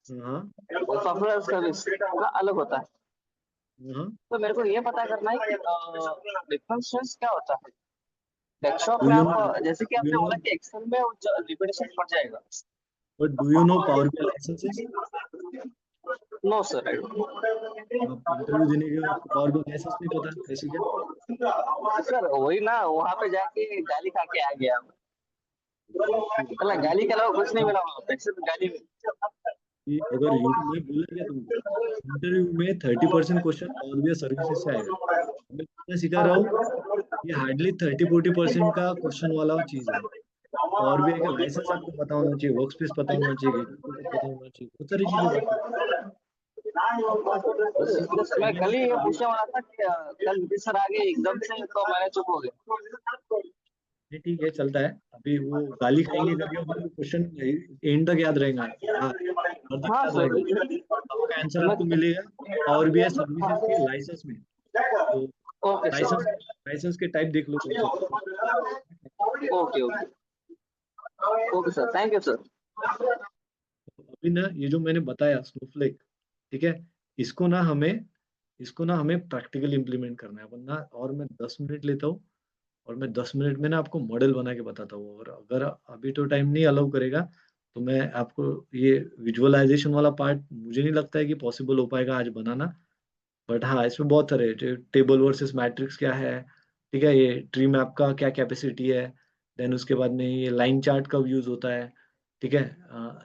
हाँ सॉफ्टवेयर सर्विस का अलग होता है। हाँ, तो मेरे को ये पता करना है कि डिफरेंस क्या होता है डेस्कटॉप डू में। यू नो, आप जैसे कि डू आपने यू बोला नो, कि एक्सेल में लिमिटेशन पड़ जाएगा। But do you know Power BI licences. No sir, आप इंटरव्यू देने के आपको पावर बीआई लाइसेंस नहीं पता, कैसे क्या। सर वही ना, वहां पे जाके गाली खा के आ गया। मतलब गाली के अलावा कुछ नहीं मिला वहां पे, सिर्फ गाली कि अगर मैं बोला क्या तुमको, इंटरव्यू में 30% क्वेश्चन पावर बीआई सर्विसेज से आएगा। मैं सिखा रहा हूँ, ये हार्डली 30-40% का क्वेश्चन वाला चीज है। पावर बीआई का लाइसेंस आपको पता होना चाहिए, वर्कस्पेस पता होना चाहिए, गेटअप पता होना चाहिए, बहुत सारी चीजें बाकी बस मैं कल ही ये पूछने वाला था कि कल नीतीश सर आ गए एकदम से तो मैंने चुप हो गया। नहीं, ठीक है, चलता है। अभी वो गाली खाएंगे कभी और क्वेश्चन एंड तक याद रहेगा। हाँ, और तक हाँ याद सर, रहेगा। अब का आंसर आपको मिलेगा पावर बीआई सर्विसेज के लाइसेंस में। तो ओके लाइसेंस सर, लाइसेंस के टाइप देख लो कौन से। Okay okay okay sir, thank you sir. अभी ना ये जो मैंने बताया स्नोफ्लेक, ठीक है, इसको ना हमें प्रैक्टिकली इम्प्लीमेंट करना है, वरना और मैं 10 मिनट लेता हूँ और मैं 10 मिनट में ना आपको मॉडल बना के बताता हूँ। और अगर अभी तो टाइम नहीं अलाउ करेगा तो मैं आपको ये विजुअलाइजेशन वाला पार्ट मुझे नहीं लगता है कि पॉसिबल हो पाएगा आज बनाना। बट हाँ, इसमें बहुत सारे टेबल वर्सेस मैट्रिक्स क्या है, ठीक है, ये ट्री मैप का क्या कैपेसिटी है, देन उसके बाद में ये लाइन चार्ट कब यूज होता है, ठीक है,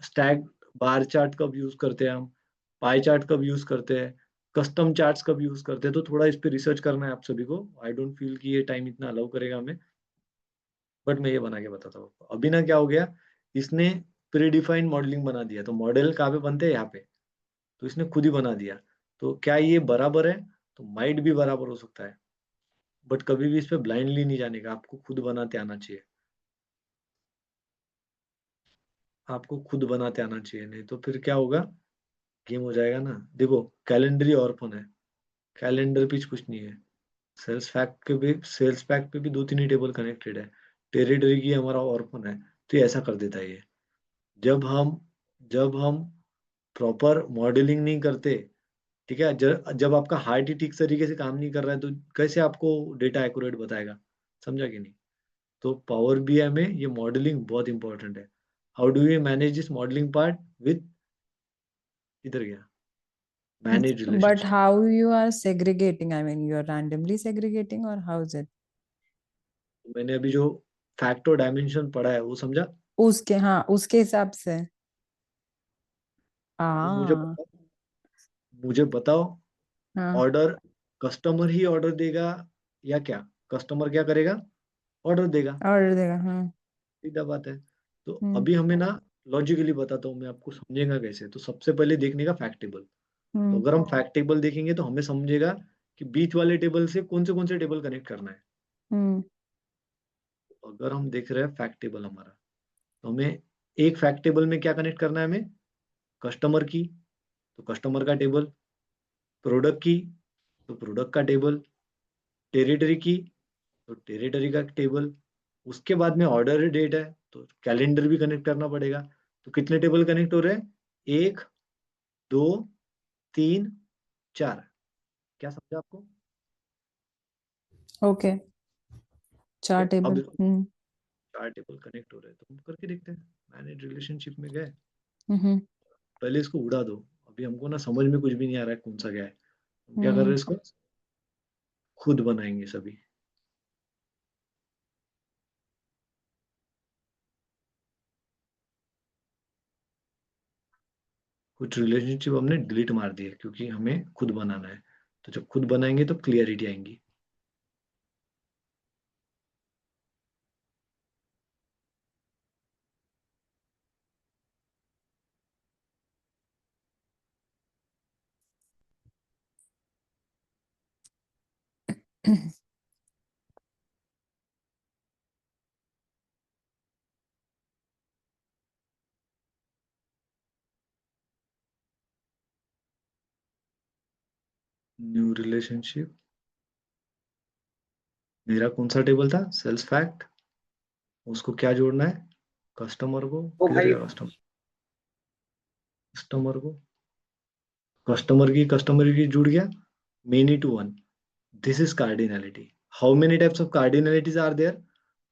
स्टैक बार चार्ट कब यूज करते हैं हम, पाई चार्ट कब यूज करते हैं, कस्टम चार्ट्स कब यूज करते हैं। तो थोड़ा इस पे रिसर्च करना है आप सभी को। आई डोंट फील कि ये टाइम इतना अलाउ करेगा हमें, बट मैं ये बना के बताता हूँ। अभी ना क्या हो गया, इसने प्री डिफाइंड मॉडलिंग बना दिया। तो मॉडल कहाँ पे बनते हैं, यहाँ पे। तो इसने खुद ही बना दिया। तो क्या ये बराबर है, तो माइट भी बराबर हो सकता है, बट कभी भी इस पे ब्लाइंडली नहीं जाने का, आपको खुद बनाते आना चाहिए। आपको खुद बनाते आना चाहिए, नहीं तो फिर क्या होगा, गेम हो जाएगा ना। देखो, कैलेंडर ही ऑर्फन है, कैलेंडर पे कुछ नहीं है। सेल्स फैक्ट पे भी 2-3 ही टेबल कनेक्टेड है, टेरिटरी की हमारा ऑर्फन है। तो ये ऐसा कर देता है ये। जब हम प्रॉपर मॉडलिंग नहीं करते, ठीक है, जब आपका हार्ट ही ठीक तरीके से काम नहीं कर रहा है तो कैसे आपको डेटा एक्यूरेट बताएगा, समझा कि नहीं। तो पावर बीआई में ये मॉडलिंग बहुत इंपॉर्टेंट है। How do you manage this modelling part with, इधर गया, manage But relationship. how you are segregating? I mean, you are randomly segregating, or how is it? मैंने अभी जो फैक्ट और डायमेंशन पढ़ा है वो समझा। उसके हिसाब से। अब हाँ मुझे बताओ, हाँ ऑर्डर कस्टमर ही ऑर्डर देगा या क्या, कस्टमर क्या करेगा, ऑर्डर देगा, ऑर्डर देगा। सीधा बात है। तो हम्म अभी हमें ना लॉजिकली बताता हूँ मैं आपको, समझेगा कैसे। तो सबसे पहले देखने का फैक्ट टेबल। तो हम्म अगर हम फैक्ट टेबल देखेंगे तो हमें समझेगा कि बीच वाले टेबल से कौन से टेबल कनेक्ट करना है। हम्म तो अगर हम देख रहे हैं फैक्ट टेबल हमारा, तो हमें एक फैक्ट टेबल में क्या कनेक्ट करना है, हमें कस्टमर की, तो कस्टमर का टेबल, प्रोडक्ट की, तो प्रोडक्ट का टेबल, टेरिटरी की, तो टेरिटरी का टेबल। उसके बाद में ऑर्डर डेट है तो कैलेंडर भी कनेक्ट करना पड़ेगा। तो कितने टेबल कनेक्ट हो रहे हैं, 1 2 3 4। क्या समझा आपको। ओके, 4 तो टेबल। अब 4 टेबल कनेक्ट हो रहे हैं, तो हम करके देखते हैं। मैनेज रिलेशनशिप में गए, हम्म पहले इसको उड़ा दो। अभी हमको ना समझ में कुछ भी नहीं आ रहा है कौन सा क्या है। हम क्या कर रहे हम्म हैं, इसको खुद बनाएंगे सभी। कुछ रिलेशनशिप हमने डिलीट मार दिए क्योंकि हमें खुद बनाना है। तो जब खुद बनाएंगे तो क्लियरिटी आएंगी। न्यू रिलेशनशिप, मेरा कौन सा टेबल था, सेल्स फैक्ट। उसको क्या जोड़ना है, कस्टमर को। ओ किधर भाई, गया कस्टमर, कस्टमर को, कस्टमर की जुड़ गया, many to one. This is cardinality. How many types of cardinalities are there.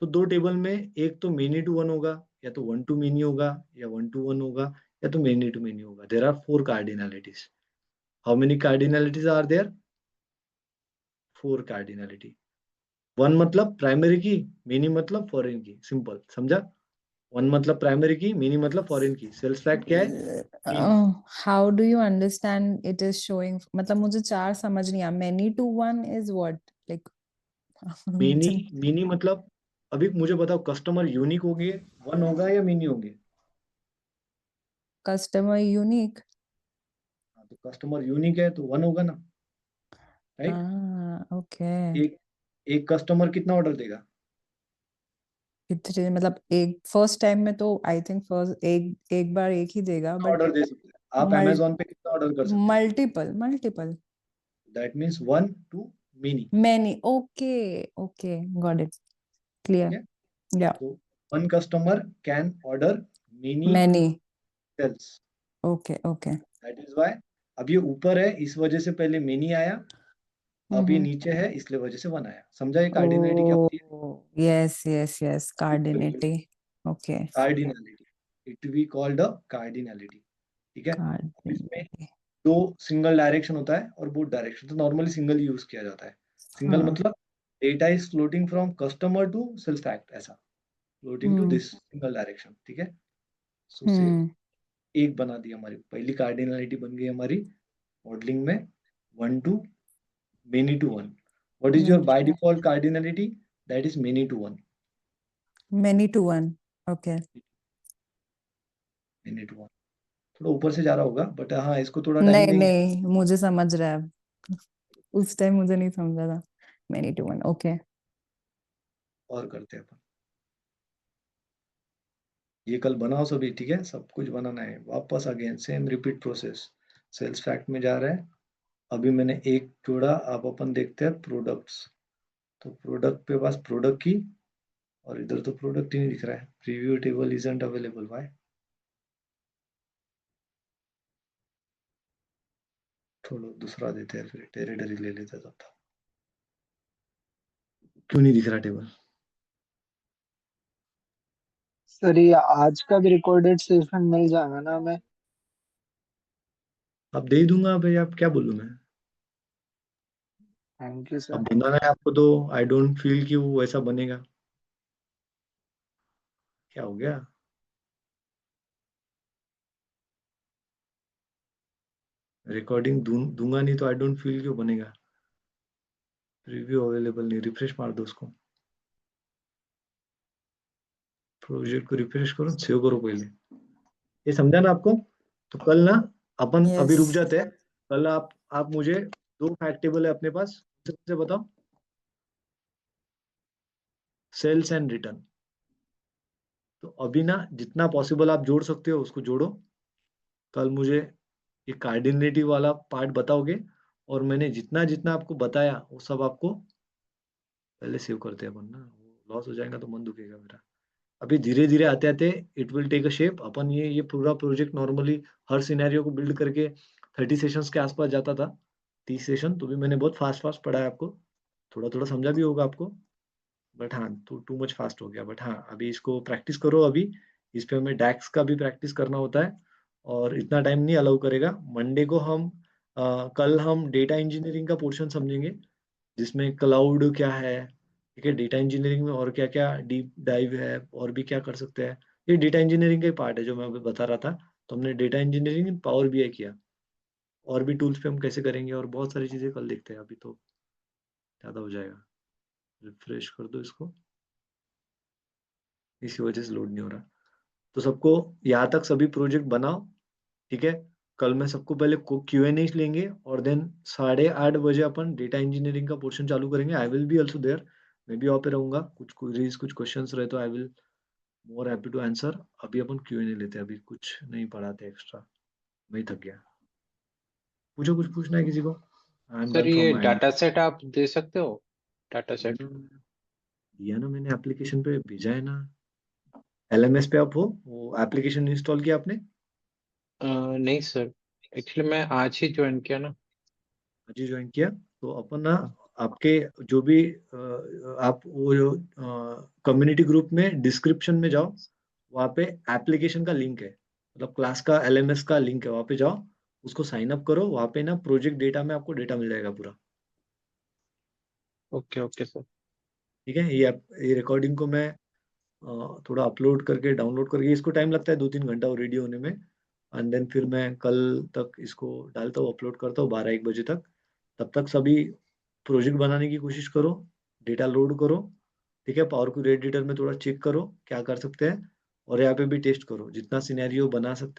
तो दो टेबल में एक तो मेनी टू वन होगा, या तो वन टू मेनी होगा, या वन टू वन होगा, या तो मेनी टू मेनी होगा। There are 4 cardinalities. How many cardinalities are there, 4 cardinality. One मतलब प्राइमरी की, मेनी मतलब फॉरेन की, सिंपल समझा। वन मतलब प्राइमरी की, मेनी मतलब फॉरेन की। सेल्स फैक्ट क्या है, many. How do you understand it is showing? मतलब मुझे 4 समझ नहीं आया। Many to 1 is what? Like many मतलब अभी मुझे बताओ, कस्टमर यूनिक होंगे, वन होगा या मिनी होंगे? Customer unique. हाँ, तो कस्टमर यूनिक है तो वन होगा ना, राइट? ओके। एक एक कस्टमर कितना ऑर्डर देगा? कितने मतलब एक फर्स्ट टाइम में तो आई थिंक फर्स्ट एक एक बार एक ही देगा, कितना बट ऑर्डर दे सकते हैं आप मल अमेजोन पे, कितना ऑर्डर कर सकते हैं? Multiple multiple that means one to mini. Many. Okay okay, got it, clear. ठीक है, या तो one customer can order mini many. Sales. Okay okay. That is why अब ये ऊपर है इस वजह से पहले मिनी आया, अब ये नीचे है इसलिए वजह से वन आया। समझा ये कार्डिनलिटी क्या होती है? Oh yes yes yes, cardinality. Okay. Cardinality, it we called a cardinality. ठीक है, अब इसमें कार्डिनेटी। दो सिंगल डायरेक्शन होता है और बोथ डायरेक्शन, तो नॉर्मली सिंगल यूज किया जाता है। सिंगल हाँ। मतलब data is floating from customer to sales fact, ऐसा floating to hmm this single direction. ठीक है, सो से हम्म एक बना दी हमारी पहली कार्डिनलिटी, बन गई हमारी मॉडलिंग में one to many to one. What is your by default cardinality? That is many to one. Many to one. Okay. Many to one थोड़ा ऊपर से जा रहा होगा, बट हाँ इसको थोड़ा टाइम नहीं देंगे नहीं, मुझे समझ रहा है अब। उस टाइम मुझे नहीं समझा था। Many to one, okay. और करते हैं अपन। ये कल बनाओ सभी, ठीक है, सब कुछ बनाना है। वापस again same repeat process, sales fact में जा रहे हैं। अभी मैंने एक जोड़ा, आप अपन देखते हैं प्रोडक्ट्स। तो प्रोडक्ट पे पास प्रोडक्ट की, और इधर तो प्रोडक्ट ही नहीं दिख रहा है। Preview table isn't available, why? थोड़ा दूसरा देते हैं, फिर टेरिटरी ले लेते हैं तब तक। क्यों नहीं दिख रहा टेबल? सर ये आज का भी रिकॉर्डेड सेशन मिल जाएगा ना हमें? अब दे ही दूंगा भाई, आप क्या बोलूं मैं? थैंक यू अब सर। बनाना है आपको तो आई डोंट फील कि वो वैसा बनेगा। क्या हो गया? रिकॉर्डिंग दूंगा नहीं तो आई डोंट फील क्यों बनेगा? प्रीव्यू अवेलेबल नहीं, रिफ्रेश मार दो उसको, प्रोजेक्ट को रिफ्रेश करो, सेव करो पहले। ये समझा ना आपको? तो कल ना अपन अभी यस। रुक जाते हैं। कल आप मुझे दो फैक्ट टेबल है अपने पास, सबसे बताओ। सेल्स एंड रिटर्न, तो अभी ना जितना पॉसिबल आप जोड़ सकते हो उसको जोड़ो। कल मुझे ये कार्डिनेटिव वाला पार्ट बताओगे, और मैंने जितना जितना आपको बताया वो सब आपको पहले सेव करते हैं अपन ना। वो लॉस हो जाएगा तो मन दुखेगा मेरा। अभी धीरे धीरे आते आते it will take a shape. अपन ये पूरा प्रोजेक्ट नॉर्मली हर सिनेरियो को बिल्ड करके 30 सेशंस के आसपास जाता था, 30 सेशन। तो भी मैंने बहुत फास्ट फास्ट पढ़ा है आपको, थोड़ा थोड़ा समझा भी होगा आपको, बट हाँ टू मच फास्ट हो गया। बट हाँ अभी इसको प्रैक्टिस करो। अभी इस पे हमें डैक्स का भी प्रैक्टिस करना होता है, और इतना टाइम नहीं अलाउ करेगा। मंडे को हम कल हम डेटा इंजीनियरिंग का पोर्शन समझेंगे, जिसमें क्लाउड क्या है, ठीक है, डेटा इंजीनियरिंग में और क्या क्या डीप डाइव है, और भी क्या कर सकते हैं। ये डेटा इंजीनियरिंग का ही पार्ट है जो मैं अभी बता रहा था। तो हमने डेटा इंजीनियरिंग पावर बीआई किया, और भी टूल्स पे हम कैसे करेंगे, और बहुत सारी चीजें कल देखते हैं। अभी तो ज्यादा हो जाएगा। रिफ्रेश कर दो इसको, इसी वजह से लोड नहीं हो रहा। तो सबको यहाँ तक सभी प्रोजेक्ट बनाओ, ठीक है। कल मैं सबको पहले Q&A लेंगे, और देन 8:30 बजे अपन डेटा इंजीनियरिंग का पोर्शन चालू करेंगे। I will be also there, मैं भी वहाँ पे रहूंगा। कुछ क्वेरीज कुछ क्वेश्चंस रहे तो I will more happy to answer. अभी अपन Q&A लेते हैं, अभी कुछ नहीं पढ़ाते एक्स्ट्रा, मैं ही थक गया। पूछो, कुछ पूछना है किसी को? I am sir done from ये माई एंड। डाटा सेट आप दे सकते हो, डाटा सेट? दिया ना मैंने, एप्लीकेशन पे भेजा है ना। LMS पे आप हो, वो एप्लीकेशन इंस्टॉल किया आपने? नहीं सर, एक्चुअली मैं आज ही ज्वाइन किया ना। आज ही ज्वाइन किया? तो अपन ना आपके जो भी आप वो जो कम्युनिटी ग्रुप में डिस्क्रिप्शन में जाओ, वहाँ पे एप्लीकेशन का लिंक है, मतलब क्लास का LMS का लिंक है, वहाँ पे जाओ, उसको साइन अप करो। वहाँ पे ना प्रोजेक्ट डेटा में आपको डेटा मिल जाएगा पूरा। Okay okay sir. ठीक है, ये रिकॉर्डिंग को मैं थोड़ा अपलोड करके डाउनलोड करके, इसको टाइम लगता है 2-3 घंटा वो रेडी होने में। एंड देन फिर मैं कल तक इसको डालता हूँ, अपलोड करता हूँ 12-1 बजे तक। तब तक सभी प्रोजेक्ट बनाने की कोशिश करो, डेटा लोड करो, ठीक है, पावर क्वेरी एडिटर में थोड़ा चेक करो क्या कर सकते हैं, और यहाँ पे भी टेस्ट करो, जितना सिनेरियो बना सकते हैं